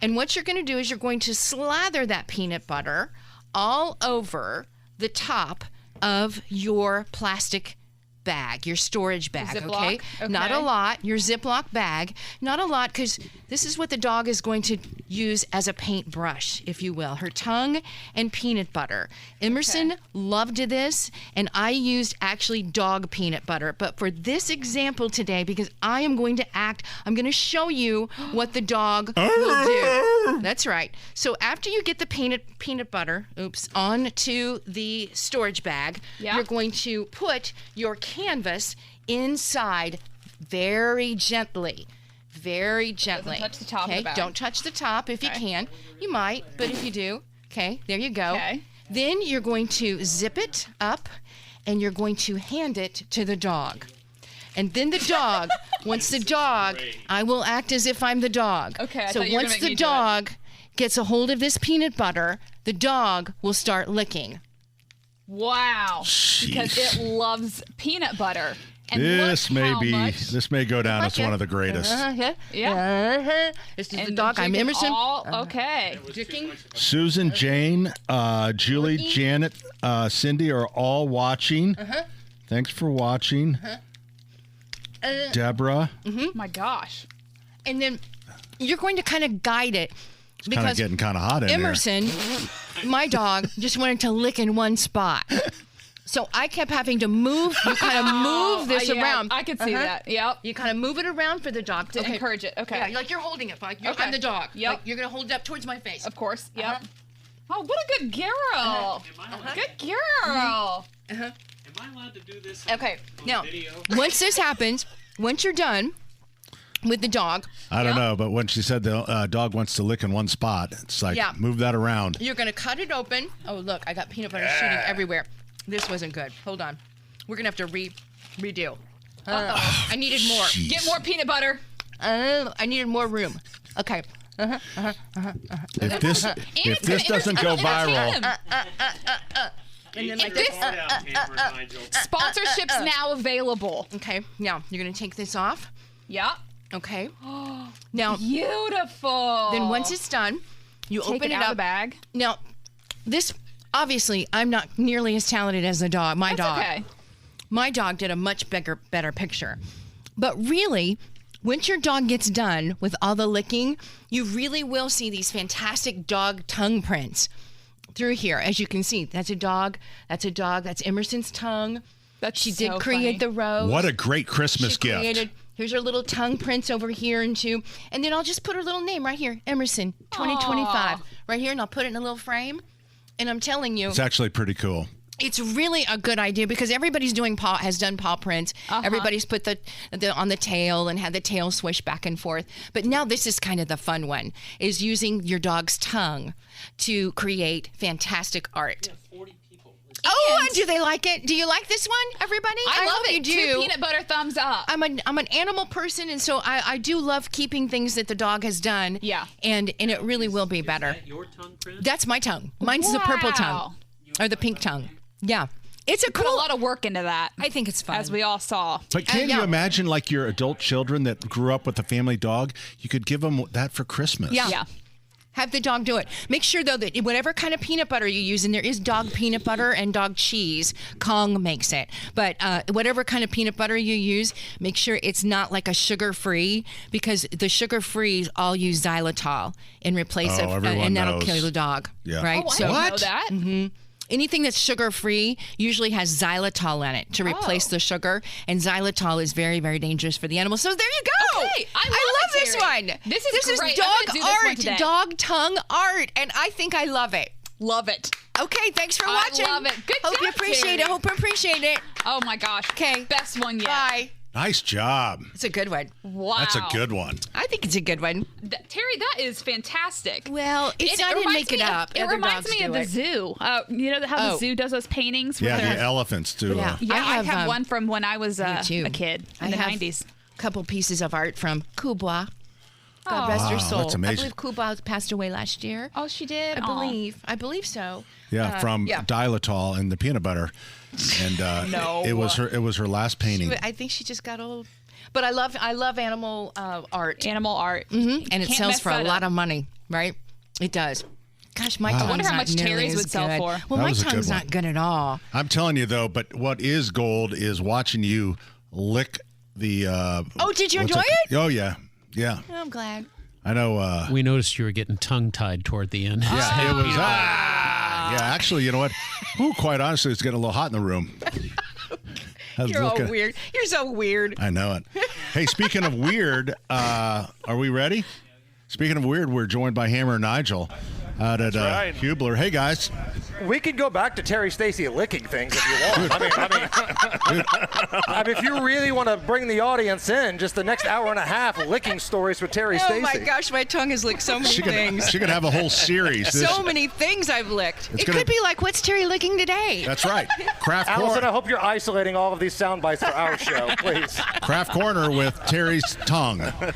And what you're going to do is you're going to slather that peanut butter all over the top of your plastic bag, your storage bag, Ziploc? okay? Not a lot. Your Ziploc bag. Not a lot, because this is what the dog is going to use as a paintbrush, if you will. Her tongue and peanut butter. Emerson loved this, and I used actually dog peanut butter. But for this example today, because I am going to I'm going to show you what the dog will do. That's right. So after you get the peanut butter, onto the storage bag, you're going to put your canvas inside very gently. Very gently. Don't touch the top of the bag. Don't touch the top if you can. You might, but if you do, there you go. Then you're going to zip it up and you're going to hand it to the dog. And then the dog, I will act as if I'm the dog. Okay, so once the dog gets a hold of this peanut butter, the dog will start licking. Wow. Because it loves peanut butter. And this may go down as one of the greatest. This is the dog. I'm Emerson. Okay. Susan, Jane, Julie, Janet, Cindy are all watching. Thanks for watching. Deborah. My gosh. And then you're going to kind of guide it. It's kind of getting kind of hot in Emerson, my dog, just wanted to lick in one spot. So I kept having to move. You kind of move this around. I could see that. Yep. You kind of move it around for the dog to encourage it. Okay. Yeah, like you're holding it. Like I'm the dog. Yep. Like you're going to hold it up towards my face. Of course. Yep. Oh, what a good girl. Good girl. Am I allowed to do this now, video? Once this happens, once you're done with the dog. I don't know, but when she said the dog wants to lick in one spot, it's like, move that around. You're going to cut it open. Oh, look, I got peanut butter shooting everywhere. This wasn't good. Hold on. We're going to have to redo. I needed more. Jeez. Get more peanut butter. I needed more room. Okay. If this doesn't go viral. And then like Sponsorship's now available. Okay. Now, you're going to take this off. Yeah. Okay. Now, beautiful. Then once it's done, you Take open it it out up. of the bag. Now, this obviously I'm not nearly as talented as the dog. My dog. Okay. My dog did a much better picture. But really, once your dog gets done with all the licking, you really will see these fantastic dog tongue prints through here. As you can see, that's a dog. That's Emerson's tongue. She did create the rose. What a great Christmas gift. Here's her little tongue prints over here and too. And then I'll just put her little name right here, Emerson 2025. Right here, and I'll put it in a little frame. And I'm telling you, it's actually pretty cool. It's really a good idea because everybody's has done paw prints. Everybody's put the on the tail and had the tail swish back and forth. But now this is kind of the fun one, is using your dog's tongue to create fantastic art. Oh, do they like it? Do you like this one, everybody? I love it. You do. 2 peanut butter thumbs up. I'm an animal person, and so I do love keeping things that the dog has done. Yeah. And it really will be better. Is that your tongue print? That's my tongue. Mine's the purple tongue. Or the pink tongue. Yeah. It's Put a lot of work into that. I think it's fun. As we all saw. But can you imagine, like, your adult children that grew up with a family dog? You could give them that for Christmas. Yeah. Have the dog do it. Make sure, though, that whatever kind of peanut butter you use, and there is dog peanut butter and dog cheese, Kong makes it. But whatever kind of peanut butter you use, make sure it's not like a sugar-free, because the sugar-free all use xylitol in replace of, and that'll kill the dog. Yeah. Right? Oh, I didn't know that. Mm-hmm. Anything that's sugar-free usually has xylitol in it to replace the sugar, and xylitol is very, very dangerous for the animal. So there you go. Okay, I love this one. This is great. dog I'm gonna do this one art, today. dog tongue art, and I think I love it. Love it. Okay, thanks for watching. I love it. Good Hope job, you appreciate Terry. it. Hope you appreciate it. Oh my gosh. Okay. Best one yet. Bye. Nice job. It's a good one. Wow. That's a good one. I think it's a good one. Terry, that is fantastic. Well, I didn't reminds make it me of- up. It Other reminds dogs me of do the it. zoo. You know how the zoo does those paintings? Yeah, with the their- elephants too. Yeah. Yeah, I have um, one from when I was a too. kid in I the have 90s. a couple pieces of art from Kubwa. God Oh. rest her Wow, soul. that's amazing. I believe Kubwa passed away last year. Oh, she did? I believe so. Yeah, from yeah. Dilatol and the peanut butter, and No. it was her last painting. I think she just got old. But I love animal art. Animal art. Mm-hmm. And it Can't sells mess for a that lot up. of money, right? It does. Gosh, my Wow. I tongue's wonder how not much nearly Terry's as would sell good. for. Well, That my was a good tongue's one. not good at all. I'm telling you though, but what is gold is watching you lick the. Oh, did you what's enjoy it? Oh yeah, yeah. I'm glad. I know. We noticed you were getting tongue-tied toward the end. Yeah, it was. Yeah, actually, you know what? Ooh, quite honestly, it's getting a little hot in the room. I was You're all looking- weird. You're so weird. I know it. Hey, speaking of weird, are we ready? Speaking of weird, we're joined by Hammer and Nigel out at right. Hubler. Hey, guys. We could go back to Terry Stacy licking things if you want. I mean, if you really want to bring the audience in, just the next hour and a half licking stories with Terry Oh Stacy. my gosh, my tongue has licked so many things. She could have a whole series. So many things I've licked. It's It gonna- could be like, what's Terry licking today? That's right. Craft Allison, Corner. I hope you're isolating all of these sound bites for our show, please. Craft Corner with Terry's tongue. Yeah.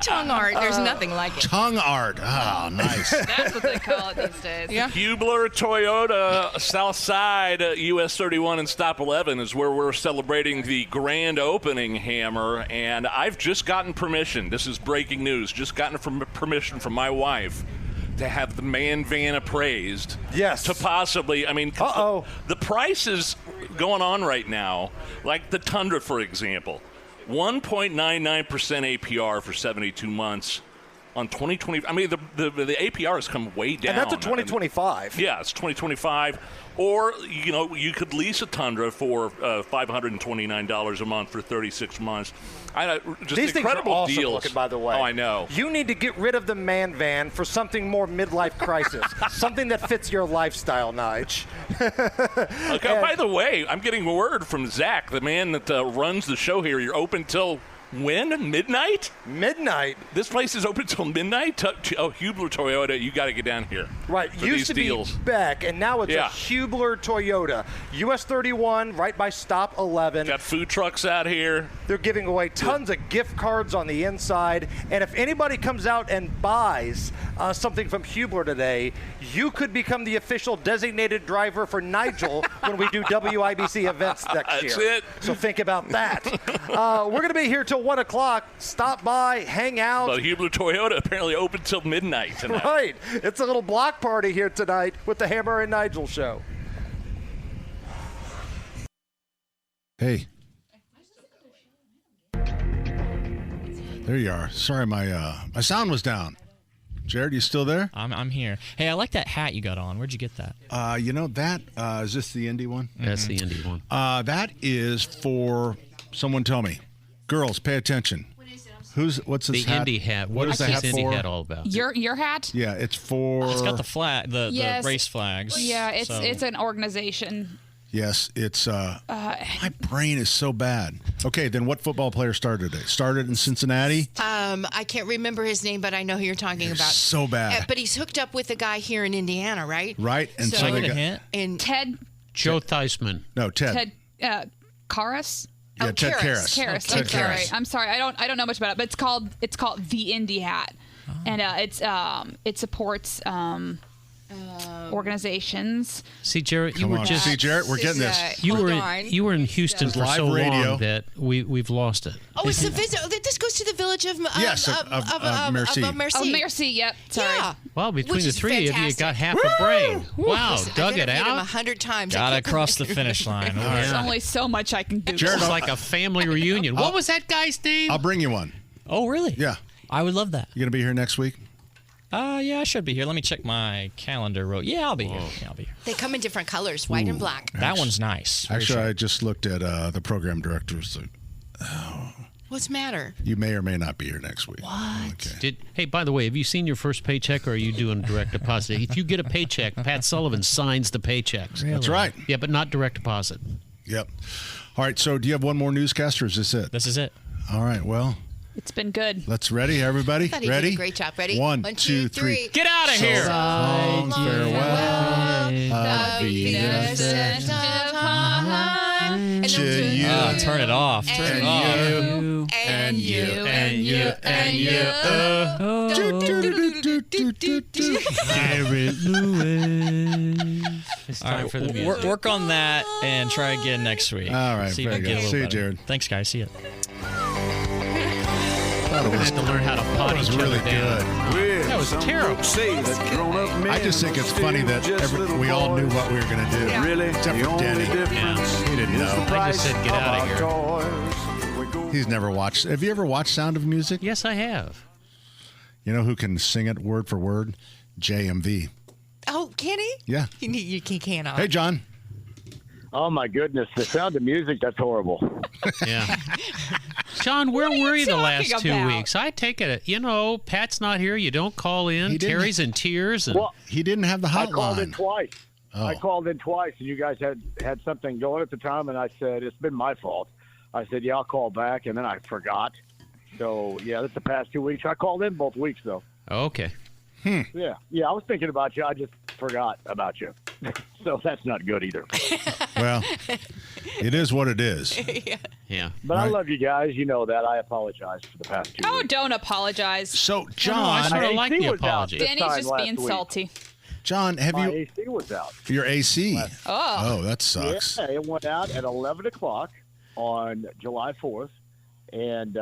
Tongue art. There's nothing like it. Tongue art. Oh, nice. That's what they call it these days. Yeah. Hubler Toyota South Side US 31 and Stop 11 is where we're celebrating the grand opening, Hammer, and I've just gotten permission. This is breaking news. Just gotten permission from my wife to have the man van appraised. Yes. To possibly, I mean, the prices going on right now, like the Tundra, for example, 1.99% APR for 72 months. On 2020, I mean, the APR has come way down. And that's a 2025. Yeah, it's 2025. Or, you know, you could lease a Tundra for $529 a month for 36 months. Just These things are incredible awesome deals. looking, by the way. Oh, I know. You need to get rid of the man van for something more midlife crisis, something that fits your lifestyle, Nige. Okay, by the way, I'm getting word from Zach, the man that runs the show here. You're open till when? Midnight? Midnight. This place is open till midnight? Hubler Toyota, you got to get down here. Right. For Used these to deals. be Beck, and now it's Yeah. a Hubler Toyota. US 31, right by Stop 11. Got food trucks out here. They're giving away tons of gift cards on the inside. And if anybody comes out and buys something from Hubler today, you could become the official designated driver for Nigel when we do WIBC events next year. That's it. So think about that. We're going to be here till 1 o'clock. Stop by, hang out. But Hubler Toyota apparently open till midnight tonight. Right. It's a little block party here tonight with the Hammer and Nigel show. Hey. There you are. Sorry, my sound was down. Jared, you still there? I'm here. Hey, I like that hat you got on. Where'd you get that? You know, that is this the Indy one? That's the Indy one. That is for someone tell me. Girls, pay attention. What's this The hat? Indy hat. What is the hat Indy for? hat all about? Your hat? Yeah, it's for. It's got the flag, the Yes. race flags. Yeah, it's So- it's an organization. Yes, it's. My brain is so bad. Okay, then what football player started it? Started in Cincinnati. I can't remember his name, but I know who you're talking about. So bad. But he's hooked up with a guy here in Indiana, right? Right, and so they got. And Ted. Joe Theismann. No, Ted. Ted Karras. Yeah, Ted Karras. Karras. Ted I'm sorry. Karras. I'm sorry. I don't know much about it, but it's called the Indy Hat, and it supports organizations. See, Jarrett, you Come were on. just See, Jarrett, we're getting this. You hold were on. you were in Houston It's for live so radio. long that we've lost it. Oh, it's the visit. This goes to the village of Yes, of Merci. Merci. Oh, Merci. Yep. Sorry. Yeah. Well, between Which the is three of you, fantastic. got half a brain. Wow, Listen, dug I've it interviewed him out. 100 times. Gotta I can't cross the believe- finish line. Oh, There's yeah. only so much I can do. It's like a family reunion. What was that guy's name? I'll bring you one. Oh, really? Yeah. I would love that. You gonna be here next week? Yeah, I should be here. Let me check my calendar. Yeah, I'll be here. Yeah, I'll be here. They come in different colors, white and black. That one's nice. Very Actually, sharp. I just looked at the program directors. What's the matter? You may or may not be here next week. What? Okay. Hey, by the way, have you seen your first paycheck, or are you doing direct deposit? If you get a paycheck, Pat Sullivan signs the paychecks. That's right. Yeah, but not direct deposit. Yep. All right, so do you have one more newscast, or is this it? This is it. All right, well. It's been good. Let's ready, everybody? I thought he did Ready? a great job. Ready? 1, 2, 3. Get out of here. So long, farewell, to you. Turn it off. Turn it off. And you. And you. And you. Garrett Lewis. It's All time right, for the music. work on that and try again next week. All right, See if very we can get a good. little See you, better. Jared. Thanks, guys. See you. That I have to learn how to pot was each really other down. good. That was terrible. I just think it's funny that we all knew what we were going to do. Yeah. Really, Except the for only Denny. difference He didn't is know. the I price just said, get of out of our here. toys. He's never watched. Have you ever watched Sound of Music? Yes, I have. You know who can sing it word for word? JMV. Oh, can he? Yeah. You cannot. Hey, John. Oh my goodness, the Sound of Music, that's horrible. Yeah. John, where were you the last talking 2 about? weeks? I take it, Pat's not here. You don't call in. He didn't- Terry's in tears. And Well, He didn't have the I called in hotline. twice. Oh. I called in twice, and you guys had something going at the time, and I said, it's been my fault. I said, yeah, I'll call back, and then I forgot. So, yeah, that's the past 2 weeks. I called in both weeks, though. okay. Yeah, I was thinking about you. I just forgot about you. So that's not good either. Well, it is what it is. Yeah. But I Right. love you guys. You know that. I apologize for the past 2 Oh, weeks. don't apologize. So, No, I John, sort of like AC the was out apology. this Danny's time just last being week. salty. John, have My you AC was out. your AC? Oh. Oh, that sucks. Yeah, it went out at 11 o'clock on July 4th. And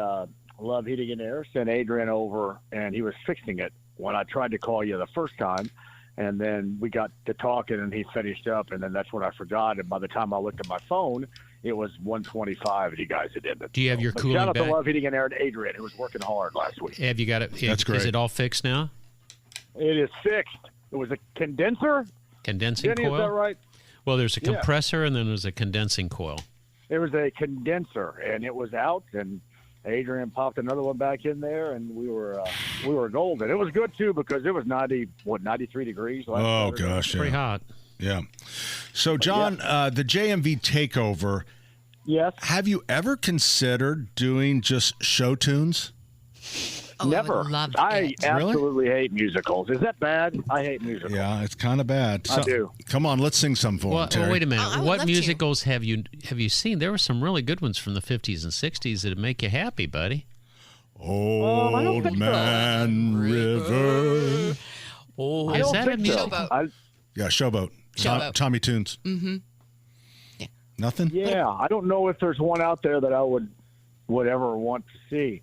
Love Heating and Air sent Adrian over, and he was fixing it when I tried to call you the first time. And then we got to talking, and he finished up, and then that's when I forgot. And by the time I looked at my phone, it was 1:25, and you guys had ended. Do you have your But cooling shout out back? to Love Heating and Air and Adrian, who was working hard last week. Have you got it? That's great. Is it all fixed now? It is fixed. It was a condenser. Condensing Jenny, coil? is that right? Well, there's a Yeah. compressor and then there's a condensing coil. It was a condenser, and it was out, and Adrian popped another one back in there, and we were golden. It was good too because it was 93 degrees. Last Oh Saturday. gosh, Pretty yeah. hot. Yeah. So, John, the JMV takeover. Yes. Have you ever considered doing just show tunes? Oh, Never. I would love I it. absolutely hate musicals. Is that bad? I hate musicals. Yeah, it's kind of bad. I do. Come on, let's sing some for him, Well, Terry. wait a minute. Oh, I would What love to. musicals have you seen? There were some really good ones from the 50s and 60s that'd make you happy, buddy. I don't Old think so. Man River. Oh, I Is don't that a think musical? Showboat. Yeah, Showboat. Showboat. Tommy Tunes. Mm-hmm. Nothing? Yeah, I don't know if there's one out there that I would ever want to see.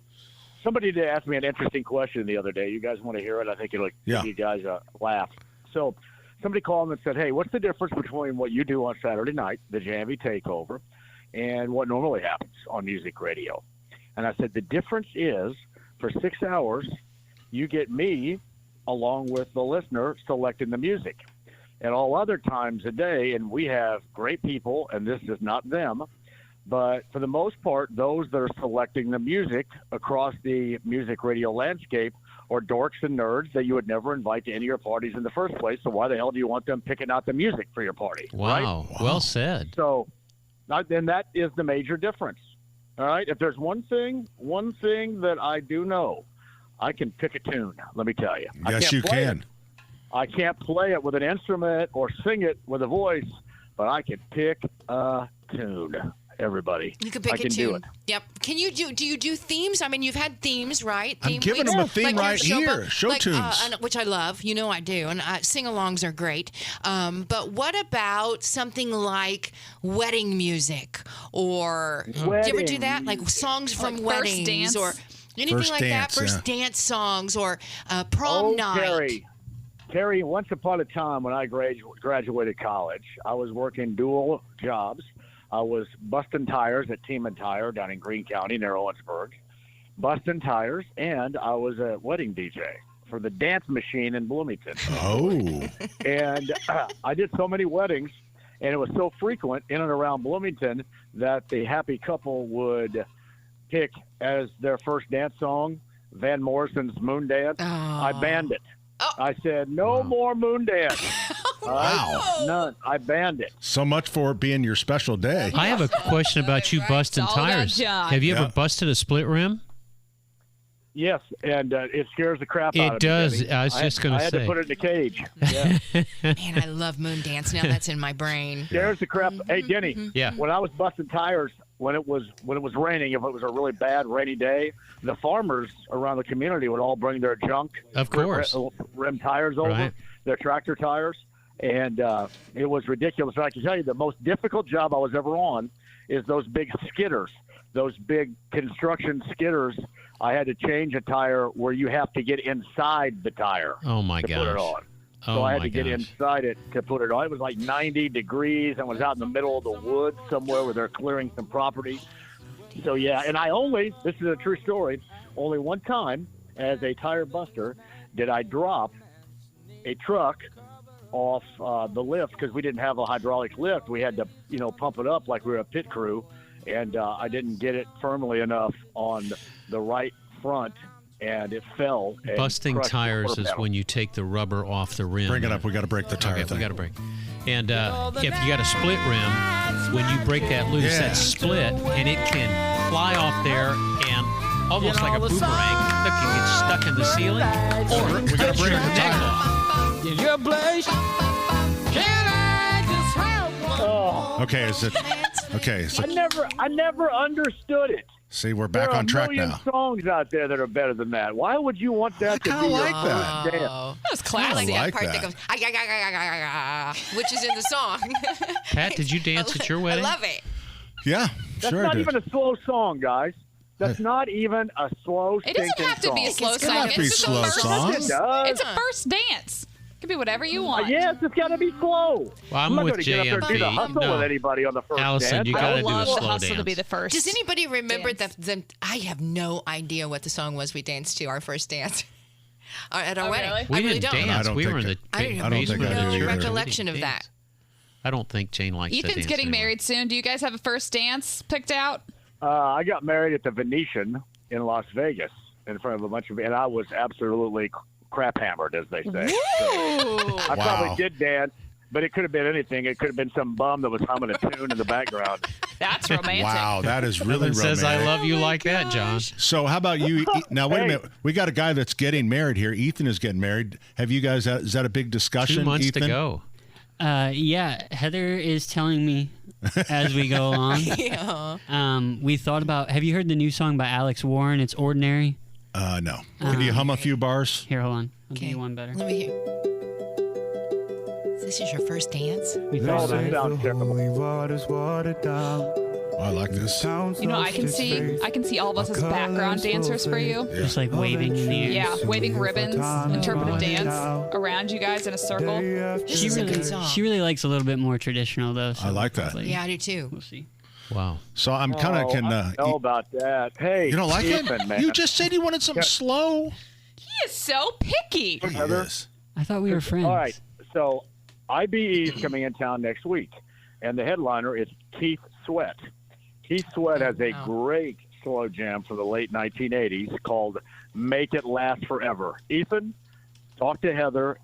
Somebody did ask me an interesting question the other day. You guys want to hear it? I think it'll Yeah. give you guys a laugh. So somebody called and said, hey, what's the difference between what you do on Saturday night, the Janvy Takeover, and what normally happens on music radio? And I said, the difference is for 6 hours, you get me along with the listener selecting the music. At all other times a day, and we have great people, and this is not them, but for the most part, those that are selecting the music across the music radio landscape are dorks and nerds that you would never invite to any of your parties in the first place. So why the hell do you want them picking out the music for your party? Wow. Right? Well said. So then that is the major difference. All right. If there's one thing that I do know, I can pick a tune. Let me tell you. I Yes, can't you play can. it. I can't play it with an instrument or sing it with a voice, but I can pick a tune. Everybody, You can pick I can a do tune. it. Yep. Can you do you do themes? I mean, you've had themes, right? I'm Theme giving weeks? them a theme Like your right here. Showboat, Show tunes. which I love. You know I do. And sing-alongs are great. But what about something like wedding music? Or do you ever do that? Like songs from Like First weddings Dance? or anything First like Dance, that? First yeah. dance songs or prom night. Terry, once upon a time when I graduated college, I was working dual jobs. I was busting tires at Team and Tire down in Greene County near Owensburg, busting tires, and I was a wedding DJ for the Dance Machine in Bloomington. Oh. And I did so many weddings, and it was so frequent in and around Bloomington that the happy couple would pick as their first dance song Van Morrison's Moon Dance. I banned it. I said, no more Moon Dance. Wow. None. I banned it. So much for it being your special day. I have a question about you busting It's all about tires. John. Have you ever busted a split rim? Yes, and it scares the crap out of me. It does. Debbie. I was just going I to had say. to put it in the cage. Yeah. Man, I love moon dance. Now that's in my brain. Scares the crap. Hey, Denny. Yeah. When I was busting tires, when it was raining, if it was a really bad rainy day, the farmers around the community would all bring their junk, Of course. rim tires over, Right. their tractor tires, and it was ridiculous. And I can tell you, the most difficult job I was ever on is those big skidders, those big construction skidders. I had to change a tire where you have to get inside the tire Oh, my to put it gosh. on. Oh, So I had my to get gosh. inside it to put it on. It was like 90 degrees and was out in the middle of the woods somewhere where they're clearing some property. So, yeah, and this is a true story, only one time as a tire buster did I drop a truck off the lift because we didn't have a hydraulic lift. We had to, pump it up like we were a pit crew, and I didn't get it firmly enough on the right front, and it fell. And Busting crushed the tires quarter is panel. when you take the rubber off the rim. Bring it up. We got to break the tire Okay, thing. we got to break. And if you got a split rim, when you break that loose, Yeah. that's split, and it can fly off there and almost like a boomerang that can get stuck in the ceiling, or We got to break your the neck tire. off. In your place, can I just have one? Oh, Okay, is it? Okay, so I never understood it. see, we're back There are on track a million now. songs out there that are better than that. Why would you want that to be kinda your like first that. dance? That was I classic. like like that part that. that goes, "Ah, yeah, yeah, yeah, yeah, yeah, yeah," which is in the song. Pat, did you dance at your wedding? I love it. Yeah, That's sure I not did. even a slow song, guys. That's not even a slow It doesn't stinking have to be a song. slow It's song. gotta be It's slow a first, song. It does. It's a first dance. It could be whatever you want. Yes, it's got to be slow. Well, I'm not with going to get up there and do the JMP. hustle No. with anybody on the first Allison, dance. you I gotta would do a love the slow hustle to dance. be the first. Does anybody remember dance. I have no idea what the song was we danced to our first dance at our wedding. really? We I really didn't don't. dance. I don't We think were in the it- I don't have think I do no either. recollection of that. I don't think Jane likes to Ethan's dance getting anymore. married soon. Do you guys have a first dance picked out? I got married at the Venetian in Las Vegas in front of a bunch of, and I was absolutely crap hammered, as they say. Woo! I probably did dance, but it could have been anything. It could have been some bum that was humming a tune in the background. That's romantic. Wow, that is really Evan romantic. says, "I love you like that, John." So how about you? Now wait a minute. We got a guy that's getting married here. Ethan is getting married. Have you guys? Is that a big discussion? 2 months Ethan? to go. Yeah, Heather is telling me as we go along. Yeah. We thought about. Have you heard the new song by Alex Warren? It's Ordinary. No. Can you hum a few bars? Here, hold on. I'll give you one better. Let me hear. This is your first dance? We No, thought about this it. sounds terrible. Oh, I like this. You know, I can see all of us as background dancers for you. Just like waving in the air. Yeah, waving ribbons, interpretive dance around you guys in a circle. She is a really, good song. she really likes a little bit more traditional though. So I like that. probably- Yeah, I do too. We'll see. Wow. So I'm kind of I don't know about that. Hey, you don't like Ethan, it? man. You just said you wanted something slow. He is so picky. Heather? I thought we were friends. All right, so IBE is coming in town next week, and the headliner is Keith Sweat. Keith Sweat has a great slow jam from the late 1980s called Make It Last Forever. Ethan, talk to Heather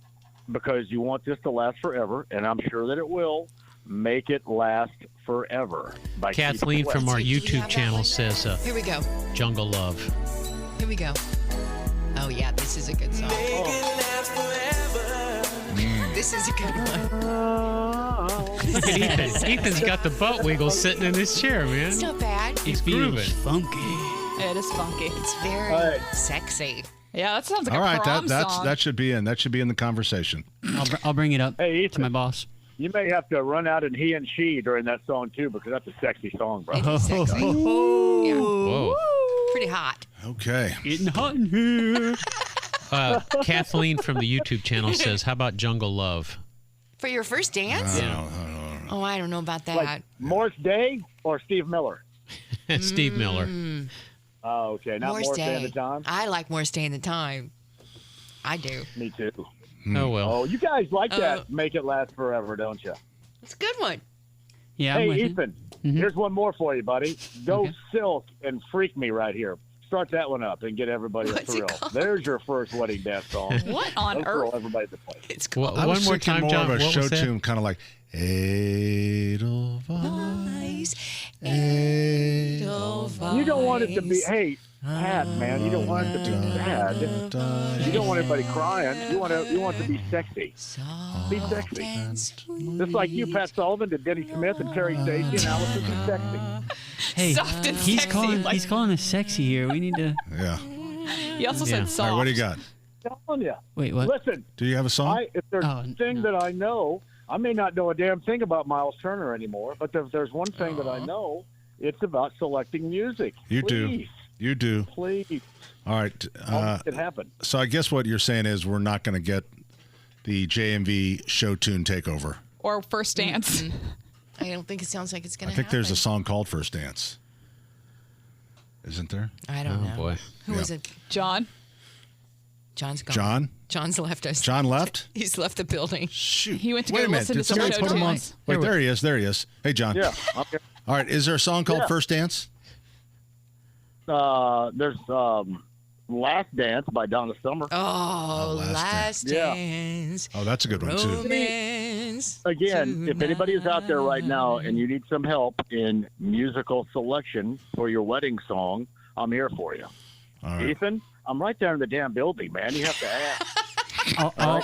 because you want this to last forever, and I'm sure that it will. Make It Last Forever by Kathleen Keith Sweat. from our Do you have YouTube that channel one? says Here we go. Jungle Love. Here we go. Oh, yeah, this is a good song. This is a good one. Look at Ethan. Ethan's got the butt wiggle sitting in his chair, man. It's not bad. He's grooving. Funky. It is funky. It's very sexy. Yeah, that sounds like All a right, prom song. that should be in. That should be in the conversation. I'll bring it up Hey, to my boss. You may have to run out in he and she during that song, too, because that's a sexy song, bro. It is sexy. Yeah. Whoa. Pretty hot. Okay. Getting hot in here. Kathleen from the YouTube channel says, "How about Jungle Love?" For your first dance? Oh, I don't know about that. Like Morris Day or Steve Miller? Steve Miller. Oh, okay. Not Morris Day at the time? I like Morris Day in the time. I do. Me too. Oh, well. Oh, you guys like that Make It Last Forever, don't you? It's a good one. Yeah. I'm Hey, with you. Ethan, here's one more for you, buddy. Go Silk and Freak Me right here. Start that one up and get everybody a thrill. There's your first wedding dance song. What on That'll thrill earth? everybody to play. It's Well, I was one more thinking time, more John. of a What show was that? tune, kind of like Edelweiss. Edelweiss. You don't want it to be, hey, sad, man. You don't want it to be sad. You don't want everybody crying. You want it to be sexy. Be sexy. Just like you, Pat Sullivan, to Denny Smith and Terry Stacey and Allison, be sexy. Hey, Soft and he's sexy, calling. like- He's calling us sexy here. We need to. Yeah. He also Yeah. said soft. All right, what do you got? I'm telling you. Wait, what? Listen, Do you have a song? if there's one thing that I know, I may not know a damn thing about Miles Turner anymore, but if there's one thing that I know, it's about selecting music. You do. Please, You do. Please. All right. I'll make it happen. So I guess what you're saying is we're not going to get the JMV show tune takeover. Or First Dance. I don't think it sounds like it's going I to think happen. there's a song called First Dance. Isn't there? I don't know. Oh, boy. Who is it? John? John's gone. John? John's left us. John left? He's left the building. Shoot. He went to Wait go a minute. listen to Did some somebody show put him on? tunes. Wait, there he is. There he is. Hey, John. Yeah. Okay. All right. Is there a song called Yeah. First Dance? There's Last Dance by Donna Summer. Oh, Last Yeah. Dance. Oh, that's a good one, too. Romance. Again, if anybody is out there right now and you need some help in musical selection for your wedding song, I'm here for you. All right. Ethan, I'm right there in the damn building, man. You have to ask.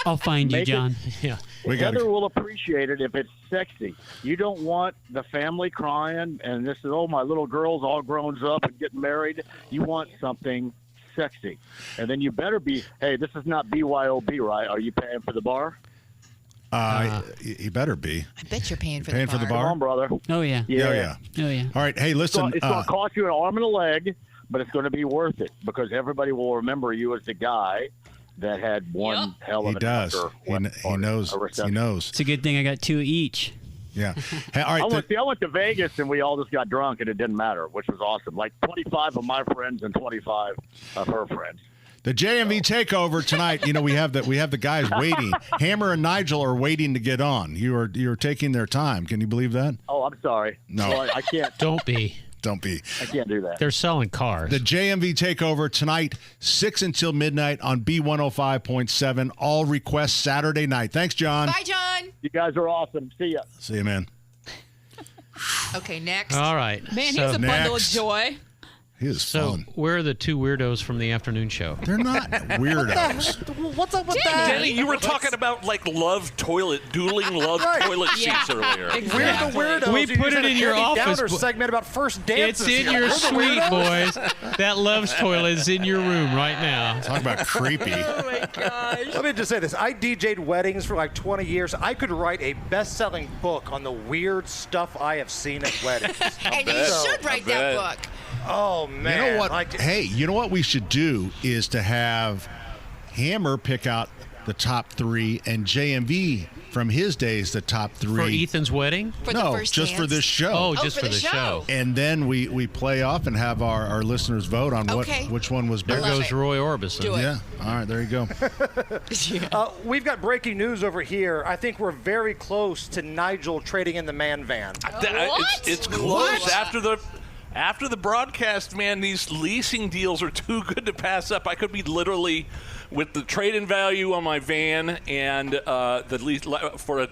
I'll find you, Make it- John. Yeah. Heather will appreciate it if it's sexy. You don't want the family crying and this is, oh, my little girl's all grown up and getting married. You want something sexy. And then you better be, hey, this is not BYOB, right? Are you paying for the bar? He better be. I bet you're paying for Paying the for bar. the bar? Come on, brother. Oh yeah. Yeah, yeah. Oh yeah. All right. Hey, listen. It's going to cost you an arm and a leg, but it's going to be worth it because everybody will remember you as the guy that had one hell of he an does. after He knows. He knows. It's a good thing I got two each. Yeah. Hey, all right. I went to Vegas and we all just got drunk and it didn't matter, which was awesome. Like 25 of my friends and 25 of her friends. The JMV takeover tonight. You know, we have the guys waiting. Hammer and Nigel are waiting to get on. You're taking their time. Can you believe that? Oh, I'm sorry. No. Well, I can't. Don't be. Don't be. I can't do that. They're selling cars. The JMV takeover tonight, 6 until midnight on B105.7. All requests Saturday night. Thanks, John. Bye, John. You guys are awesome. See ya. See you, man. Okay, next. All right. Man, so, he's a bundle of Next. joy. He is So, fun. where are the two weirdos from the afternoon show? They're not weirdos. What's up with that? Denny, you were talking about like dueling love toilet seats earlier. We're the weirdos. We You put just it had a in your Debbie office, Downer bo- segment about first It's dances. in here. your We're the suite, weirdos? boys. That love's toilet is in your room right now. Talk about creepy. Oh my gosh. Let me just say this. I DJ'd weddings for like 20 years. I could write a best-selling book on the weird stuff I have seen at weddings. And you should write that book. Oh, man. You know what? Like, Hey, you know what we should do is to have Hammer pick out the top three and JMV from his days the top three. For Ethan's wedding? For the no, first just for dance? this show. Oh, just for the show. And then we play off and have our listeners vote on Okay. which one was There better. goes Roy Orbison. Do it. Yeah. All right, there you go. we've got breaking news over here. I think we're very close to Nigel trading in the man van. It's close after the broadcast, man. These leasing deals are too good to pass up. I could be literally with the trade-in value on my van and the lease for a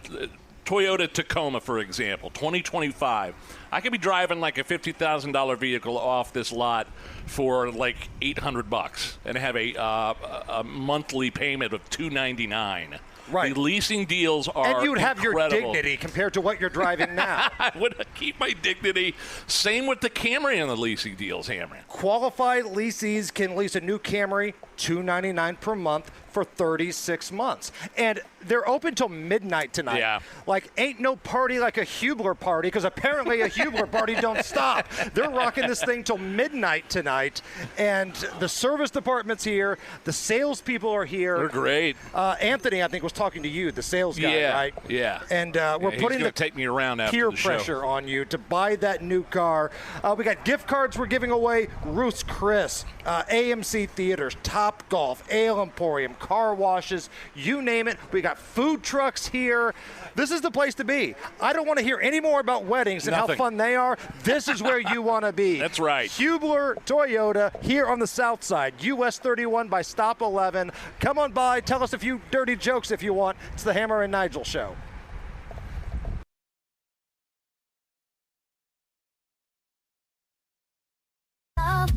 Toyota Tacoma, for example, 2025. I could be driving like a $50,000 vehicle off this lot for like $800 and have a monthly payment of $299. Right. The leasing deals are And you would have your incredible. dignity compared to what you're driving now. I would keep my dignity. Same with the Camry on the leasing deals, Hammer. Qualified leasees can lease a new Camry $299 per month for 36 months. And they're open till midnight tonight. Yeah. Like, ain't no party like a Hubler party, because apparently a Hubler party don't stop. They're rocking this thing till midnight tonight. And the service department's here. The salespeople are here. They're great. Anthony, I think, was talking to you, the sales guy, Yeah, right? yeah. And we're He's putting gonna the take me around after peer the show. pressure on you to buy that new car. We got gift cards we're giving away. Ruth's Chris, AMC Theaters, Top Golf, Ale Emporium, car washes, you name it. We got food trucks here. This is the place to be. I don't want to hear any more about weddings and how fun they are. This is where you want to be. That's right. Hubler Toyota here on the south side, US 31 by Stop 11. Come on by. Tell us a few dirty jokes if you want. It's the Hammer and Nigel Show.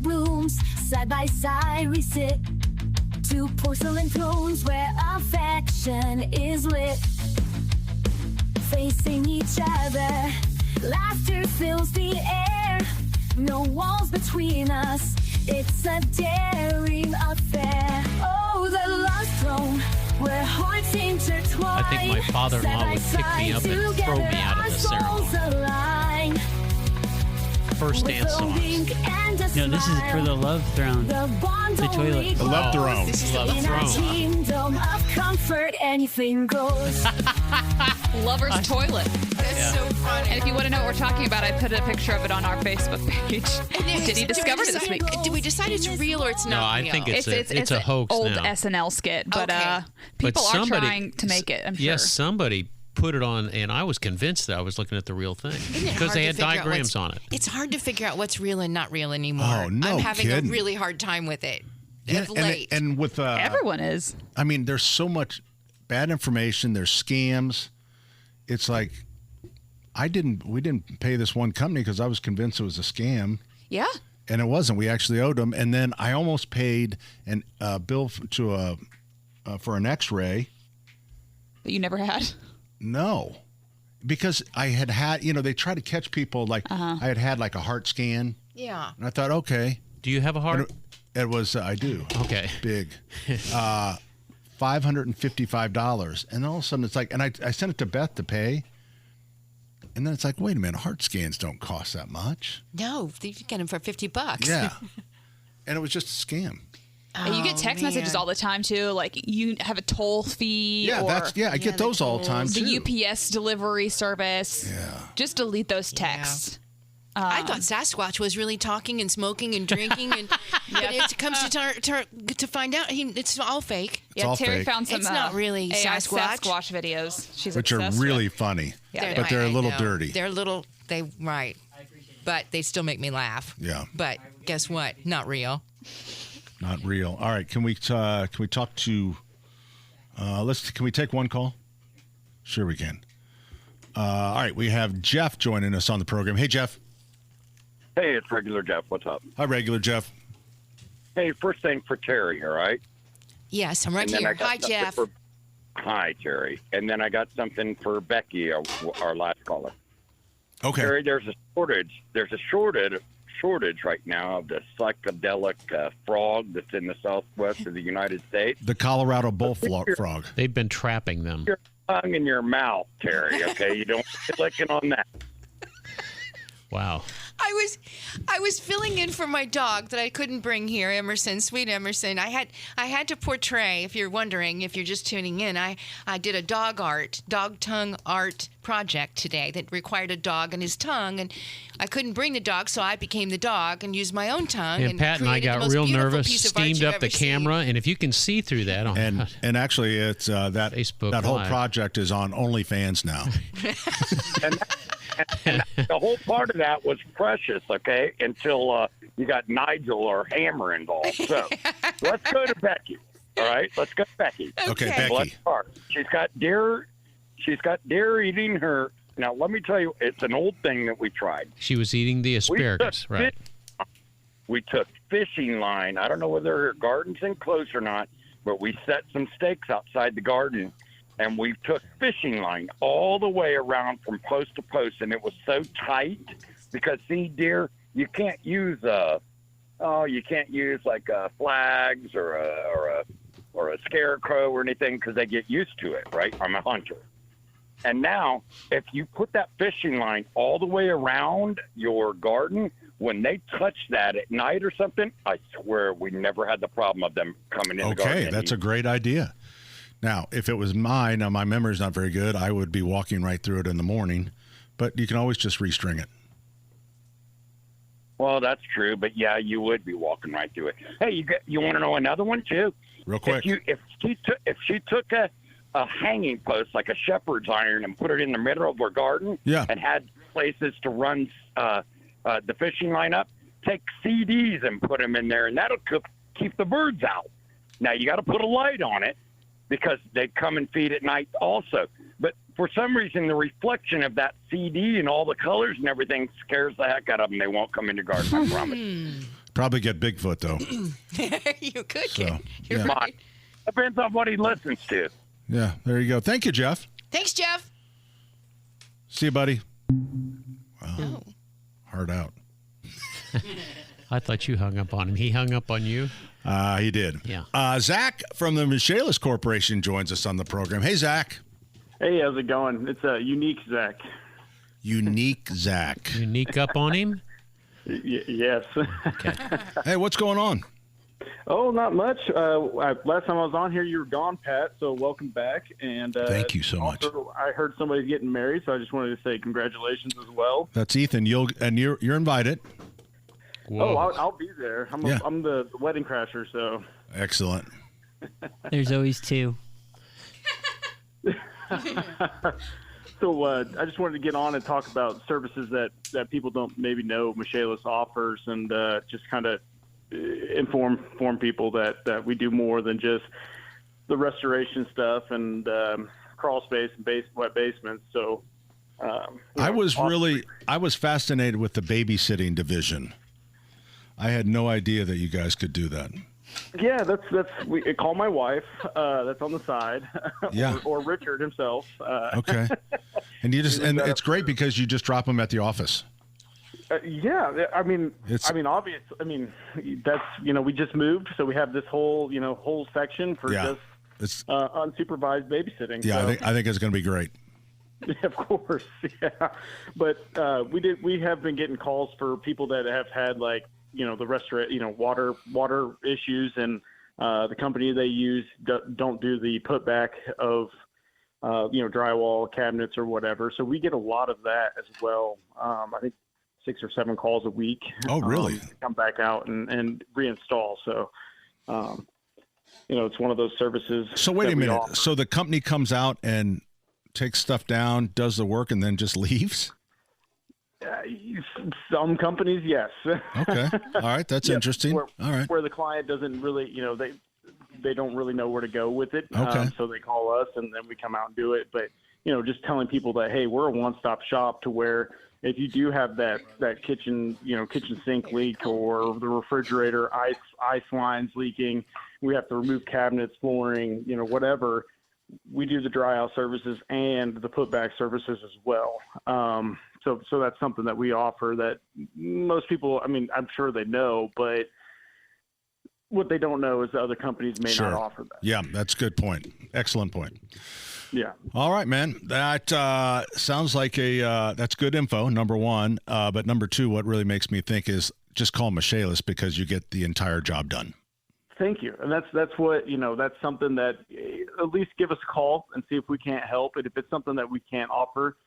Rooms side by side we sit, two porcelain thrones where affection is lit, facing each other, laughter fills the air, no walls between us, it's a daring affair. Oh, the love throne where hearts intertwine, I think my father-in-law would pick me up and throw me out of the ceremony. First dance songs. No, this is for the love throne. The toilet. The love throne. This is the love throne. Kingdom of comfort, anything goes. Lover's toilet. That's so funny. And if you want to know what we're talking about, I put a picture of it on our Facebook page. Did he discover it this week? Did we decide it's real or it's not No, I real? think it's a hoax old now. SNL skit, but people are trying to make it, I'm sure. Yes, somebody put it on, and I was convinced that I was looking at the real thing because they had diagrams on it. It's hard to figure out what's real and not real anymore. Oh, no I'm having kidding. a really hard time with it. Yeah, of late. and with everyone is. I mean, there's so much bad information. There's scams. It's like we didn't pay this one company because I was convinced it was a scam. Yeah. And it wasn't. We actually owed them, and then I almost paid a bill for an X-ray. That you never had. No, because I had they try to catch people like I had like a heart scan. Yeah. And I thought, okay. Do you have a heart? It was, I do. Okay. Big. $555. And all of a sudden it's like, and I sent it to Beth to pay. And then it's like, wait a minute, heart scans don't cost that much. No, you can get them for $50. Yeah. And it was just a scam. And you get text messages all the time too, like you have a toll fee. Yeah, I get those all the time too. The UPS delivery service. Yeah. Just delete those texts. I thought Sasquatch was really talking and smoking and drinking, and but it comes to find out it's all fake. It's all Terry fake. found some. It's not really AI Sasquatch. videos. She's Which are obsessed really with. funny, Yeah, but they're a little I know. dirty. They're a little, right. But they still make me laugh. Yeah. But guess what? Not real. Not real. All right, can we talk to? Can we take one call? Sure, we can. All right, we have Jeff joining us on the program. Hey, Jeff. Hey, it's Regular Jeff. What's up? Hi, Regular Jeff. Hey, first thing for Terry, all right? Yes, I'm right And then here. I got Hi, something Jeff. Hi, Terry. And then I got something for Becky, our last caller. Okay. Terry, there's a shortage. There's a shortage right now of the psychedelic frog that's in the southwest of the United States. The Colorado bullfrog. They've been trapping them. Your tongue in your mouth, Terry. Okay, you don't be licking on that. Wow. I was filling in for my dog that I couldn't bring here, Emerson, sweet Emerson. I had to portray, if you're wondering, if you're just tuning in, I did a dog tongue art project today that required a dog and his tongue, and I couldn't bring the dog, so I became the dog and used my own tongue. And Pat and I created the got most real beautiful nervous, piece of art steamed you've up the ever seen. camera, and if you can see through that, and actually, it's that Facebook that whole Live. project is on OnlyFans now. And the whole part of that was precious, okay, until you got Nigel or Hammer involved. So let's go to Becky. All right, let's go to Becky. Okay, Becky. Let's start. She's got deer eating her. Now, let me tell you, it's an old thing that we tried. She was eating the asparagus, right? We took fishing line. I don't know whether her garden's enclosed or not, but we set some stakes outside the garden, and we took fishing line all the way around from post to post, and it was so tight because, see, deer, you can't use like flags or a scarecrow or anything because they get used to it, right? I'm a hunter. And now, if you put that fishing line all the way around your garden, when they touch that at night or something, I swear we never had the problem of them coming in the garden. Okay, that's a great idea. Now, if it was mine, now my memory's not very good, I would be walking right through it in the morning, but you can always just restring it. Well, that's true, but yeah, you would be walking right through it. Hey, you want to know another one too? real quick. If she took a hanging post like a shepherd's iron and put it in the middle of her garden, and had places to run the fishing line up, take CDs and put them in there, and that'll keep the birds out. Now you got to put a light on it because they come and feed at night also. But for some reason, the reflection of that CD and all the colors and everything scares the heck out of them. They won't come in the garden, I promise. Probably get Bigfoot, though. You could get. Yeah. Right. Depends on what he listens to. Yeah, there you go. Thank you, Jeff. Thanks, Jeff. See you, buddy. Wow. Hard out. I thought you hung up on him. He hung up on you? He did. Yeah. Zach from the Michaelis Corporation joins us on the program. Hey, Zach. Hey, how's it going? It's a unique Zach. Unique Zach. Unique up on him? Yes. Okay. Hey, what's going on? Oh, not much. Last time I was on here, you were gone, Pat. So welcome back. And thank you so much. I heard somebody's getting married, so I just wanted to say congratulations as well. That's Ethan. You're invited. Whoa. Oh, I'll be there. I'm the wedding crasher. So excellent. There's always two. So I just wanted to get on and talk about services that people don't maybe know Michaelis offers, and just kind of inform people that we do more than just the restoration stuff and crawl space and wet basements. So I was fascinated with the babysitting division. I had no idea that you guys could do that. Yeah, we call my wife. That's on the side. Yeah. or Richard himself. Okay. And it's great because you just drop them at the office. Yeah, I mean, that's we just moved, so we have this whole section for just unsupervised babysitting. Yeah, so. I think it's going to be great. Yeah, of course, yeah. But we have been getting calls for people that have had the water issues, and the company they use don't do the putback of drywall cabinets or whatever. So we get a lot of that as well. I think 6 or 7 calls a week. Oh, really? To come back out and reinstall. So, it's one of those services. So wait a minute. Offer. So the company comes out and takes stuff down, does the work, and then just leaves? Some companies, yes. Okay. All right. That's interesting. All right. Where the client doesn't really, they don't really know where to go with it. Okay. So they call us and then we come out and do it. But, just telling people that, hey, we're a one-stop shop to where if you do have that kitchen sink leak or the refrigerator ice lines leaking, we have to remove cabinets, flooring, whatever. We do the dry out services and the putback services as well. So that's something that we offer that most people, I'm sure they know, but what they don't know is the other companies may not offer that. Yeah, that's a good point. Excellent point. Yeah. All right, man. That sounds like that's good info, number one. But number two, what really makes me think is just call Michaelis because you get the entire job done. Thank you. And that's what, that's something that at least give us a call and see if we can't help. And if it's something that we can't offer,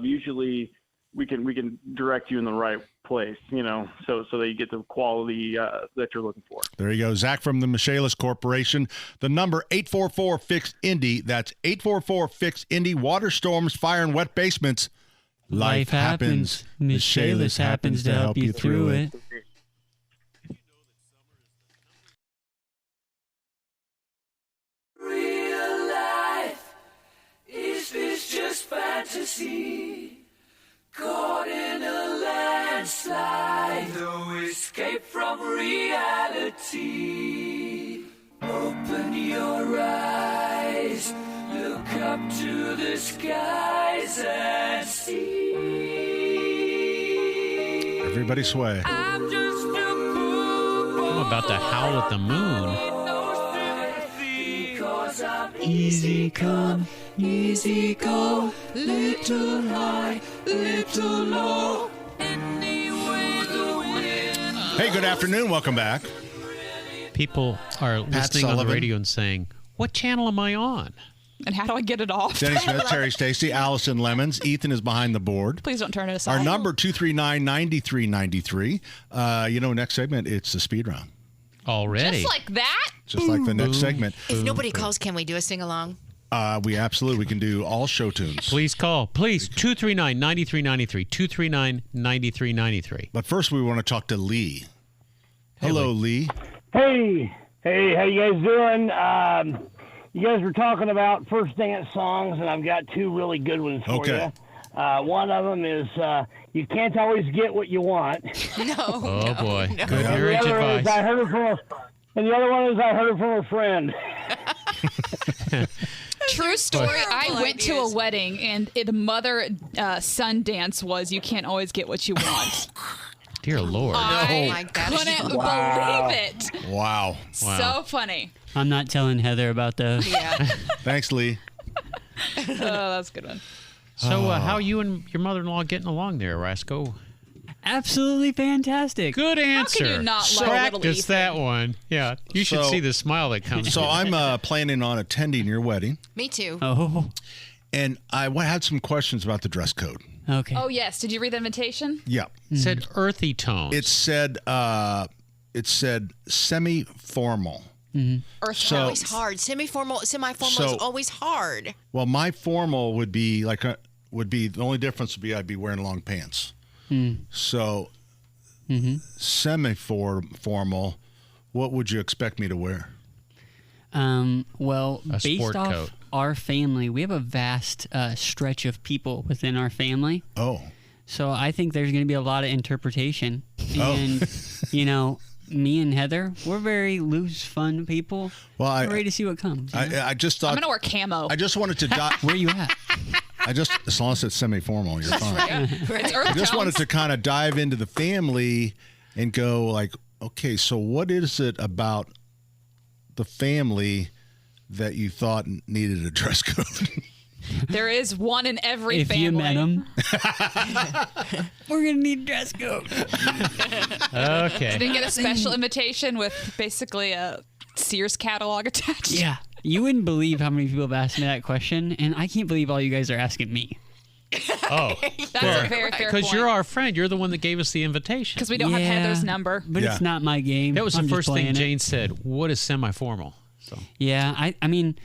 usually we can direct you in the right place, so that you get the quality that you're looking for. There you go. Zach from the Michaelis Corporation. The number 844-FIX-INDY. That's 844-FIX-INDY. Water, storms, fire, and wet basements. Life happens. Michaelis happens to help you through it. Real life, is this just fantasy? Caught in a landslide, no escape from reality. Open your eyes, look up to the skies and see. Everybody sway. I'm just a poor I'm about to howl at the moon. Easy come, easy go, little high, little low. Anyway the wind. Hey, good afternoon. Welcome back. People are listening on the radio and saying, what channel am I on? And how do I get it off? Denny Smith, Terry Stacy, Allison Lemons. Ethan is behind the board. Please don't turn it aside. Our number, 239-9393. Next segment, it's the speed round. Already. Just like that? Just like the next segment. If nobody calls, can we do a sing-along? We can do all show tunes. Please call. Please, 239-9393. 239-9393. But first, we want to talk to Lee. Hello, Lee. Hey, how you guys doing? You guys were talking about first dance songs, and I've got two really good ones for you. One of them is "You Can't Always Get What You Want." Oh, boy. No. Good And marriage the other advice. Is I heard it from and the other one is I heard it from a friend. True story. I went to a wedding, and the mother-son dance was "You Can't Always Get What You Want." Dear Lord. I couldn't believe it. Wow. So funny. I'm not telling Heather about those. Yeah. Thanks, Lee. Oh, that's a good one. So how are you and your mother-in-law getting along there, Rasco? Absolutely fantastic. Good answer. you not so like little practice that one. Yeah, you should see the smile that comes. So I'm planning on attending your wedding. Me too. Oh. And I had some questions about the dress code. Okay. Oh, yes. Did you read the invitation? Yeah. It said earthy tones. It said semi-formal. Earth always hard. Semi-formal is always hard. Well, my formal would be the only difference would be I'd be wearing long pants. So semi-formal, what would you expect me to wear? Well, A based sport off coat. our family, we have a vast stretch of people within our family. Oh. So I think there's going to be a lot of interpretation. Oh. And, me and Heather, we're very loose, fun people. Well, we're ready to see what comes. I just thought I'm going to wear camo. I just wanted to Where you at? as long as it's semi-formal, you're fine. It's I just Earth wanted tones. to kind of dive into the family and go like, okay, so what is it about the family that you thought needed a dress code? There is one in every If family. you met him, we're going to need a dress code. Okay. Didn't get a special invitation with basically a Sears catalog attached. Yeah. You wouldn't believe how many people have asked me that question, and I can't believe all you guys are asking me. Oh. That's a very fair point. Because you're our friend. You're the one that gave us the invitation. Because we don't have Heather's number. But it's not my game. That was I'm the just first thing playing it. Jane said. What is semi-formal? So. Yeah, I mean,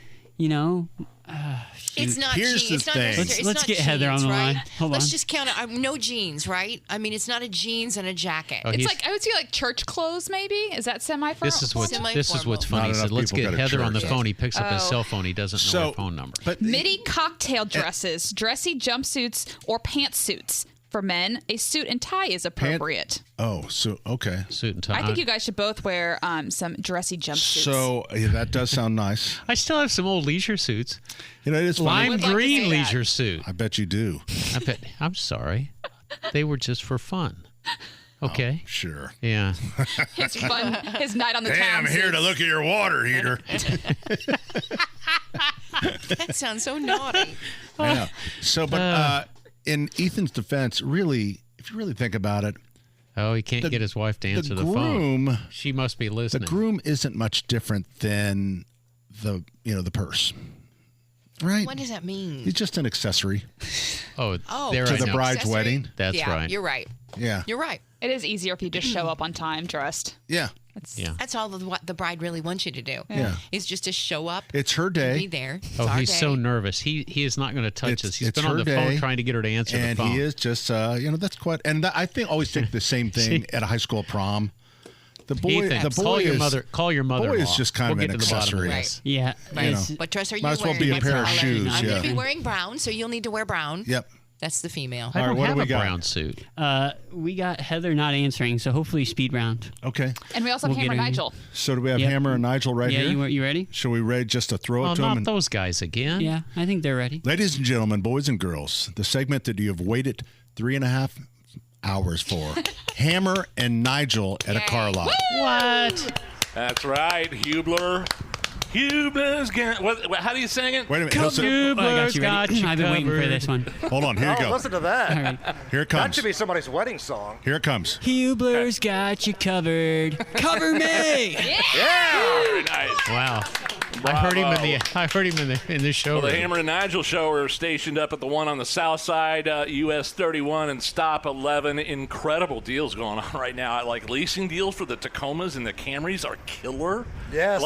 It's not Here's jeans. the It's not thing. necessary. Let's it's get not Heather on jeans, the right? line. Hold Let's on. just count it. No jeans, right? I mean, it's not a jeans and a jacket. Oh, It's like, I would say like church clothes maybe. Is that semi-formal? This is what's Semi-formal. funny. Not He said, enough let's people get go to Heather on the church. phone. He picks up his Oh. cell phone. He doesn't know her phone number. But Midi cocktail dresses, dressy jumpsuits, or pantsuits. For men, a suit and tie is appropriate. so okay. Suit and tie. I think you guys should both wear some dressy jumpsuits. So that does sound nice. I still have some old leisure suits. It is funny. Lime would like to green say that. leisure suit. I bet you do. I'm sorry. They were just for fun. Okay. Sure. Yeah. his night on the Hey, town. I'm here to suits. look at your water heater. That sounds so naughty. I know. So, but in Ethan's defense, really, if you really think about it, Oh, he can't get his wife to answer the groom, phone. She must be listening. The groom isn't much different than the purse, right? What does that mean? He's just an accessory. Oh, there to I the know. bride's Accessory? wedding. That's yeah, right. You're right. Yeah. You're right. It is easier if you just show up on time dressed. Yeah. That's all what the bride really wants you to do. Yeah. Is just to show up. It's her day. Be there. It's Oh, our he's day. so nervous. He is not going to touch us. He's It's been on her the phone day, trying to get her to answer the and phone. he is just, that's quite. And I think always think the same thing at a high school prom. The boy, Ethan, the boy call your is, mother. Call your mother. Boy is just kind we'll of get an to the bottom of accessory. this. Yeah. You know. What dress are you Might as well wearing? be a What pair of color? shoes. I'm yeah. going to be wearing brown, so you'll need to wear brown. Yep. That's the female. I All right, don't what do have we a got? brown suit. We got Heather not answering, so hopefully speed round. Okay. And we also have We'll Hammer get in. Nigel. So do we have Yep. Hammer and Nigel right Yeah, here? you ready? Should we ready just to throw Oh, it to not them? those guys again. Yeah, I think they're ready. Ladies and gentlemen, boys and girls, the segment that you have waited 3.5 hours for. Hammer and Nigel at a car lot. What? That's right, Hubler. Hubler's got. How do you sing it? Wait a minute. he'll say- I got you ready. I've been waiting for this one. Hold on. Here you go. Listen to that. All right. Here it That comes. should be somebody's wedding song. Here it comes. Hubler's got you covered. Cover me. Very nice. Wow. I heard him in the show. Well, the room. Hammer and Nigel show are stationed up at the one on the south side, US 31 and Stop 11. Incredible deals going on right now. Like leasing deals for the Tacomas and the Camrys are killer. Yes.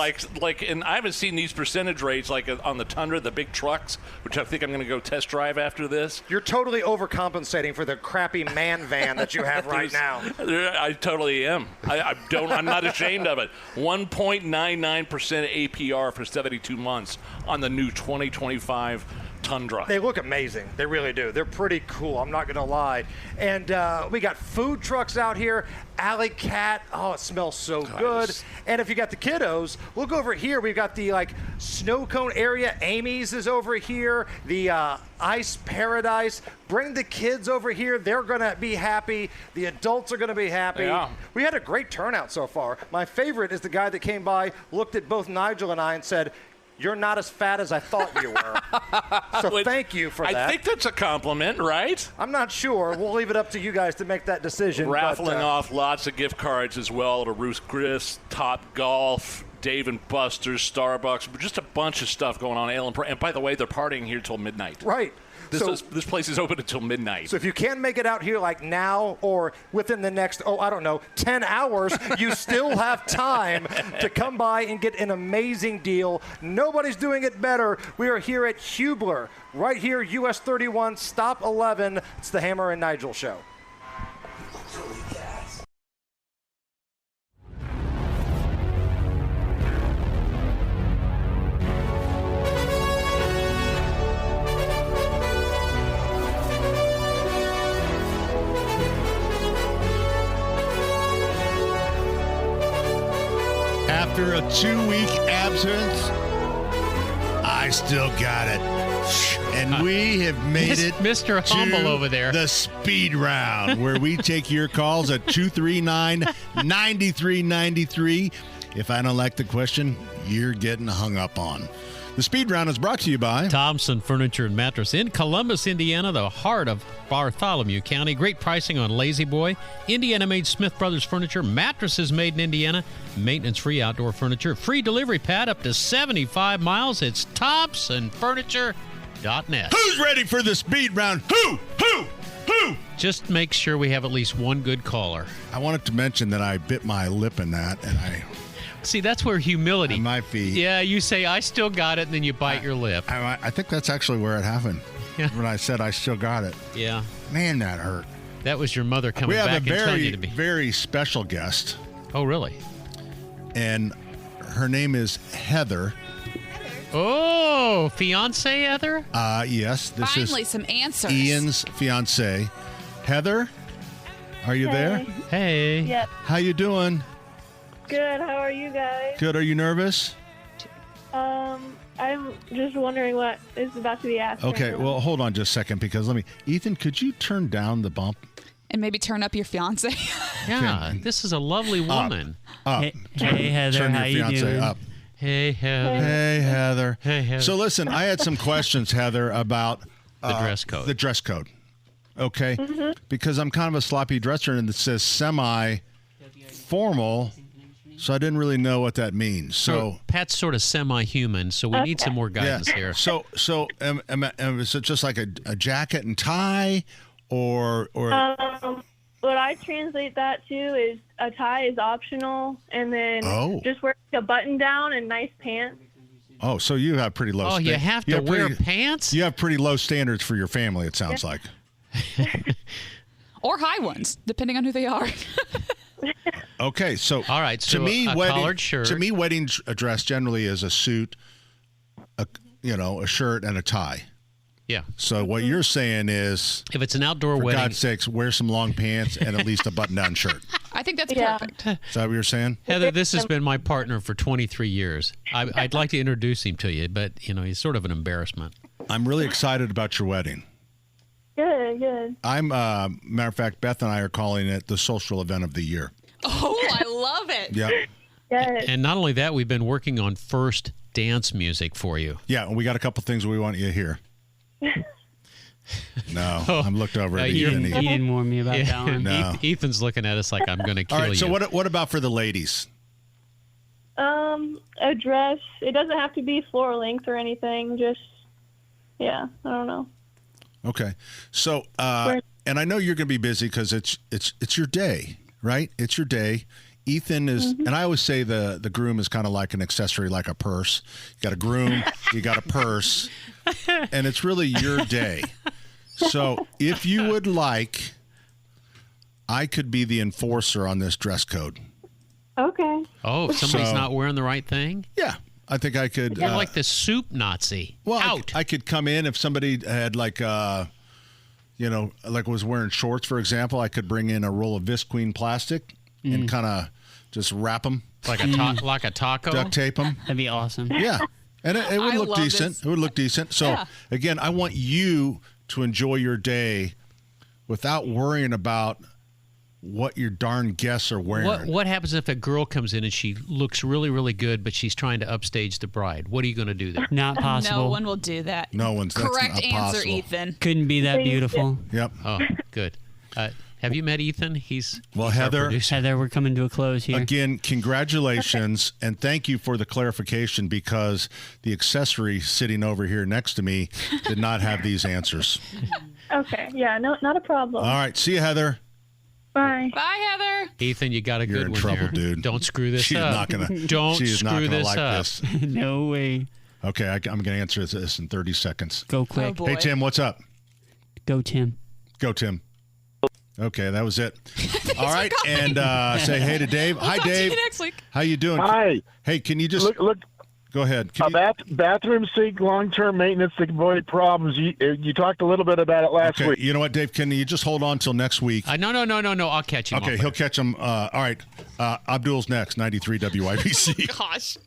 And I haven't seen these percentage rates like on the Tundra, the big trucks, which I think I'm going to go test drive after this. You're totally overcompensating for the crappy man van that you have right now. I totally am. I'm not ashamed of it. 1.99% APR for 72 months on the new 2025 Tundra. They look amazing. They really do. They're pretty cool. I'm not going to lie. And we got food trucks out here. Alley Cat. Oh, it smells so good. And if you got the kiddos, look over here. We've got the snow cone area. Amy's is over here. The Ice Paradise. Bring the kids over here. They're going to be happy. The adults are going to be happy. Yeah. We had a great turnout so far. My favorite is the guy that came by, looked at both Nigel and I, and said, "You're not as fat as I thought you were." So thank you for that. I think that's a compliment, right? I'm not sure. We'll leave it up to you guys to make that decision. Raffling off lots of gift cards as well to Roost Chris, Top Golf, Dave and Buster's, Starbucks, just a bunch of stuff going on. And by the way, they're partying here till midnight. Right. This place is open until midnight. So if you can't make it out here like now or within the next, 10 hours, you still have time to come by and get an amazing deal. Nobody's doing it better. We are here at Hubler, right here, US 31, Stop 11. It's the Hammer and Nigel Show. After a 2-week absence, I still got it. And we have made it Mr. Humble over there. The speed round, where we take your calls at 239-9393. If I don't like the question, you're getting hung up on. The speed round is brought to you by Thompson Furniture and Mattress in Columbus, Indiana, the heart of Bartholomew County. Great pricing on Lazy Boy, Indiana-made Smith Brothers furniture, mattresses made in Indiana, maintenance-free outdoor furniture, free delivery pad up to 75 miles. It's ThompsonFurniture.net. Who's ready for the speed round? Who? Just make sure we have at least one good caller. I wanted to mention that I bit my lip in that, and I... See, that's where humility. On my feet. Yeah, you say, I still got it, and then you bite your lip. I think that's actually where it happened. Yeah. When I said I still got it. Yeah. Man, that hurt. That was your mother coming we have back a and telling you very, to be. very special guest. Oh, really? And her name is Heather. Oh, fiance Heather? Yes. This Finally, is some answers. Ian's fiance. Heather, are you there? Hey. Yep. How you doing? Good. How are you guys? Good. Are you nervous? I'm just wondering what is about to be asked. Okay. right now. Well, hold on just a second because Ethan, could you turn down the bump? And maybe turn up your fiance. Yeah, this is a lovely woman. Up. Hey, Heather, Turn how your you fiance doing? up. Hey, Heather. Hey, Heather. Hey, Heather. So listen, I had some questions, Heather, about The dress code. The dress code. Okay? Mm-hmm. Because I'm kind of a sloppy dresser and it says semi-formal, so I didn't really know what that means. So Pat's sort of semi-human, so we need some more guidance here. So is it just like a jacket and tie, or What I translate that to is a tie is optional, and then just wear a button down and nice pants. oh, so you have pretty low. Oh, you have to wear pants? You have pretty low standards for your family. It sounds like. Or high ones, depending on who they are. Okay, so all right, so to me, a collared shirt. To me, wedding dress generally is a suit, a shirt and a tie. Yeah. So what you're saying is, if it's an outdoor for wedding, God's sakes, wear some long pants and at least a button-down shirt. I think that's perfect. Is that what you're saying? Heather, this has been my partner for 23 years. I'd like to introduce him to you, but he's sort of an embarrassment. I'm really excited about your wedding. Good. I'm matter of fact, Beth and I are calling it the social event of the year. Oh, I love it. Yeah. Yes. And not only that, we've been working on first dance music for you. Yeah, and we got a couple things we want you to hear. No, I'm looked over at Ethan. You didn't warn me about that one. No. Ethan's looking at us like I'm going to kill All right, you. so what about for the ladies? A dress. It doesn't have to be floor length or anything. Just, yeah, I don't know. Okay. So, and I know you're going to be busy because it's your day, right? It's your day. Ethan is, and I always say the groom is kind of like an accessory, like a purse. You got a groom, you got a purse, and it's really your day. So if you would like, I could be the enforcer on this dress code. Okay. Oh, if somebody's not wearing the right thing? Yeah. I think I could. You're like the soup Nazi. Well, I could come in if somebody had like was wearing shorts, for example. I could bring in a roll of Visqueen plastic and kind of just wrap them like a taco. Duct tape them. That'd be awesome. Yeah, and it would look decent. It would look decent. So again, I want you to enjoy your day without worrying about what your darn guests are wearing. What happens if a girl comes in and she looks really, really good, but she's trying to upstage the bride? What are you going to do there? Not possible. No one will do that. No one's. Correct that's not answer, possible. Ethan. Couldn't be that beautiful. Yep. Oh, good. Have you met Ethan? He's our Heather, producer. Heather, we're coming to a close here. Again, congratulations, and thank you for the clarification because the accessory sitting over here next to me did not have these answers. Okay. Yeah, no, not a problem. All right. See you, Heather. Bye. Bye, Heather. Ethan, you got a You're good in one trouble, there. dude. Don't screw this She's up. not gonna. Don't She is screw not gonna this like up. this. No way. Okay, I'm going to answer this in 30 seconds. Go quick. Oh, Hey, boy. Tim, what's up? Go, Tim. Go, Tim. Okay, that was it. All right, and say hey to Dave. Hi, talk to Dave. you next week. How you doing? Hi. Hey, can you just Look. go ahead? Bathroom sink long-term maintenance to avoid problems. You talked a little bit about it last Okay, week. you know what, Dave? Can you just hold on till next week? No. I'll catch him. Okay, he'll catch him. All right, Abdul's next. 93 WIBC. Gosh.